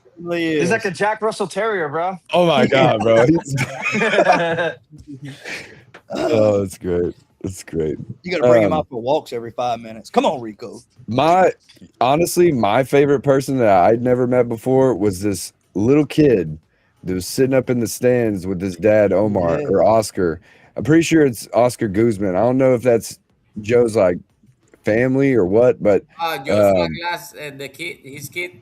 He's like a Jack Russell Terrier, bro. Oh my god, bro. Oh, it's great. It's great. You got to bring him out for walks every 5 minutes. Come on, Rico. Honestly, my favorite person that I'd never met before was this little kid that was sitting up in the stands with his dad, Omar, or Oscar. I'm pretty sure it's Oscar Guzman. I don't know if that's Joe's like family or what, but Joe's Flagglass, the kid, his kid.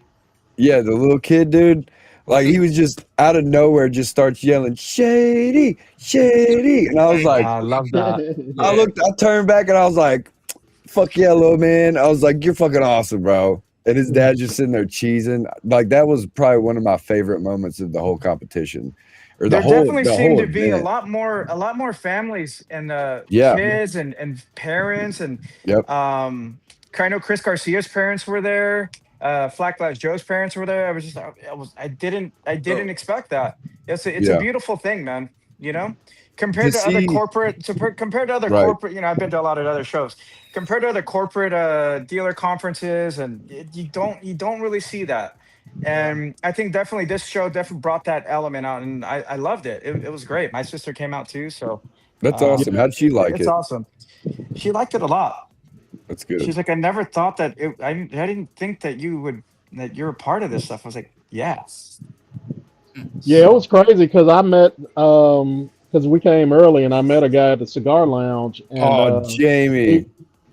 Yeah, the little kid, dude. Like he was just out of nowhere, just starts yelling, "Shady, Shady," and I was like, I love that. I turned back and I was like, "Fuck yeah, little man!" I was like, "You're fucking awesome, bro." And his dad just sitting there cheesing. Like that was probably one of my favorite moments of the whole competition. Or there definitely seemed to be event. a lot more families and kids and parents and I know Chris Garcia's parents were there. Flat Glass Joe's parents were there. I didn't expect that. It's a beautiful thing, man. You know, compared to other corporate, corporate, you know, I've been to a lot of other shows. Compared to other corporate dealer conferences, and you don't really see that. And I think definitely this show definitely brought that element out, and I loved it. It was great. My sister came out too, so that's awesome. How'd she like it? It's awesome. She liked it a lot. That's good. She's like, I never thought that. I didn't think that you're a part of this stuff. I was like, yes. Yeah, it was crazy because I met because we came early and I met a guy at the cigar lounge. And, Jamie.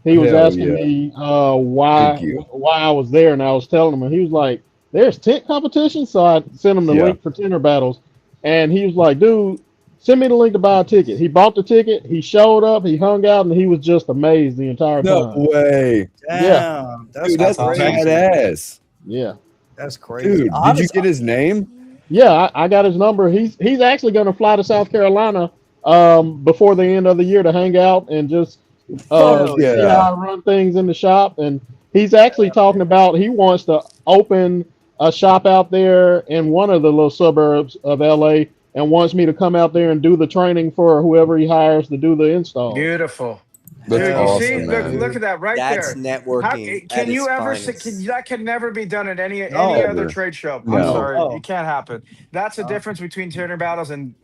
He was asking me why I was there, and I was telling him, and he was like, "There's tint competition." So I sent him the link for Tinter Battles, and he was like, "Dude, send me the link to buy a ticket." He bought the ticket. He showed up. He hung out, and he was just amazed the entire time. No way. Damn. Dude, that's badass. Yeah. That's crazy. Dude, did you get his name? Yeah, I got his number. He's actually going to fly to South Carolina before the end of the year to hang out and just see how I run things in the shop. And he's actually talking about he wants to open a shop out there in one of the little suburbs of LA and wants me to come out there and do the training for whoever he hires to do the install. Beautiful. That's Dude, awesome, you see, man. look at that right That's there. networking. Can you ever see, that can never be done at any other trade show. I'm sorry. It can't happen. That's the difference between Tinter Battles and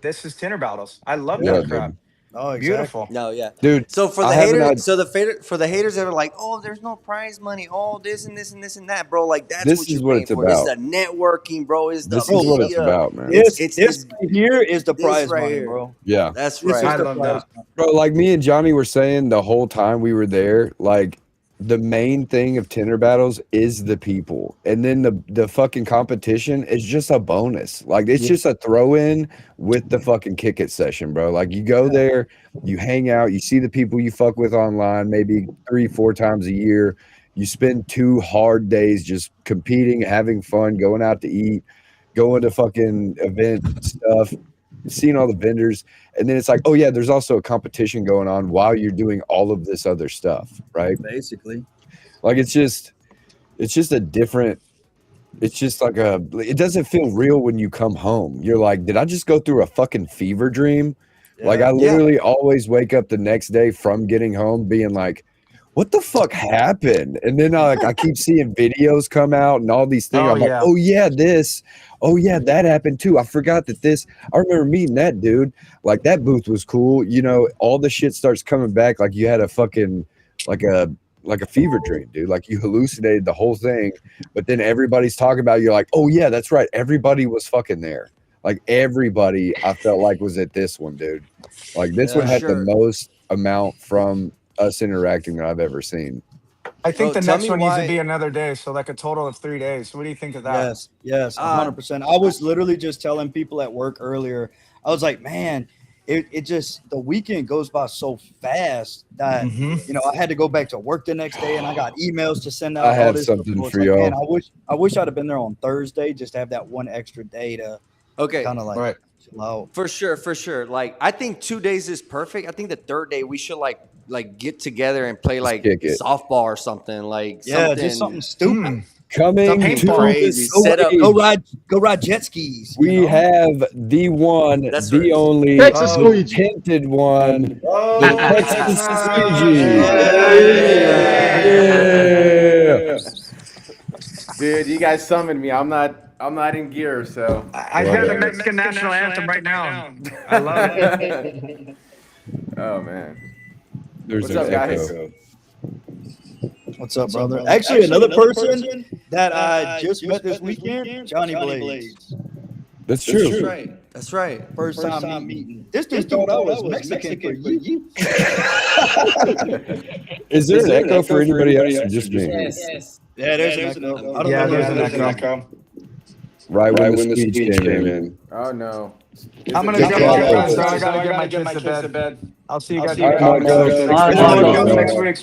this is Tinter Battles. I love that crap. Oh, exactly. Beautiful. No, yeah, dude. So for the haters, for the haters that are like, "Oh, there's no prize money. Oh, this and this and this and that, bro." Like that's This is what it's about. It's the networking, bro. It's This the is what it's about, man. This here is the prize right money, here. bro. Yeah, that's This right. I love that. bro. Like me and Johnny were saying the whole time we were there, like the main thing of Tinter Battles is the people, and then the fucking competition is just a bonus. Like it's just a throw in with the fucking kick it session, bro. Like you go there, you hang out, you see the people you fuck with online maybe 3-4 times a year. You spend 2 hard days just competing, having fun, going out to eat, going to fucking event stuff, seeing all the vendors, and then it's like, oh yeah, there's also a competition going on while you're doing all of this other stuff, right? Basically, like it's just a different. It's just like it doesn't feel real when you come home. You're like, did I just go through a fucking fever dream? Like I literally always wake up the next day from getting home being like, what the fuck happened? And then I keep seeing videos come out and all these things. I'm like, oh yeah, this. Oh yeah, that happened too. I forgot that this. I remember meeting that dude. Like that booth was cool. You know, all the shit starts coming back. Like you had a fucking like a fever dream, dude. Like you hallucinated the whole thing. But then everybody's talking about it. You're like, oh yeah, that's right. Everybody was fucking there. Like everybody, I felt like was at this one, dude. Like this one had the most amount from us interacting that I've ever seen. I think the next one needs to be another day, so like a total of 3 days. What do you think of that? Yes, 100%. I was literally just telling people at work earlier. I was like, man, it just the weekend goes by so fast that I had to go back to work the next day, and I got emails to send out. I And all have this stuff. something So it's for like, y'all. man, I wish I'd have been there on Thursday just to have that one extra day to kind of like chill out. For sure. Like I think 2 days is perfect. I think the third day we should like get together and play like softball or something. Like just something stupid. Coming Something to crazy. Go ride jet skis. We have the one, the only Texas squeegee. tinted one, the Texas squeegee. Dude, you guys summoned me. I'm not in gear, so I hear the Mexican national anthem right now. I love it. Oh man. What's up, guys? What's up, brother? Actually, another person that I just met this weekend, Johnny Blaze. That's true. That's right. First time meeting. This dude thought I was Mexican for you. Is there an echo for anybody else or just me? Yes. Yeah, there's an echo. I don't know. There's an echo. Right when the speech came in. Oh no. I'm gonna jump off, so I gotta get my kids to bed. I'll see you guys next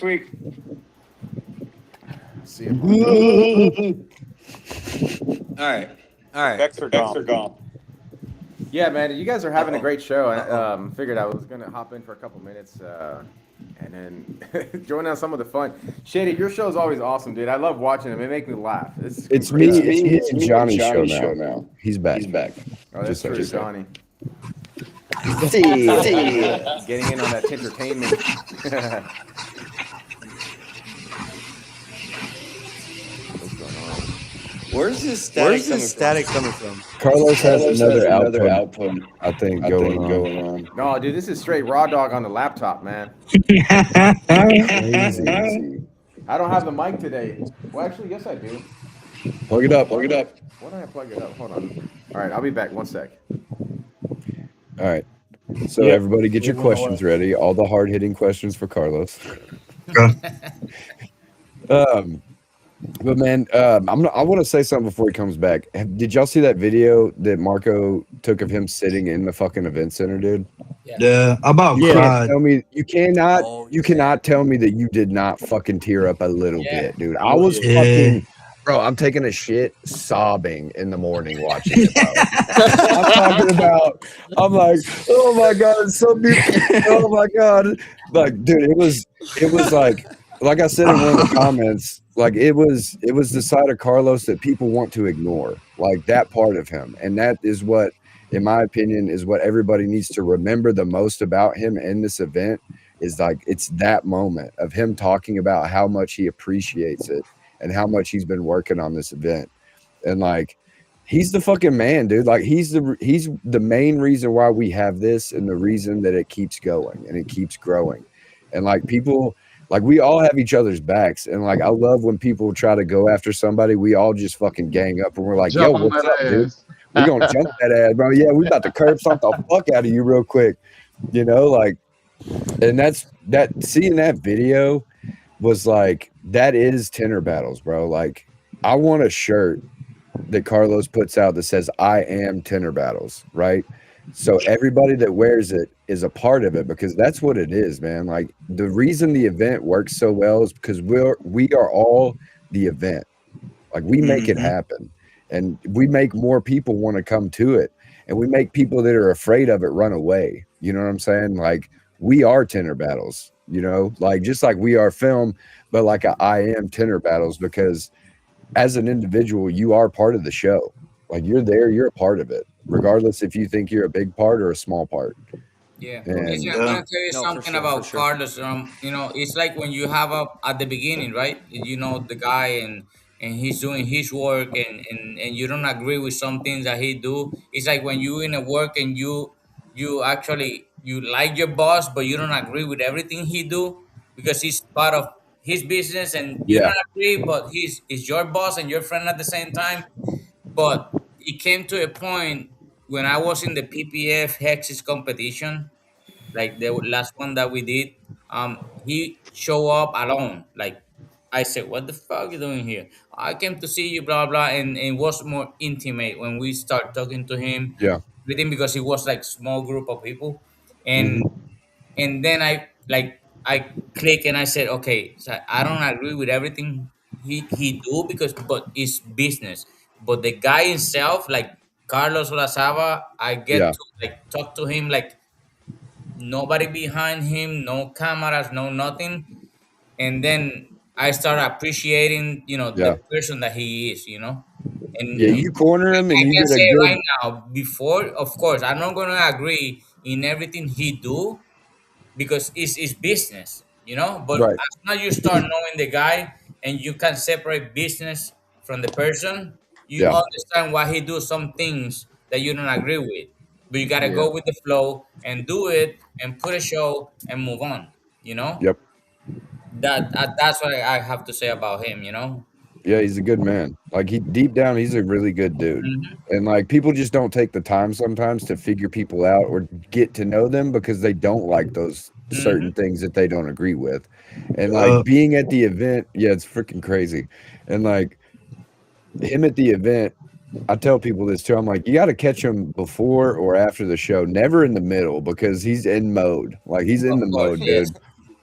week. See you. All right. Bex are gone. Yeah, man, you guys are having a great show. I figured I was gonna hop in for a couple minutes and then join on some of the fun. Shady, your show is always awesome, dude. I love watching them. It makes me laugh. It's me and Johnny's show now. He's back. Oh, that's true, Johnny. See. Getting in on that entertainment. Where's this static coming from? Carlos has another output, I think, going on. No, dude, this is straight raw dog on the laptop, man. Crazy. I don't have the mic today. Well, actually, yes, I do. Plug it up. Why did I plug it up? Hold on. All right, I'll be back. 1 sec. All right. So everybody get your questions ready. All the hard-hitting questions for Carlos. But man, I want to say something before he comes back. Did y'all see that video that Marco took of him sitting in the fucking event center, dude? Yeah, about cried. Tell me you cannot tell me that you did not fucking tear up a little bit, dude. I was fucking. Bro, I'm taking a shit sobbing in the morning watching it, bro. I'm like, oh my God, it's so beautiful. Oh my God. Like, dude, it was like I said in one of the comments, like it was the side of Carlos that people want to ignore, like that part of him. And that is what, in my opinion, is what everybody needs to remember the most about him in this event is like, it's that moment of him talking about how much he appreciates it and how much he's been working on this event. And like, he's the fucking man, dude. Like he's the main reason why we have this and the reason that it keeps going and it keeps growing. And like people, like we all have each other's backs. And like, I love when people try to go after somebody, we all just fucking gang up and we're like, yo, what's up, dude? We're going to jump that ass, bro. Yeah, we about to curb something the fuck out of you real quick. You know, like, and seeing that video was like, that is Tinter Battles, bro. Like, I want a shirt that Carlos puts out that says, I am Tinter Battles, right? So everybody that wears it is a part of it because that's what it is, man. Like, the reason the event works so well is because we are all the event. Like, we make it happen. And we make more people want to come to it. And we make people that are afraid of it run away. You know what I'm saying? Like, we are Tinter Battles, you know, like just like we are film, but like I am Tinter Battles because as an individual, you are part of the show. Like you're there, you're a part of it, regardless if you think you're a big part or a small part. Yeah, And, I'm gonna tell you something about Carlos. You know, it's like when you have at the beginning, right? You know the guy and he's doing his work and you don't agree with some things that he do. It's like when you in a work and you actually you like your boss, but you don't agree with everything he do because he's part of his business and you don't agree, but he's your boss and your friend at the same time. But it came to a point when I was in the PPF Hexes competition, like the last one that we did, he show up alone. Like I said, what the fuck you doing here? I came to see you, blah blah, and it was more intimate when we start talking to him. Yeah. Everything because it was like small group of people, and and then I click and I said, okay, so I don't agree with everything he do but it's business. But the guy himself, like Carlos Olazaba, I get Yeah. to like talk to him like nobody behind him, no cameras, no nothing, and then I start appreciating, Yeah. the person that he is, Yeah. and You corner him and I you can get a say right good. now, before, of course, I'm not gonna agree in everything he do because it's business, But Right. as soon as you start knowing the guy and you can separate business from the person, you Yeah. understand why he do some things that you don't agree with. But you gotta Yeah. go with the flow and do it and put a show and move on. Yep. That's what I have to say about him. Yeah, he's a good man. Like he deep down, he's a really good dude. Hmm. And like people just don't take the time sometimes to figure people out or get to know them because they don't like those Hmm. certain things that they don't agree with. And like being at the event, yeah, it's freaking crazy. And like him at the event, I tell people this too. I'm like, you got to catch him before or after the show, never in the middle because he's in mode. Like he's in Of the course, mode, yes. dude.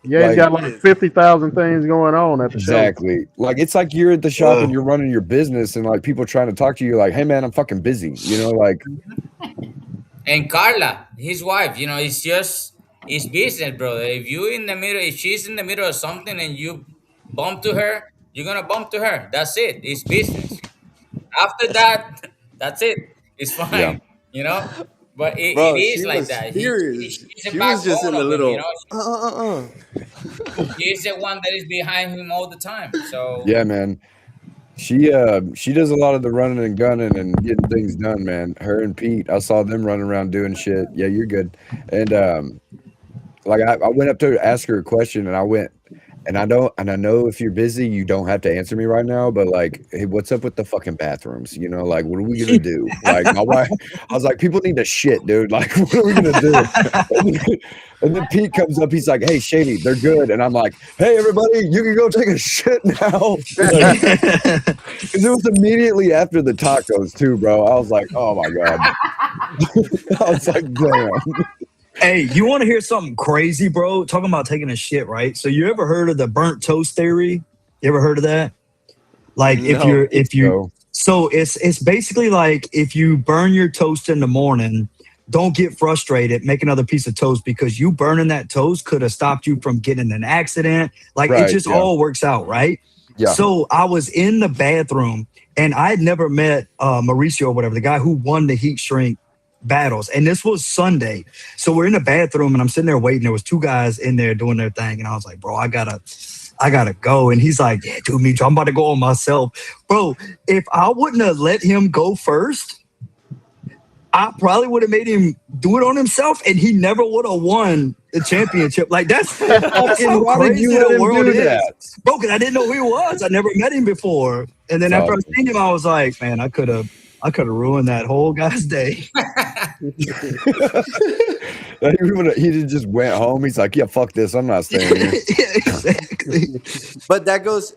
Yeah, he's Like got like 50,000 things going on at the show. exactly. Like it's like you're at the shop and you're running your business and like people trying to talk to you like, "Hey man, I'm fucking busy." Like And Carla, his wife, it's business, brother. If you in the middle, if she's in the middle of something and you bump to her, you're gonna bump to her. That's it. It's business. After that, that's it. It's yeah. fine, you know. But it Bro, is she like was that. furious. She's the She was just backbone in the of him, little She's the one that is behind him all the time. So Yeah, man. She does a lot of the running and gunning and getting things done, man. Her and Pete, I saw them running around doing shit. Yeah, you're good. And like I went up to her to ask her a question and I went and I know if you're busy, you don't have to answer me right now, but like, hey, what's up with the fucking bathrooms? Like, what are we gonna do? Like my wife, I was like, people need to shit, dude. Like, what are we gonna do? And then Pete comes up, he's like, hey, Shady, they're good. And I'm like, hey, everybody, you can go take a shit now. Because it was immediately after the tacos, too, bro. I was like, oh my God. I was like, damn. Hey, you want to hear something crazy, bro? Talking about taking a shit, right? So you ever heard of the burnt toast theory? You ever heard of that? Like so it's basically like if you burn your toast in the morning, don't get frustrated, make another piece of toast because you burning that toast could have stopped you from getting an accident. Like it just all works out, right? Yeah. So I was in the bathroom and I had never met Mauricio or whatever, the guy who won the heat shrink battles. And this was Sunday. So we're in the bathroom and I'm sitting there waiting. There was two guys in there doing their thing. And I was like, bro, I gotta go. And he's like, yeah, dude, me too. I'm about to go on myself. Bro, if I wouldn't have let him go first, I probably would have made him do it on himself and he never would have won the championship. Like that's how crazy the world is. Bro, because I didn't know who he was. I never met him before. And then after I seen him, I was like, man, I could have ruined that whole guy's day. He just went home. He's like, yeah, fuck this. I'm not staying here. Yeah, exactly. But that goes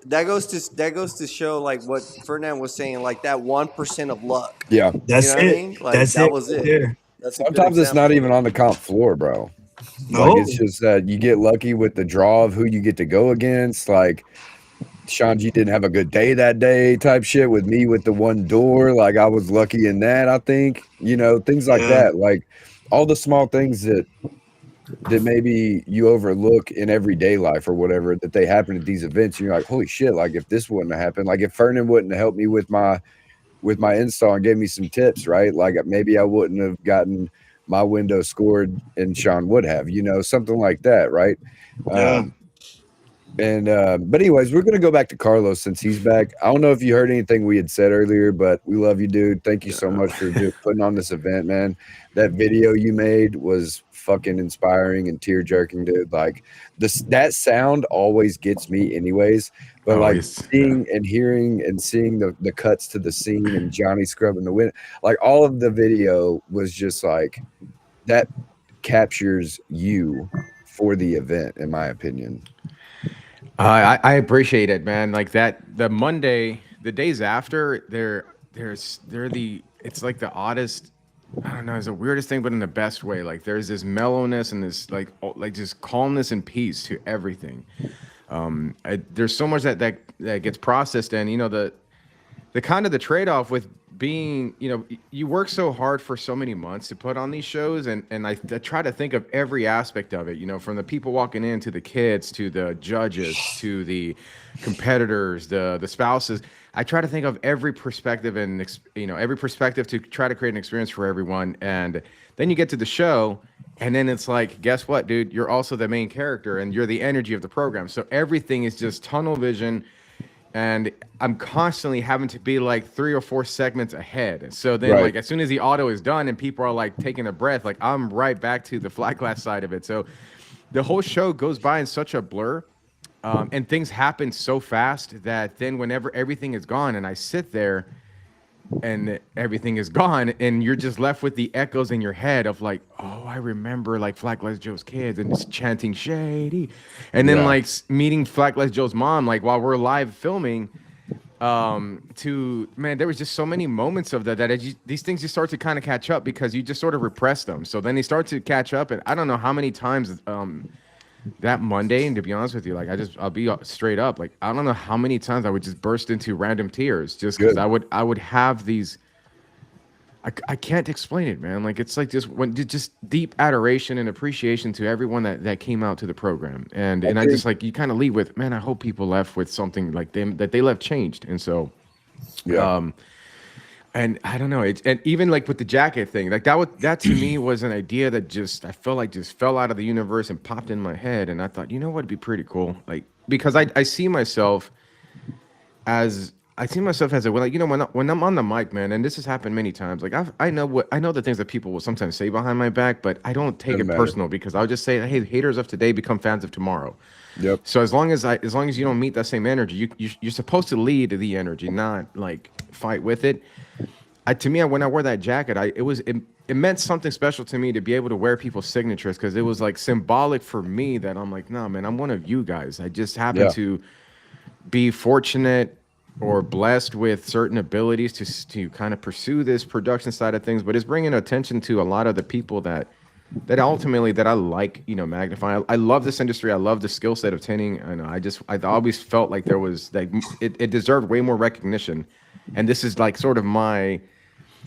to show like what Ferdinand was saying, like that 1% of luck. Yeah. That's you know it. What I mean? Like That's that it was right it. there. That's a Sometimes it's not even on the comp floor, bro. No. Like it's just that you get lucky with the draw of who you get to go against. Like Sean G didn't have a good day that day type shit with me with the one door. Like I was lucky in that, I think. Things like that. Like all the small things that maybe you overlook in everyday life or whatever that they happen at these events. You're like, holy shit, like if this wouldn't have happened, like if Fernan wouldn't have helped me with my install and gave me some tips, right? Like maybe I wouldn't have gotten my window scored and Sean would have, something like that, right? Yeah. But anyways, we're gonna go back to Carlos since he's back. I don't know if you heard anything we had said earlier, but we love you, dude. Thank you so much for putting on this event, man. That video you made was fucking inspiring and tear jerking, dude. Like that sound always gets me anyways. But like seeing and hearing and seeing the cuts to the scene and Johnny scrubbing the wind, like all of the video was just like that captures you for the event, in my opinion. I appreciate it, man. Like that, the Monday, the days after, it's like the oddest I don't know, it's the weirdest thing, but in the best way. Like there's this mellowness and this like just calmness and peace to everything. There's so much that gets processed, and the kind of the trade-off with being, you work so hard for so many months to put on these shows, and I try to think of every aspect of it, from the people walking in to the kids to the judges to the competitors, the spouses. I try to think of every perspective and every perspective to try to create an experience for everyone. And then you get to the show, and then it's like, guess what, dude? You're also the main character, and you're the energy of the program. So everything is just tunnel vision. And I'm constantly having to be like 3 or 4 segments ahead. So then, like, as soon as the auto is done and people are like taking a breath, like I'm right back to the flat glass side of it. So the whole show goes by in such a blur, and things happen so fast that then whenever everything is gone and I sit there and everything is gone and you're just left with the echoes in your head of like, oh, I remember like Flat Glass Joe's kids and just chanting Shady, and then like meeting Flat Glass Joe's mom like while we're live filming. There was just so many moments of that these things just start to kind of catch up because you just sort of repress them. So then they start to catch up, and I don't know how many times that Monday, and to be honest with you, like I'll be straight up, like I don't know how many times I would just burst into random tears just because I would have these. I can't explain it, man. Like it's like just deep adoration and appreciation to everyone that came out to the program, and I just like you kind of leave with, man, I hope people left with something like that they left changed, and so and I don't know, and even like with the jacket thing, like that to me was an idea that I felt like just fell out of the universe and popped in my head, and I thought, you know what, it'd be pretty cool, like because I see myself as a, like, when I'm on the mic, man, and this has happened many times. Like I know the things that people will sometimes say behind my back, but I don't take it personal because I'll just say, hey, haters of today become fans of tomorrow. Yep. So as long as you don't meet that same energy, you're supposed to lead the energy, not like fight with it. To me, when I wore that jacket, it meant something special to me to be able to wear people's signatures because it was like symbolic for me that I'm like, no, man, I'm one of you guys. I just happen to be fortunate or blessed with certain abilities to kind of pursue this production side of things, but it's bringing attention to a lot of the people that ultimately that I like, magnify. I love this industry. I love the skill set of tinting, and I always felt like there was like it deserved way more recognition, and this is like sort of my.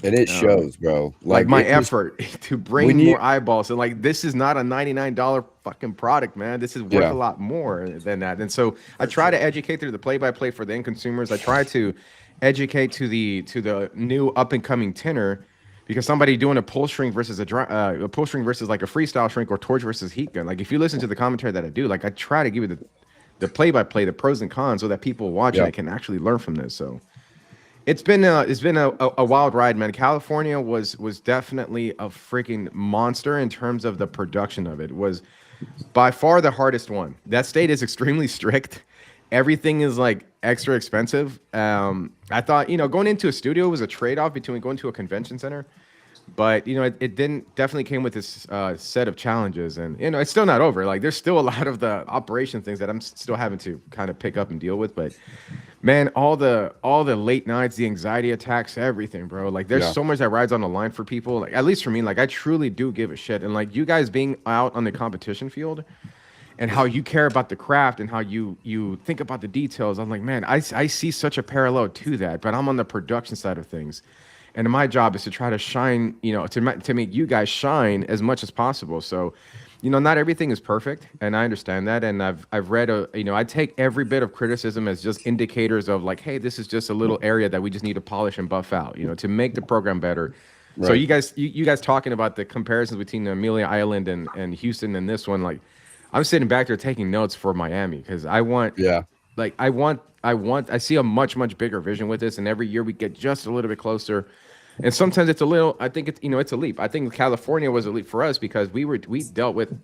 And it shows, bro. Like my effort to bring more eyeballs. And like, this is not a $99 fucking product, man. This is worth a lot more than that. And so I try to educate through the play-by-play for the end consumers. I try to educate to the new up-and-coming tinner, because somebody doing a pull shrink versus a pull shrink versus like a freestyle shrink or torch versus heat gun. Like if you listen to the commentary that I do, like I try to give you the play-by-play, the pros and cons, so that people watching it can actually learn from this. So. It's been a wild ride, man. California was definitely a freaking monster in terms of the production of it. It was by far the hardest one. That state is extremely strict. Everything is like extra expensive. I thought, going into a studio was a trade-off between going to a convention center, but it definitely came with this set of challenges, and it's still not over. Like there's still a lot of the operation things that I'm still having to kind of pick up and deal with, but. Man, all the late nights, the anxiety attacks, everything, bro. Like, there's so much that rides on the line for people. Like, at least for me, like, I truly do give a shit. And like, you guys being out on the competition field, and how you care about the craft and how you think about the details. I'm like, man, I see such a parallel to that. But I'm on the production side of things, and my job is to try to shine, to make you guys shine as much as possible. So. Not everything is perfect, and I understand that. And I've read I take every bit of criticism as just indicators of like, hey, this is just a little area that we just need to polish and buff out, to make the program better. Right. So you guys talking about the comparisons between Amelia Island and Houston and this one, like I'm sitting back there taking notes for Miami because I see a much bigger vision with this, and every year we get just a little bit closer. And sometimes it's a little. I think it's it's a leap. I think California was a leap for us because we dealt with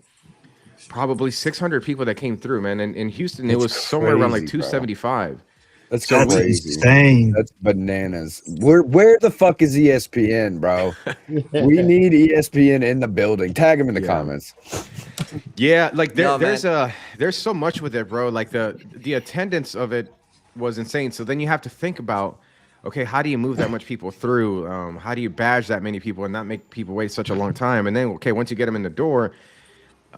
probably 600 people that came through, man. And in Houston, it was somewhere around like 275. That's crazy. Insane. That's bananas. Where the fuck is ESPN, bro? We need ESPN in the building. Tag them in the comments. Yeah, like there's so much with it, bro. Like the attendance of it was insane. So then you have to think about. okay, how do you move that much people through? How do you badge that many people and not make people wait such a long time? And then, okay, once you get them in the door,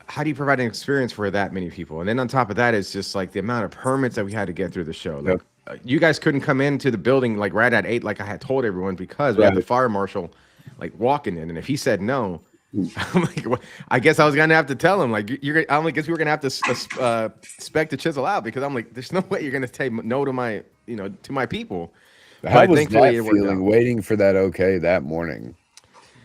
how do you provide an experience for that many people? And then on top of that, it's just like the amount of permits that we had to get through the show. Like, you guys couldn't come into the building like right at 8, like I had told everyone, because we had the fire marshal like walking in, and if he said no, I'm like, well, I guess I was gonna have to tell him, like, I'm like, guess we were gonna have to spec the chisel out, because I'm like, there's no way you're gonna say no to my, to my people. How was that feeling, waiting for that okay that morning?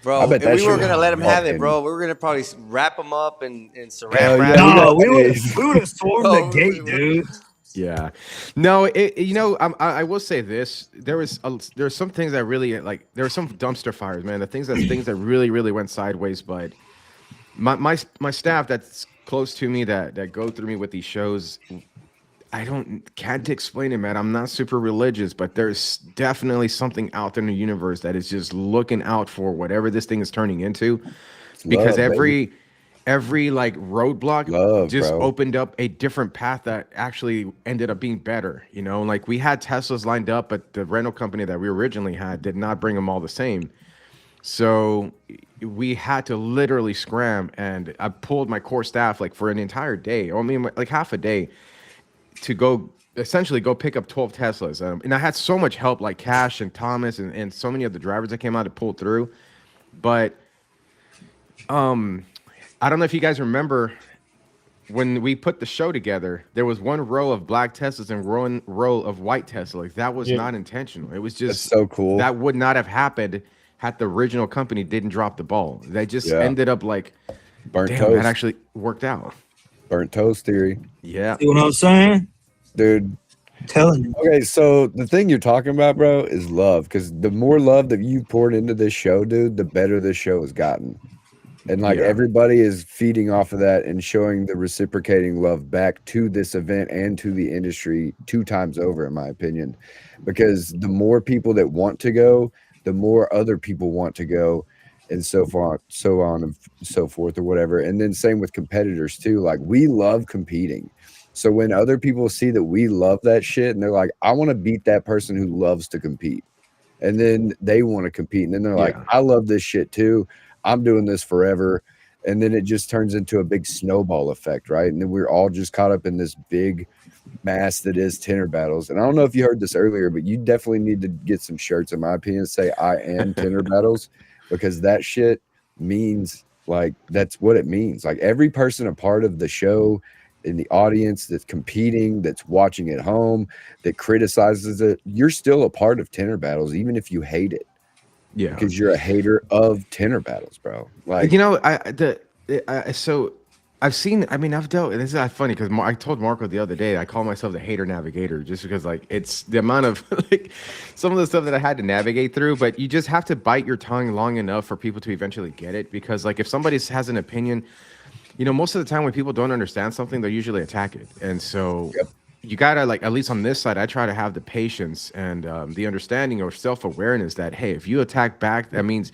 Bro, and we were gonna let him have it, bro. We were gonna probably wrap him up and saran wrap. No, we would have stormed the gate, dude. Yeah, no, I will say this: there's some things that really, like, there were some dumpster fires, man. Things that really went sideways. But my staff that's close to me that go through me with these shows, can't explain it, man. I'm not super religious, but there's definitely something out there in the universe that is just looking out for whatever this thing is turning into, because every like roadblock opened up a different path that actually ended up being better. Like, we had Teslas lined up, but the rental company that we originally had did not bring them all the same. So we had to literally scram, and I pulled my core staff like for an entire day, or I mean like half a day, to essentially go pick up 12 Teslas. And I had so much help, like Cash and Thomas and so many of the drivers that came out to pull through. But I don't know if you guys remember, when we put the show together, there was one row of black Teslas and one row of white Teslas. Like, that was not intentional. It was just so cool. That would not have happened had the original company didn't drop the ball. They just ended up like, burnt damn, toast. that actually worked out. Burnt toast theory. Yeah. See what I'm saying? Dude. Telling you. Okay, so the thing you're talking about, bro, is love. Because the more love that you poured into this show, dude, the better this show has gotten. And like everybody is feeding off of that and showing the reciprocating love back to this event and to the industry 2 times over, in my opinion. Because the more people that want to go, the more other people want to go, and so on and so forth, or whatever. And then same with competitors too. Like, we love competing. So when other people see that we love that shit, and they're like, I want to beat that person who loves to compete, and then they want to compete, and then they're like, I love this shit too. I'm doing this forever. And then it just turns into a big snowball effect, right? And then we're all just caught up in this big mass that is Tinter Battles. And I don't know if you heard this earlier, but you definitely need to get some shirts, in my opinion, say I am Tinter Battles, because that shit means, like, that's what it means. Like, every person a part of the show, in the audience, that's competing, that's watching at home, that criticizes it, you're still a part of Tinter Battles, even if you hate it. Yeah, because you're a hater of Tinter Battles, bro. Like, so I've seen. I mean, I've dealt. And this is funny because I told Marco the other day I call myself the hater navigator, just because, like, it's the amount of like some of the stuff that I had to navigate through. But you just have to bite your tongue long enough for people to eventually get it. Because, like, if somebody has an opinion, most of the time when people don't understand something, they usually attack it. And so you gotta, like, at least on this side, I try to have the patience and the understanding or self-awareness that, hey, if you attack back, that means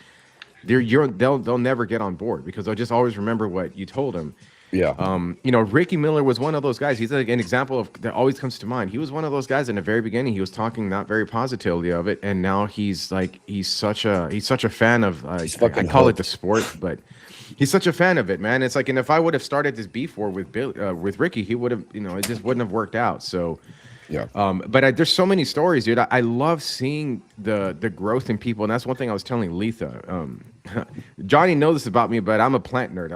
they'll never get on board, because they'll just always remember what you told them. Yeah. Ricky Miller was one of those guys. He's like an example of that always comes to mind. He was one of those guys in the very beginning. He was talking not very positively of it, and now he's such a fan of I call it the sport, but he's such a fan of it, man. It's like, and if I would have started this before with Ricky, he would have, it just wouldn't have worked out. So, but there's so many stories, dude. I love seeing the growth in people, and that's one thing I was telling Letha. Johnny knows this about me, but I'm a plant nerd.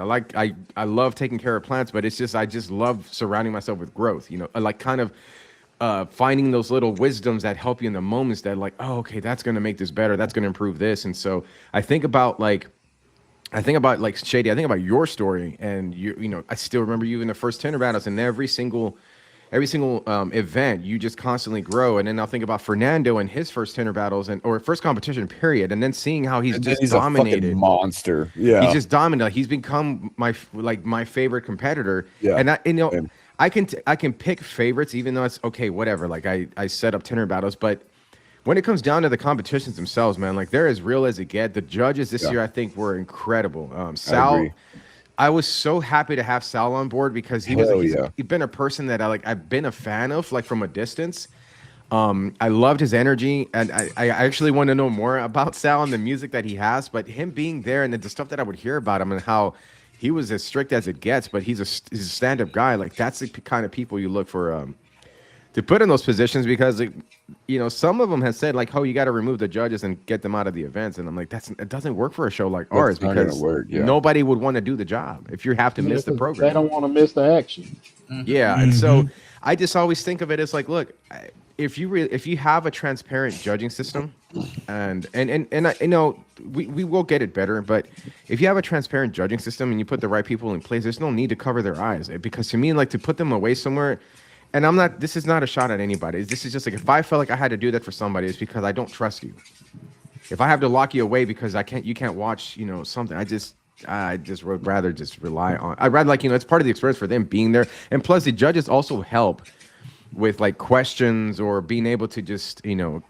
I love taking care of plants, but it's just I just love surrounding myself with growth. I like kind of finding those little wisdoms that help you in the moments that, like, oh, okay, that's going to make this better. That's going to improve this. And so I think about Shady. I think about your story, and I still remember you in the first Tinter Battles, and every single event you just constantly grow. And then I'll think about Fernando and his first Tinter Battles or first competition period, and then seeing how he's dominated. A fucking monster. Yeah, he's just dominated. He's become my favorite competitor. Yeah, and I can pick favorites, even though it's okay, whatever. Like, I set up Tinter Battles, but when it comes down to the competitions themselves, man, like, they're as real as it gets. The judges this year, I think, were incredible. Sal, I was so happy to have Sal on board, because he's been a person that I've been a fan of, like, from a distance. I loved his energy, and I actually want to know more about Sal and the music that he has. But him being there and the stuff that I would hear about him and how he was as strict as it gets, but he's a stand-up guy. Like that's the kind of people you look for to put in those positions because some of them have said like, oh, you got to remove the judges and get them out of the events, and I'm like, it doesn't work for a show like ours because nobody would want to do the job if you have to miss the program. They don't want to miss the action. Yeah, and so I just always think of it as like, look, if you have a transparent judging system, and I know we will get it better, but if you have a transparent judging system and you put the right people in place, there's no need to cover their eyes because to me, like to put them away somewhere. And this is not a shot at anybody. This is just like if I felt like I had to do that for somebody, it's because I don't trust you. If I have to lock you away because you can't watch, something, I just would rather just rely on. I'd rather it's part of the experience for them being there, and plus the judges also help with like questions or being able to just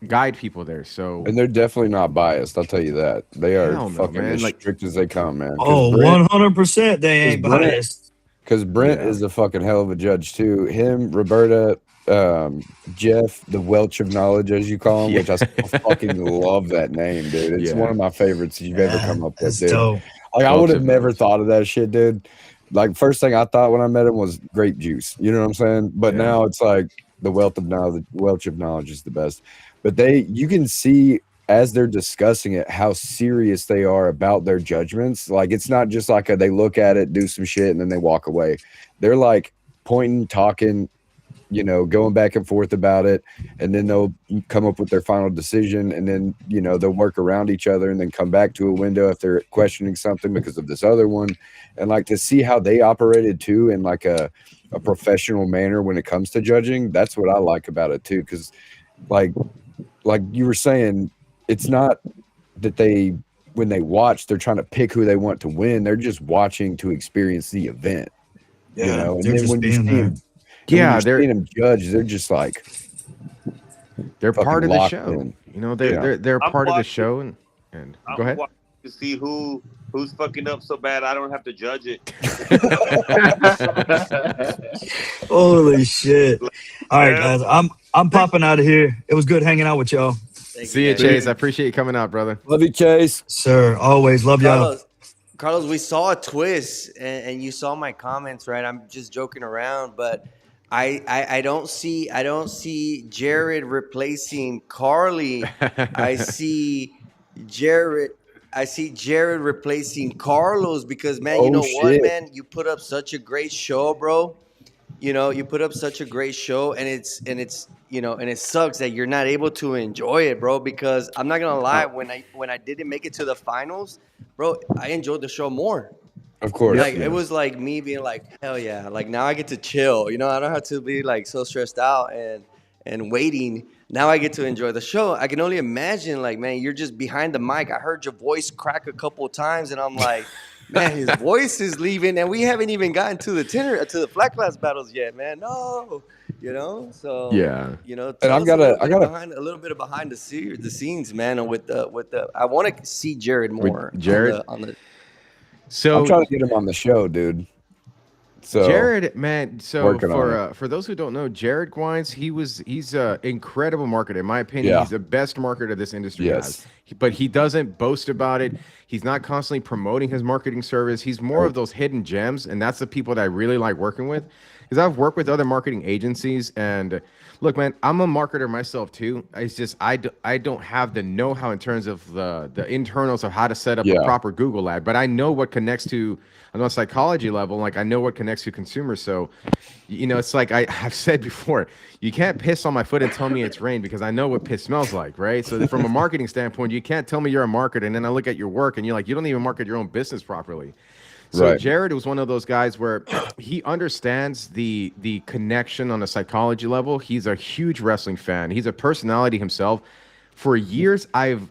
guide people there. So and they're definitely not biased. I'll tell you that they are fucking as strict as they come, man. Oh, 100% they ain't biased. Because Brent is a fucking hell of a judge too. Him, Roberta, Jeff, the Welch of knowledge, as you call him, which I fucking love that name, dude. It's one of my favorites you've ever come up with, dude. Dope. Like I would have never thought of that shit, dude. Like first thing I thought when I met him was grape juice. You know what I'm saying? But now it's like the Welch of knowledge is the best. But you can see as they're discussing it, how serious they are about their judgments. Like, it's not just like they look at it, do some shit, and then they walk away. They're like pointing, talking, going back and forth about it. And then they'll come up with their final decision. And then, they'll work around each other and then come back to a window if they're questioning something because of this other one. And like to see how they operated too in like a professional manner when it comes to judging. That's what I like about it too. Cause like you were saying, it's not that when they watch, they're trying to pick who they want to win. They're just watching to experience the event. Yeah, and then when you see them, they're seeing them judge, they're just like they're part of the show. In. They're part of the show. And go ahead. To see who's fucking up so bad I don't have to judge it. Holy shit! All right, guys, I'm popping out of here. It was good hanging out with y'all. See you, Chase. I appreciate you coming out, brother. Love you, Chase. Sir, always love y'all. Carlos, we saw a twist, and you saw my comments, right? I'm just joking around, but I don't see Jared replacing Carly. I see Jared replacing Carlos because, man, what, man? You put up such a great show, bro. You put up such a great show, and it's and it sucks that you're not able to enjoy it, bro, because I'm not gonna lie, when I didn't make it to the finals, bro, I enjoyed the show more. Of course. Like it was like me being like, hell yeah, like now I get to chill. I don't have to be like so stressed out and waiting. Now I get to enjoy the show. I can only imagine, like, man, you're just behind the mic. I heard your voice crack a couple of times, and I'm like, man, his voice is leaving, and we haven't even gotten to the flat glass battles yet, man. No, So yeah, and I got a little bit of behind the scenes, man. With the I want to see Jared more. Jared on the. So I'm trying to get him on the show, dude. So Jared, man. So for those who don't know, Jared Gwines, he's an incredible marketer. In my opinion, he's the best marketer this industry has. But he doesn't boast about it. He's not constantly promoting his marketing service. He's more of those hidden gems, and that's the people that I really like working with. Because I've worked with other marketing agencies, and look, man, I'm a marketer myself too. It's just I don't have the know-how in terms of the internals of how to set up a proper Google ad, but I know what connects to on a psychology level. Like I know what connects to consumers. So, it's like I've said before, you can't piss on my foot and tell me it's rain because I know what piss smells like, right? So from a marketing standpoint, you can't tell me you're a marketer and then I look at your work and you're like, you don't even market your own business properly. So Jared was one of those guys where he understands the connection on a psychology level. He's a huge wrestling fan. He's a personality himself. For years, I've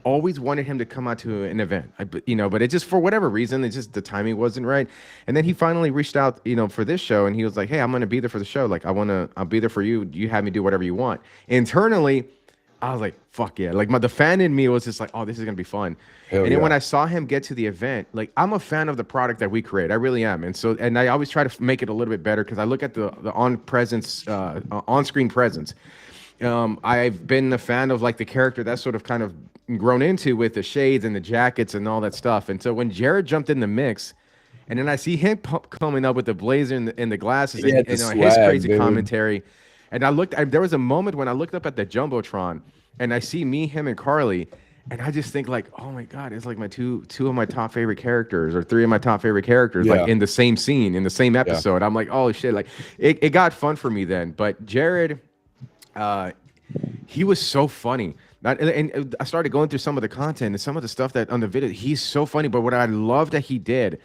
always wanted him to come out to an event, but it just, for whatever reason, it's just the timing wasn't right. And then he finally reached out, for this show, and he was like, hey, I'm going to be there for the show. Like, I'll be there for you. You have me do whatever you want. Internally, I was like, fuck yeah. Like the fan in me was just like, oh, this is going to be fun. And then when I saw him get to the event, like I'm a fan of the product that we create. I really am. And I always try to make it a little bit better because I look at the on-screen presence. I've been a fan of like the character that's sort of kind of grown into with the shades and the jackets and all that stuff. And so when Jared jumped in the mix, and then I see him coming up with the blazer and the glasses He and, had the his swag, crazy dude. commentary. And there was a moment when I looked up at the Jumbotron and I see me, him, and Carly. And I just think like, oh my God, it's like my two of my top favorite characters or three of my top favorite characters, like in the same scene, in the same episode. I'm like, oh shit. Like it got fun for me then. But Jared, he was so funny. And I started going through some of the content and some of the stuff that on the video, he's so funny. But what I love that he did,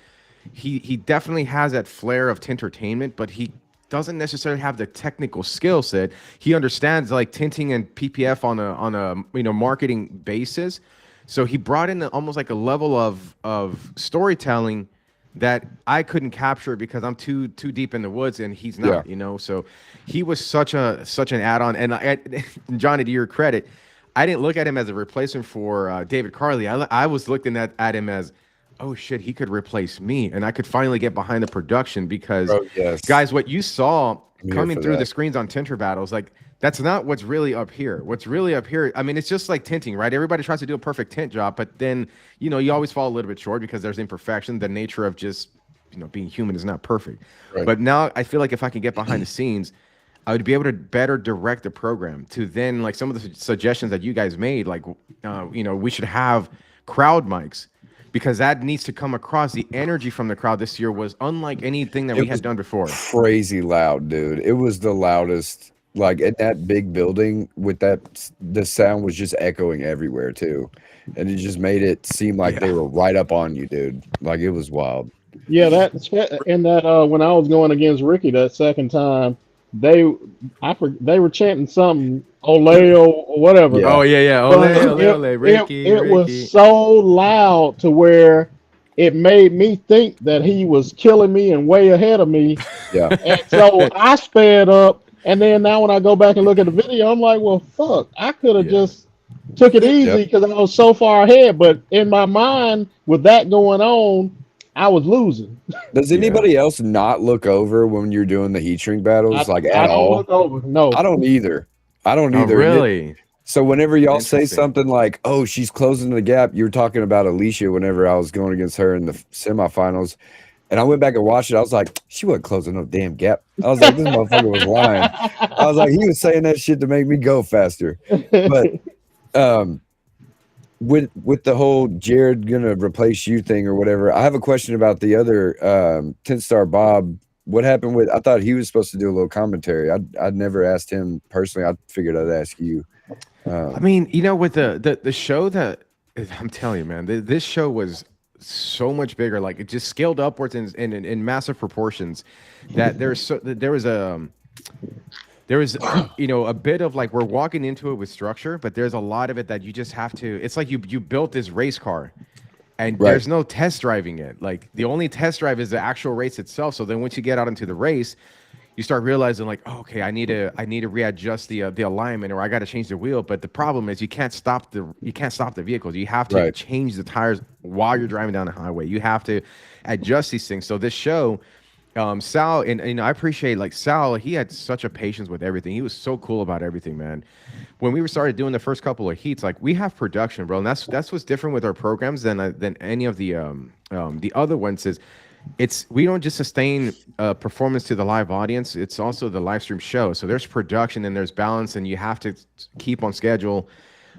he definitely has that flair of tintertainment, but he doesn't necessarily have the technical skill set. He understands like tinting and PPF on a marketing basis. So he brought in almost like a level of storytelling that I couldn't capture because I'm too deep in the woods and he's not, So he was such an add-on. And Johnny, to your credit, I didn't look at him as a replacement for David Carly. I was looking at him as, oh shit, he could replace me, and I could finally get behind the production because, guys, what you saw coming through the screens on Tinter Battles, like that's not what's really up here. What's really up here, I mean, it's just like tinting, right? Everybody tries to do a perfect tint job, but then you always fall a little bit short because there's imperfection. The nature of just being human is not perfect. Right. But now I feel like if I can get behind the scenes, I would be able to better direct the program to then like some of the suggestions that you guys made, like we should have crowd mics. Because that needs to come across. The energy from the crowd this year was unlike anything that we had done before. Crazy loud, dude. It was the loudest. Like at that big building with that, the sound was just echoing everywhere too, and it just made it seem like they were right up on you, dude. Like it was wild. Yeah, when I was going against Ricky that second time, they were chanting something, Oleo or whatever. Yeah. Oh yeah, ole, Ricky. It was so loud to where it made me think that he was killing me and way ahead of me. Yeah. And so I sped up, and then now when I go back and look at the video, I'm like, well, fuck, I could have just took it easy because I was so far ahead. But in my mind, with that going on, I was losing. Does anybody else not look over when you're doing the heat shrink battles? I don't look over. No, I don't either. Really? So whenever y'all say something like, "Oh, she's closing the gap," you're talking about Alicia. Whenever I was going against her in the semifinals, and I went back and watched it, I was like, "She wasn't closing no damn gap." I was like, "This motherfucker was lying." I was like, "He was saying that shit to make me go faster." But with the whole Jared gonna replace you thing or whatever, I have a question about the other Tint Star Bob. What happened with? I thought he was supposed to do a little commentary. I'd never asked him personally. I figured I'd ask you. I mean, with the show that I'm telling you, man, this show was so much bigger. Like it just scaled upwards in massive proportions. That there was a bit of like we're walking into it with structure, but there's a lot of it that you just have to. It's like you built this race car. And there's no test driving it. Like the only test drive is the actual race itself. So then once you get out into the race, you start realizing like, oh, okay, I need to readjust the alignment, or I got to change the wheel. But the problem is you can't stop the vehicles. You have to change the tires while you're driving down the highway. You have to adjust these things. So this show, Sal, and I appreciate like Sal. He had such a patience with everything. He was so cool about everything, man. When we started doing the first couple of heats, like we have production, bro, and that's what's different with our programs than any of the other ones. Is we don't just sustain performance to the live audience; it's also the live stream show. So there's production and there's balance, and you have to keep on schedule.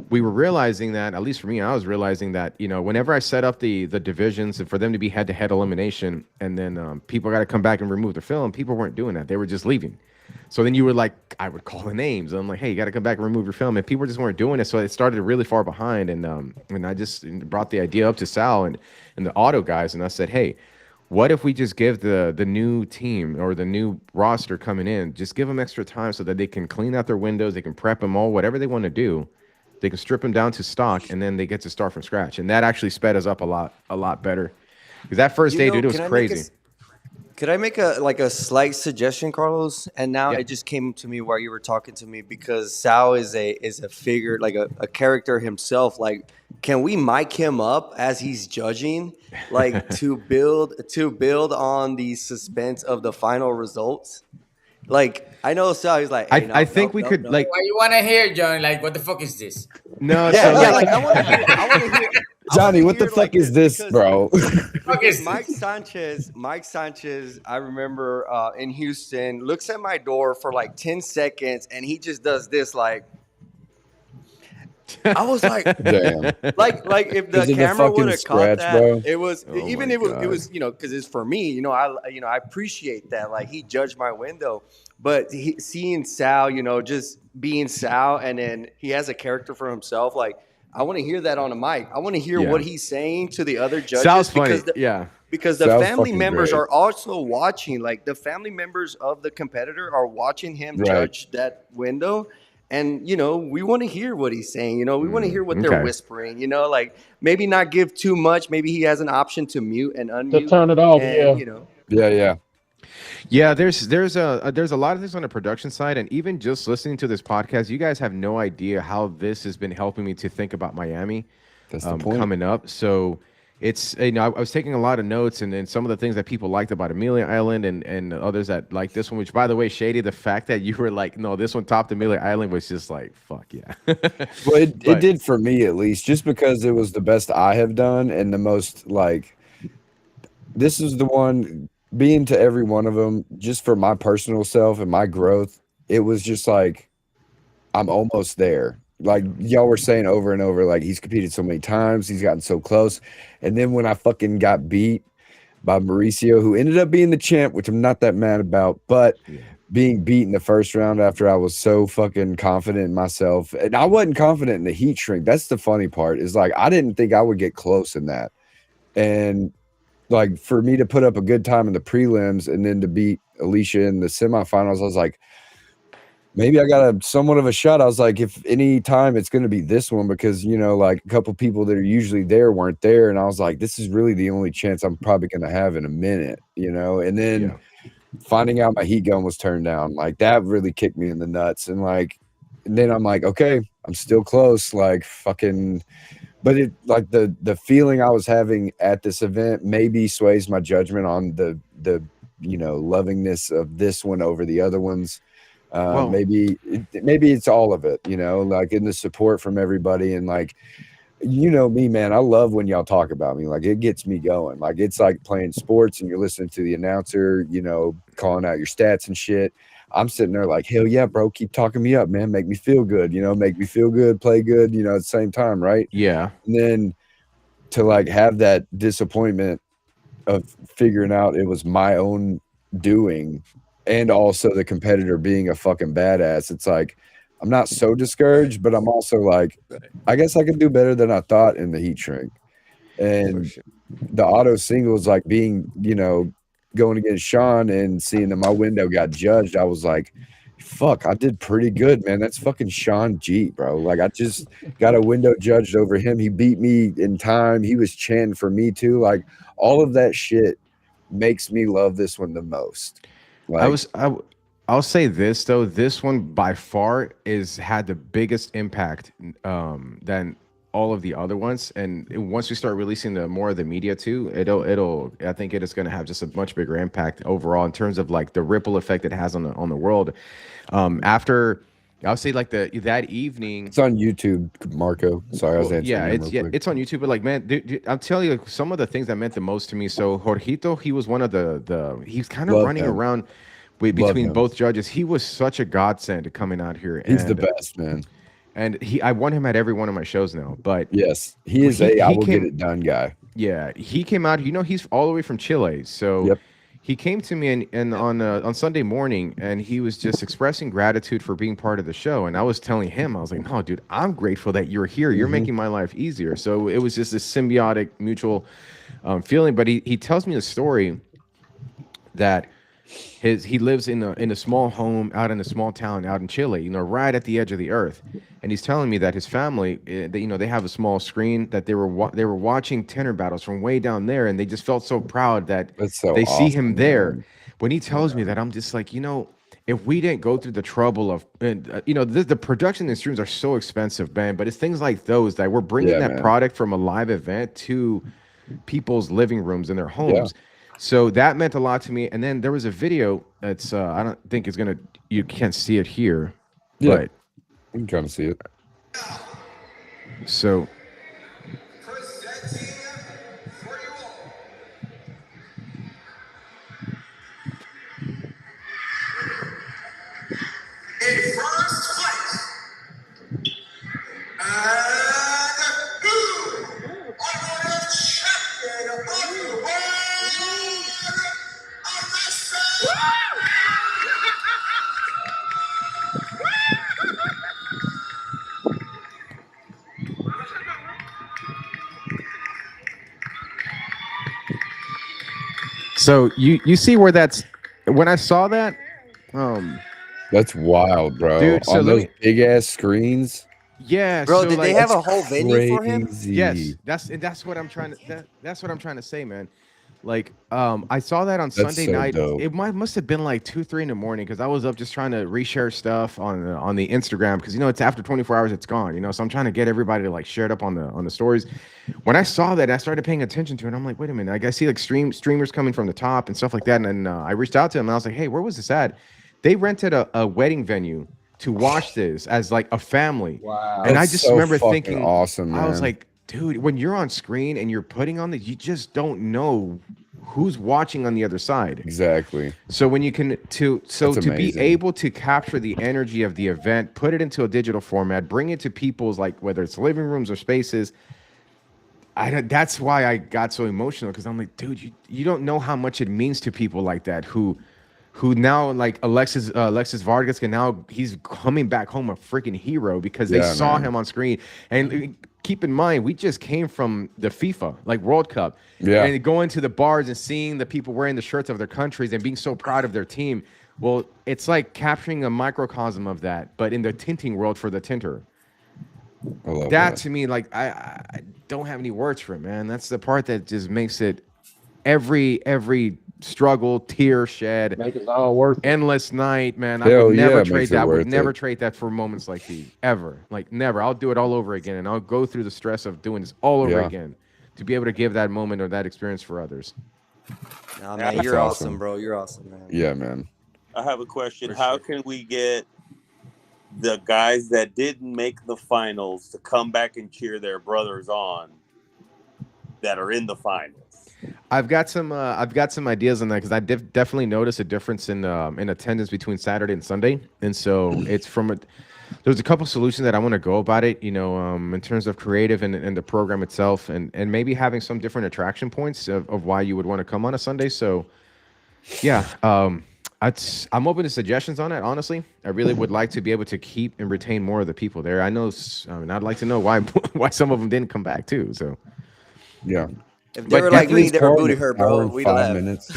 We were realizing that, at least for me, I was realizing that whenever I set up the divisions and for them to be head-to-head elimination, and then people got to come back and remove the film, people weren't doing that; they were just leaving. So then you were like, I would call the names. And I'm like, hey, you got to come back and remove your film. And people just weren't doing it. So it started really far behind. And I just brought the idea up to Sal and the auto guys. And I said, hey, what if we just give the new team or the new roster coming in, just give them extra time so that they can clean out their windows, they can prep them all, whatever they want to do. They can strip them down to stock, and then they get to start from scratch. And that actually sped us up a lot better. Because that first day, dude, it was crazy. Could I make a slight suggestion, Carlos? And now it just came to me while you were talking to me, because Sal is a figure, like a character himself. Like, can we mic him up as he's judging, like to build on the suspense of the final results? Like I know Sal. He's like, hey, no, I think no, we no, could no. like Why you want to hear, John? Like, what the fuck is this? no. Yeah, So yeah. like Like I want to hear. I want to hear. Johnny, what the fuck is this, because bro? because Mike Sanchez, I remember in Houston, looks at my door for like 10 seconds, and he just does this like. I was like, damn. like if the Is it the camera would fucking have caught scratch, that, bro? it was Oh even my if it God. was because it's for me, I appreciate that. Like he judged my window, but seeing Sal, just being Sal, and then he has a character for himself. Like I want to hear that on a mic. I want to hear what he's saying to the other judges. Sal's funny. Because the Sal's family fucking members great. are also watching. Like the family members of the competitor are watching him judge that window. And, we want to hear what he's saying. We want to hear what they're whispering, like maybe not give too much. Maybe he has an option to mute and unmute. To turn it off, and, Yeah. There's a lot of things on the production side, and even just listening to this podcast, you guys have no idea how this has been helping me to think about Miami. That's the point. Coming up. So it's I was taking a lot of notes, and then some of the things that people liked about Amelia Island and others that like this one, which by the way, Shady, the fact that you were like, no, this one topped Amelia Island was just like, fuck yeah. Well, it did for me at least, just because it was the best I have done and the most like. This is the one being to every one of them, just for my personal self and my growth. It was just like I'm almost there. Like y'all were saying over and over, like he's competed so many times, he's gotten so close. And then when I fucking got beat by Mauricio, who ended up being the champ, which I'm not that mad about, but being beat in the first round after I was so fucking confident in myself. And I wasn't confident in the heat shrink. That's the funny part, is like I didn't think I would get close in that. And like for me to put up a good time in the prelims and then to beat Alicia in the semifinals, I was like, maybe I got somewhat of a shot. I was like, if any time it's going to be this one, because, like a couple people that are usually there weren't there. And I was like, this is really the only chance I'm probably going to have in a minute, and then finding out my heat gun was turned down, like that really kicked me in the nuts. And then I'm like, okay, I'm still close. Like fucking, but it like the feeling I was having at this event maybe sways my judgment on the lovingness of this one over the other ones. Maybe it's all of it, like in the support from everybody. And like, me, man, I love when y'all talk about me. Like it gets me going. Like it's like playing sports and you're listening to the announcer, calling out your stats and shit. I'm sitting there like, hell yeah, bro, keep talking me up, man. Make me feel good, make me feel good, play good, at the same time, right? Yeah. And then to like have that disappointment of figuring out it was my own doing, and also the competitor being a fucking badass. It's like, I'm not so discouraged, but I'm also like, I guess I could do better than I thought in the heat shrink. And the auto singles, like being, going against Sean and seeing that my window got judged, I was like, fuck, I did pretty good, man. That's fucking Sean G, bro. Like I just got a window judged over him. He beat me in time. He was chanting for me too. Like all of that shit makes me love this one the most. Like, I'll say this though, this one by far had the biggest impact than all of the other ones. And once we start releasing more of the media too, I think it is going to have just a much bigger impact overall in terms of like the ripple effect it has on the world. After I'll say like that evening, it's on YouTube, Marco. Sorry, I was answering. It's on YouTube. But like, man, dude, I'm telling you, some of the things that meant the most to me. So Jorgito, he was one of he's kind of running around between both judges. He was such a godsend coming out here. He's the best, man. And I won him at every one of my shows now. But yes, he is I will get it done guy. Yeah, he came out. He's all the way from Chile, so he came to me and on Sunday morning, and he was just expressing gratitude for being part of the show. And I was telling him, I was like, "No, dude, I'm grateful that you're here. You're making my life easier." So it was just this symbiotic, mutual feeling. But he tells me a story that he lives in a small home out in a small town out in Chile, right at the edge of the earth. And he's telling me that his family, they have a small screen that they were watching Tinter Battles from way down there, and they just felt so proud that they see him there. Man. When he tells me that, I'm just like, if we didn't go through the trouble of, the production and streams are so expensive, man. But it's things like those that we're bringing product from a live event to people's living rooms in their homes. So that meant a lot to me. And then there was a video that's I don't think it's gonna. You can't see it here, but you can kind of see it. So. In first place, and who are the champion of the world of wrestling? So you see where that's when I saw that, that's wild, bro. Dude, so on those big ass screens. Yeah, bro. So did they have a whole venue for him? Yes, that's what I'm trying to. That's what I'm trying to say, man. Like, I saw that on Sunday night. Dope. It must have been like 2-3 in the morning because I was up just trying to reshare stuff on the Instagram because it's after 24 hours it's gone. So I'm trying to get everybody to like share it up on the stories. When I saw that, I started paying attention to it. I'm like, wait a minute, I see like streamers coming from the top and stuff like that. And then I reached out to them and I was like, hey, where was this at? They rented a wedding venue to watch this as like a family. Wow. And I just remember thinking, awesome, man. I was like, dude, when you're on screen and you're putting on you just don't know who's watching on the other side. Exactly. So when you can to be able to capture the energy of the event, put it into a digital format, bring it to people's like whether it's living rooms or spaces. That's why I got so emotional because I'm like, dude, you don't know how much it means to people like that who now like Alexis Vargas he's coming back home a freaking hero because they saw him on screen. And keep in mind, we just came from the FIFA like World Cup, and going to the bars and seeing the people wearing the shirts of their countries and being so proud of their team. Well, it's like capturing a microcosm of that, but in the tinting world for the tinter. I love that to me, like I don't have any words for it, man. That's the part that just makes it every struggle, tear shed, make it all worth it. Endless night, man. I would never trade that. I would never trade that for moments like these, ever. Like never. I'll do it all over again, and I'll go through the stress of doing this all over again to be able to give that moment or that experience for others. Nah, man, you're awesome, bro. You're awesome, man. Yeah, man. I have a question. How can we get the guys that didn't make the finals to come back and cheer their brothers on that are in the finals? I've got some ideas on that because I definitely noticed a difference in attendance between Saturday and Sunday, and so it's there's a couple solutions that I want to go about it, in terms of creative and the program itself, and maybe having some different attraction points of why you would want to come on a Sunday. So, yeah, I'm open to suggestions on it. Honestly, I really would like to be able to keep and retain more of the people there. I know, I'd like to know why some of them didn't come back too. So, yeah. If they were like me, they were booty hurt, bro. We'd have 5 minutes.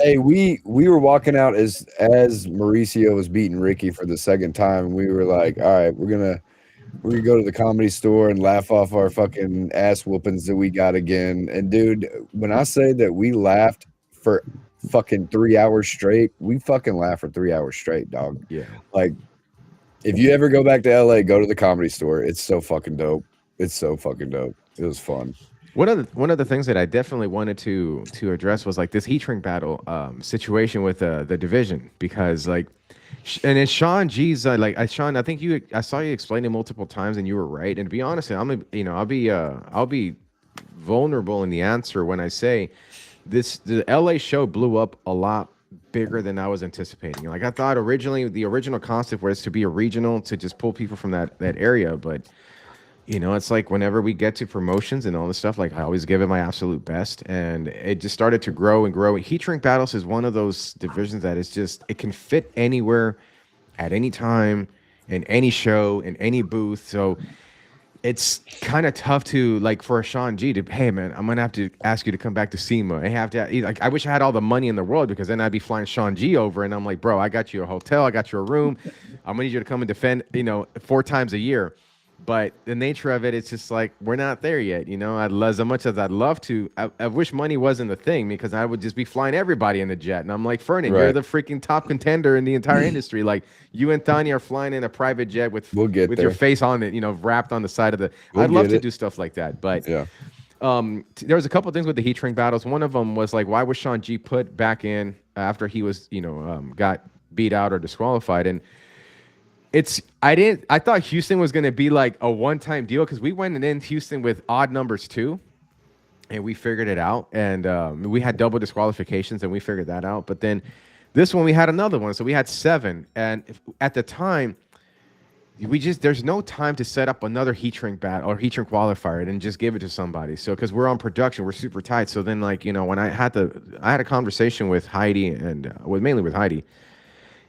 Hey, we were walking out as Mauricio was beating Ricky for the second time, and we were like, all right, we're gonna go to the Comedy Store and laugh off our fucking ass whoopings that we got again. And dude, when I say that we laughed for fucking 3 hours straight, we fucking laughed for 3 hours straight, dog. Yeah. Like, if you ever go back to LA, go to the Comedy Store. It's so fucking dope. It's so fucking dope. It was fun. One of the things that I definitely wanted to address was like this heat shrink battle situation with the division, because like, and it's Sean G's Sean, I think I saw you explain it multiple times and you were right. And to be honest, I'll be vulnerable in the answer when I say the LA show blew up a lot bigger than I was anticipating. Like I thought originally the original concept was to be a regional to just pull people from that area, but it's like whenever we get to promotions and all this stuff, like I always give it my absolute best, and it just started to grow and grow. Heat Shrink Battles is one of those divisions that is just, it can fit anywhere at any time in any show, in any booth. So it's kind of tough to like for a Sean G to, hey man, I'm gonna have to ask you to come back to SEMA. I wish I had all the money in the world, because then I'd be flying Sean G over, and I'm like, bro, I got you a hotel, I got you a room. I'm gonna need you to come and defend, 4 times a year. But the nature of it, it's just like, we're not there yet. As much as I'd love to, I wish money wasn't the thing, because I would just be flying everybody in the jet. And I'm like, Fernan, you're the freaking top contender in the entire industry. Like, you and Tanya are flying in a private jet with your face on it, wrapped on the side of the. I'd love to do stuff like that. But there was a couple of things with the heat shrink battles. One of them was like, why was Sean G put back in after he was, got beat out or disqualified? And I thought Houston was going to be like a one-time deal because we went in Houston with odd numbers too, and we figured it out. And we had double disqualifications, and we figured that out. But then this one, we had another one. So we had 7. And at the time, there's no time to set up another heat shrink battle or heat shrink qualifier and just give it to somebody. So because we're on production, we're super tight. So then when I had a conversation with Heidi and mainly with Heidi,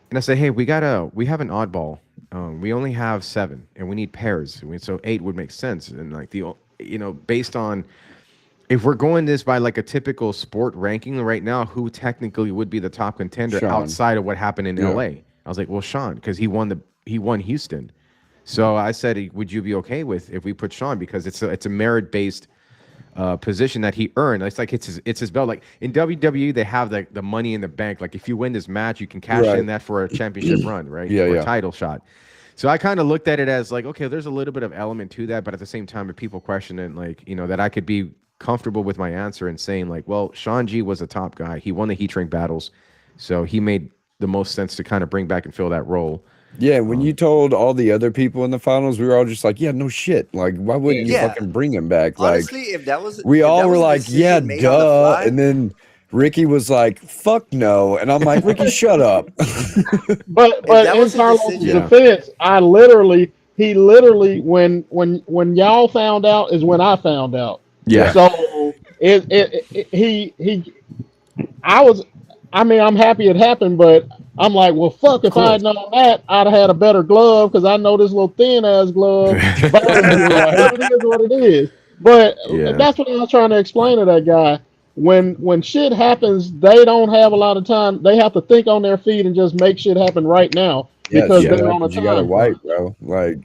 and I said, hey, we have an oddball. We only have 7 and we need pairs. So 8 would make sense. And based on, if we're going this by like a typical sport ranking right now, who technically would be the top contender outside of what happened in LA? I was like, well, Sean, because he won Houston. So I said, would you be okay with if we put Sean, because it's a merit-based position that he earned. It's like it's his belt. Like in WWE, they have the money in the bank. Like if you win this match, you can cash in that for a championship run, right? Or a title shot. So I kind of looked at it as like, okay, there's a little bit of element to that, but at the same time, if people question it, like, that I could be comfortable with my answer and saying like, well, Sean G was a top guy. He won the heat shrink battles, so he made the most sense to kind of bring back and fill that role. Yeah, when you told all the other people in the finals, we were all just like, yeah, no shit. Like, why wouldn't you fucking bring him back? Honestly, like, if that was, we all were like, yeah, duh. The and then Ricky was like, fuck no. And I'm like, Ricky, shut up. But in Carlos' defense, he literally, when y'all found out is when I found out. Yeah. So I'm happy it happened, but I'm like, well, fuck, if I had known that, I'd have had a better glove, because I know this little thin ass glove. But it is what it is. But that's what I was trying to explain to that guy. When shit happens, they don't have a lot of time. They have to think on their feet and just make shit happen right now, because they're on a time. You gotta wipe, bro. Like,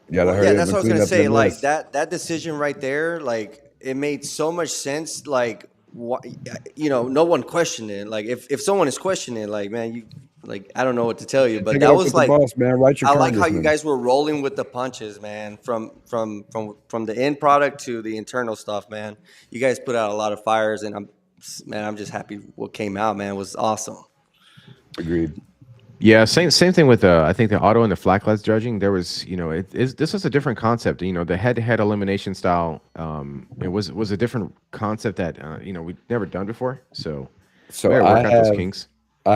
you gotta hurry up. That's what I was gonna say. Like that decision right there, like it made so much sense. Like, no one questioned it. Like if someone is questioning it, like, man, I don't know what to tell you, but that was like, boss, man. I like how you guys were rolling with the punches, man. From the end product to the internal stuff, man. You guys put out a lot of fires, and I'm just happy what came out, man. It was awesome. Agreed. Yeah, same thing with I think the auto and the flat glass judging. There was, this was a different concept. The head-to-head elimination style, it was a different concept that we'd never done before. So I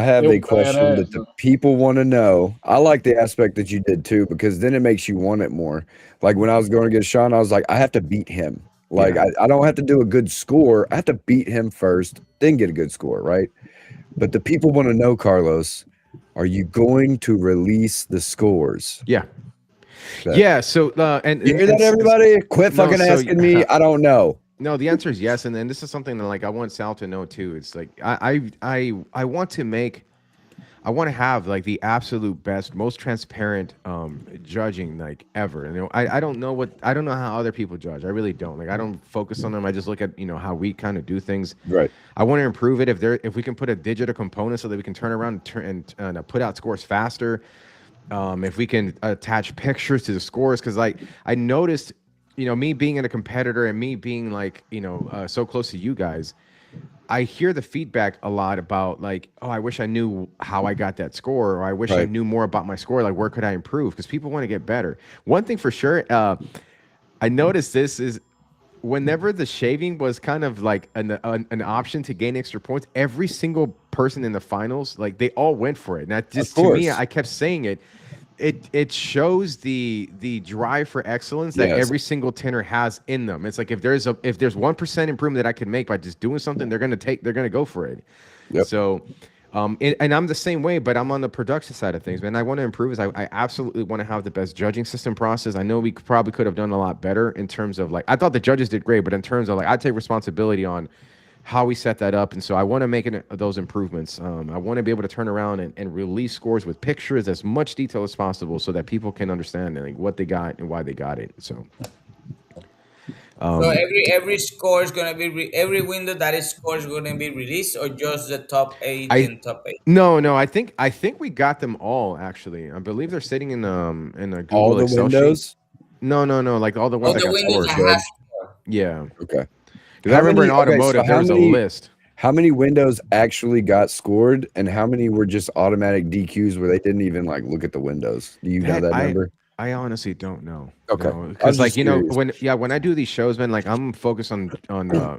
have a question that the people want to know. I like the aspect that you did too, because then it makes you want it more. Like when I was going against Sean, I was like, I have to beat him. Like I don't have to do a good score. I have to beat him first, then get a good score, right? But the people want to know, Carlos, are you going to release the scores? Yeah. Yeah. So and you hear that, everybody? Quit fucking asking me. I don't know. No, the answer is yes. And then this is something that like I want Sal to know too. It's like I want to have like the absolute best, most transparent judging like ever. And I don't know how other people judge. I really don't. Like I don't focus on them. I just look at how we kind of do things. Right. I want to improve it if we can put a digital component so that we can turn around and put out scores faster. If we can attach pictures to the scores, because like I noticed, me being a competitor and me being like so close to you guys, I hear the feedback a lot about like, oh, I wish I knew how I got that score, or I wish I knew more about my score. Like, where could I improve? Because people want to get better. One thing for sure, I noticed this is whenever the shaving was kind of like an option to gain extra points, every single person in the finals, like they all went for it. And that just to me, I kept saying it. It shows the drive for excellence that every single tinner has in them. It's like if there's 1% improvement that I can make by just doing something, they're gonna go for it. Yep. So, and I'm the same way, but I'm on the production side of things, man. I want to improve. I absolutely want to have the best judging system process. I know we probably could have done a lot better in terms of like, I thought the judges did great, but in terms of like, I take responsibility on how we set that up. And so I want to make those improvements. I want to be able to turn around and release scores with pictures, as much detail as possible, so that people can understand like what they got and why they got it. So every score is going to be every window that is score is going to be released, or just the top 8 and top 8? No, I think we got them all, actually. I believe they're sitting in a Google all the Excel windows sheet. No, like all the ones that got windows scores. Yeah. Okay. Because I remember in automotive, there was a list. How many windows actually got scored, and how many were just automatic DQs where they didn't even like look at the windows? Do you know that number? I honestly don't know. Okay. Because like when I do these shows, man, like I'm focused on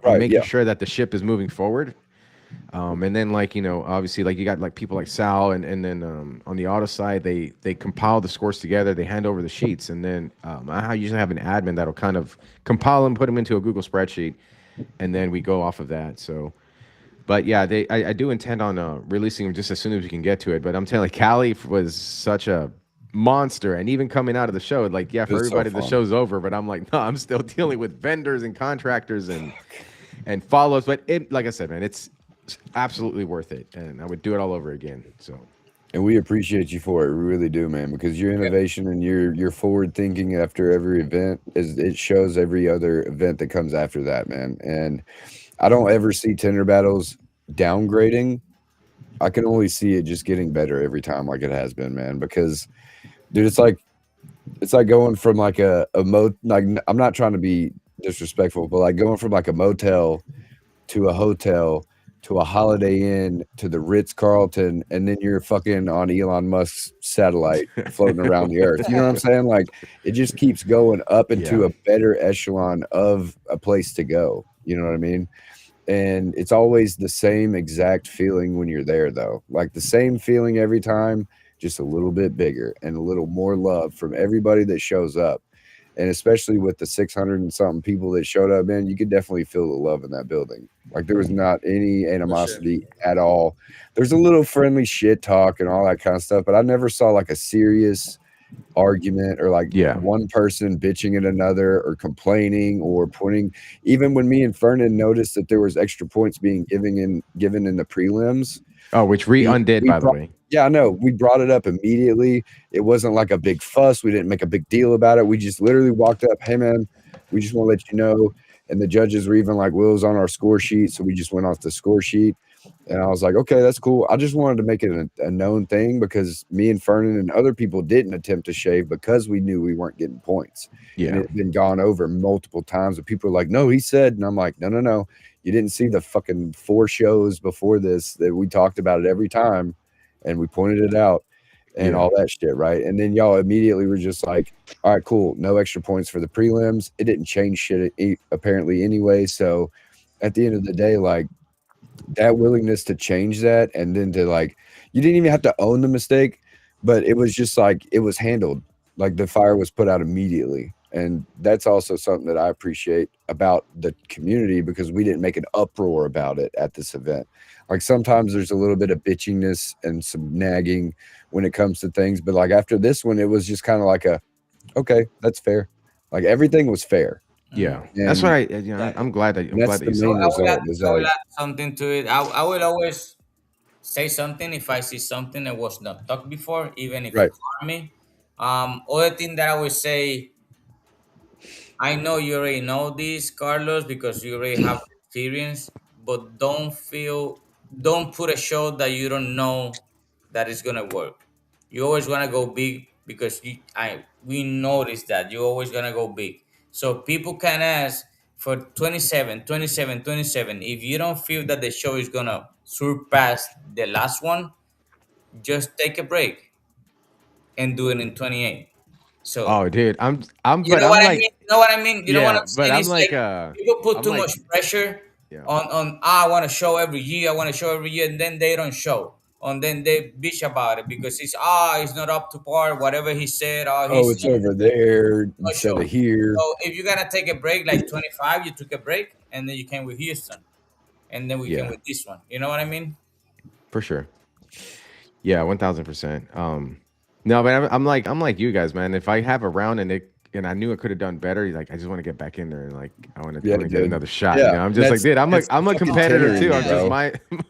making sure that the ship is moving forward. And then like obviously like you got like people like Sal and then on the auto side they compile the scores together, they hand over the sheets, and then I usually have an admin that'll kind of compile them, put them into a Google spreadsheet, and then we go off of that. So. But yeah, I do intend on releasing them just as soon as we can get to it. But I'm telling you, Callie was such a monster, and even coming out of the show, like for everybody, the show's over. But I'm like, no, I'm still dealing with vendors and contractors and follows. But like I said, man, it's absolutely worth it, and I would do it all over again. So. And we appreciate you for it. We really do, man, because your innovation and your forward thinking after every event it shows every other event that comes after that, man. And I don't ever see Tinter Battles downgrading. I can only see it just getting better every time, like it has been, man. Because, dude, it's like going from like like I'm not trying to be disrespectful, but like going from like a motel to a hotel to a Holiday Inn to the Ritz-Carlton, and then you're fucking on Elon Musk's satellite floating around the earth. You know what I'm saying? Like it just keeps going up into a better echelon of a place to go. You know what I mean? And it's always the same exact feeling when you're there, though. Like the same feeling every time, just a little bit bigger and a little more love from everybody that shows up. And especially with the 600 and something people that showed up, man, you could definitely feel the love in that building. Like there was not any animosity at all. There's a little friendly shit talk and all that kind of stuff, but I never saw like a serious argument or like one person bitching at another or complaining or pointing. Even when me and Fernan noticed that there was extra points being given in the prelims. Oh, which we undid, by the way. Yeah, I know. We brought it up immediately. It wasn't like a big fuss. We didn't make a big deal about it. We just literally walked up, hey man, we just want to let you know. And the judges were even like, Will's on our score sheet, so we just went off the score sheet. And I was like, okay, that's cool. I just wanted to make it a known thing because me and Fernan and other people didn't attempt to shave because we knew we weren't getting points. Yeah. And it had been gone over multiple times. And people were like, no, he said. And I'm like, no. You didn't see the fucking 4 shows before this that we talked about it every time. And we pointed it out and all that shit, right? And then y'all immediately were just like, all right, cool. No extra points for the prelims. It didn't change shit apparently anyway. So at the end of the day, like, that willingness to change that and then to like you didn't even have to own the mistake, but it was just like it was handled, like the fire was put out immediately. And that's also something that I appreciate about the community because we didn't make an uproar about it at this event. Like sometimes there's a little bit of bitchiness and some nagging when it comes to things, but like after this one it was just kind of like okay, that's fair. Like everything was fair. Yeah, and that's what I'm glad that you said. I will add something to it. I will always say something if I see something that was not talked before, even if it harm me. Other thing that I would say, I know you already know this, Carlos, because you already have experience, but don't put a show that you don't know that is gonna work. You always wanna go big because we noticed that you always gonna go big. So people can ask for 27. If you don't feel that the show is gonna surpass the last one, just take a break and do it in 28. So dude, I'm you know what I mean? You know what I mean? You know what I'm saying? But I'm it's like people put too much pressure on I want to show every year, and then they don't show. And then they bitch about it because it's not up to par, whatever he said. It's over there instead of here. So if you're gonna take a break like 25, you took a break and then you came with Houston. And then we came with this one. You know what I mean? For sure. Yeah, 1000%. No, but I'm like you guys, man. If I have a round and I knew I could have done better, like I just want to get back in there and like I want to get another shot. Yeah, you know? I'm just like, dude, I'm a competitor too. I'm just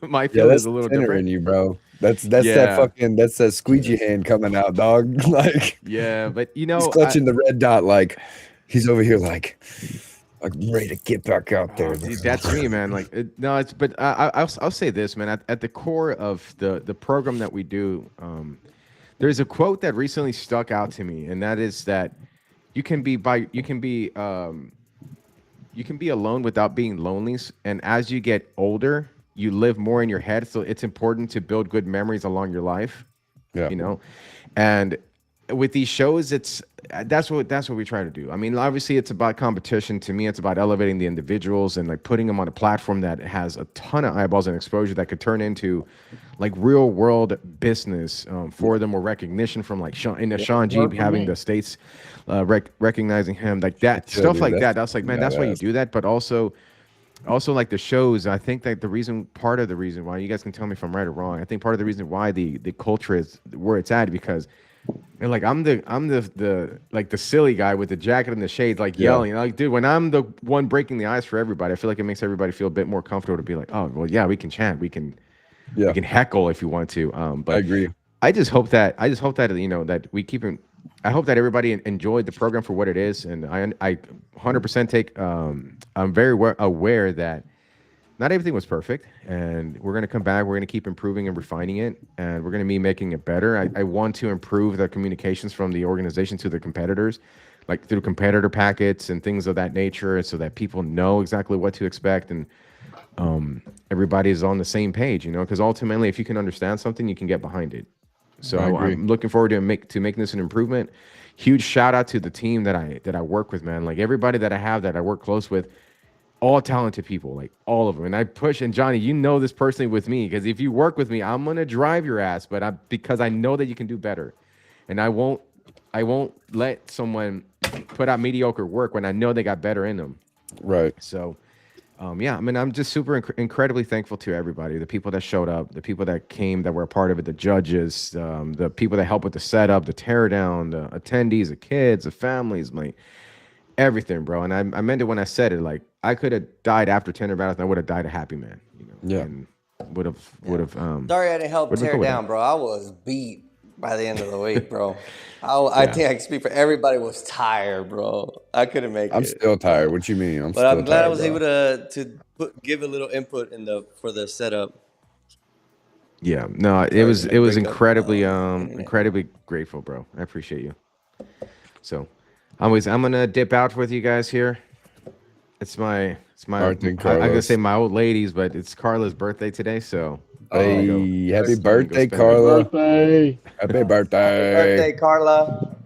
my feel is a little different. In you, bro. That's that squeegee hand coming out, dog. Like but he's clutching the red dot like he's over here like I'm ready to get back out there. Dude, that's me, man. Like but I'll say this, man. At the core of the program that we do, there's a quote that recently stuck out to me, and that is that you can be you can be alone without being lonely. And as you get older, you live more in your head. So it's important to build good memories along your life. Yeah. You know, and with these shows, that's what we try to do. I mean, obviously, it's about competition. To me, it's about elevating the individuals and like putting them on a platform that has a ton of eyeballs and exposure that could turn into like real world business for them, or recognition from like Sean G having the states recognizing him, like that stuff like that. That's like, man, that's why you do that. But also like the shows, I think that part of the reason why, you guys can tell me if I'm right or wrong, I think part of the reason why the culture is where it's at, because like I'm the like the silly guy with the jacket and the shades, like yelling, like, dude, when I'm the one breaking the ice for everybody, I feel like it makes everybody feel a bit more comfortable to be like, oh well, yeah, we can chant, we can heckle if you want to. But I agree. I just hope that you know, that we keep it. I hope that everybody enjoyed the program for what it is, and I 100% take. I'm very aware that not everything was perfect, and we're going to come back. We're going to keep improving and refining it, and we're going to be making it better. I want to improve the communications from the organization to the competitors, like through competitor packets and things of that nature, so that people know exactly what to expect, and everybody is on the same page. You know, because ultimately, if you can understand something, you can get behind it. So I'm looking forward to making this an improvement. Huge shout out to the team that I work with, man. Like everybody that I work close with, all talented people, like all of them. And I push, and Johnny, you know this personally with me, because if you work with me, I'm gonna drive your ass, but because I know that you can do better, and I won't let someone put out mediocre work when I know they got better in them. Right. So. Yeah, I mean, I'm just super incredibly thankful to everybody, the people that showed up, the people that came, that were a part of it, the judges, the people that helped with the setup, the teardown, the attendees, the kids, the families, like everything, bro. And I meant it when I said it. Like, I could have died after Tinter Battles, and I would have died a happy man, you know. Yeah. And would have. Sorry I didn't help tear down, bro. I was beat by the end of the week, bro. I think I can speak for everybody. Was tired, bro. I couldn't make it. I'm still tired. What you mean? I'm glad tired, I was able to give a little input for the setup. Yeah, no, it was incredibly incredibly grateful, bro. I appreciate you. So, I'm gonna dip out with you guys here. It's my I'm gonna say my old ladies, but it's Carla's birthday today, so. Hey, happy birthday, Carla. Happy birthday. Happy birthday, Carla.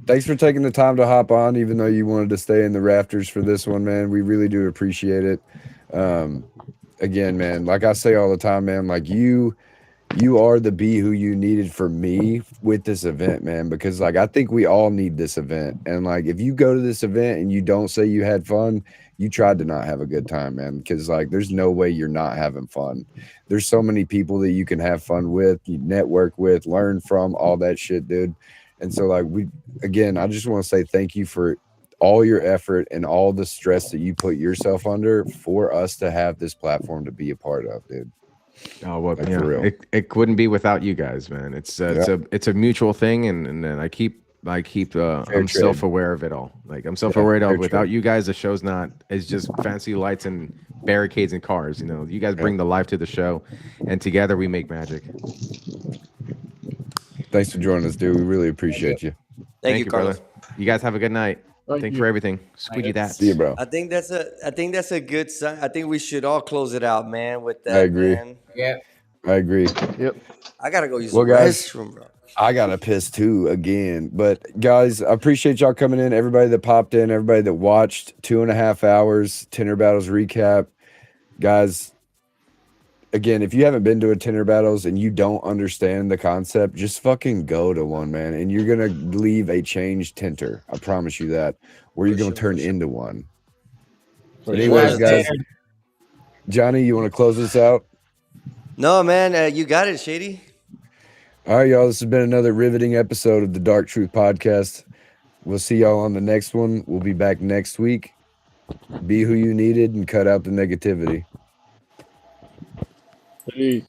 Thanks for taking the time to hop on, even though you wanted to stay in the rafters for this one, man. We really do appreciate it. Again, man, like I say all the time, man, like you are the Be Who You needed for me with this event, man, because like I think we all need this event. And like if you go to this event and you don't say you had fun, you tried to not have a good time, man, because like there's no way you're not having fun. There's so many people that you can have fun with, you network with, learn from, all that shit, dude. And so like I just want to say thank you for all your effort and all the stress that you put yourself under for us to have this platform to be a part of, dude. Oh well, like, yeah, it couldn't be without you guys, man. It's a mutual thing, and then I keep I'm self-aware of it all. Like I'm self-aware of it. Without you guys, the show's not. It's just fancy lights and barricades and cars. You know, you guys bring the life to the show, and together we make magic. Thanks for joining us, dude. We really appreciate you. Thank you, brother. You guys have a good night. Thanks for everything. Squeegee that. See you, bro. I think that's a good sign. I think we should all close it out, man. With that, I agree. Man. Yeah, I agree. Yep. I gotta go use the restroom, bro. I gotta piss too again. But guys, I appreciate y'all coming in. Everybody that popped in, everybody that watched 2.5 hours Tinter Battles recap, guys. Again, if you haven't been to a Tinter Battles and you don't understand the concept, just fucking go to one, man. And you're going to leave a changed tinter. I promise you that. Or you're going to turn into one. But anyways, guys, Johnny, you want to close this out? No, man. You got it, Shady. All right, y'all. This has been another riveting episode of the Dark Truth Podcast. We'll see y'all on the next one. We'll be back next week. Be who you needed and cut out the negativity. Peace.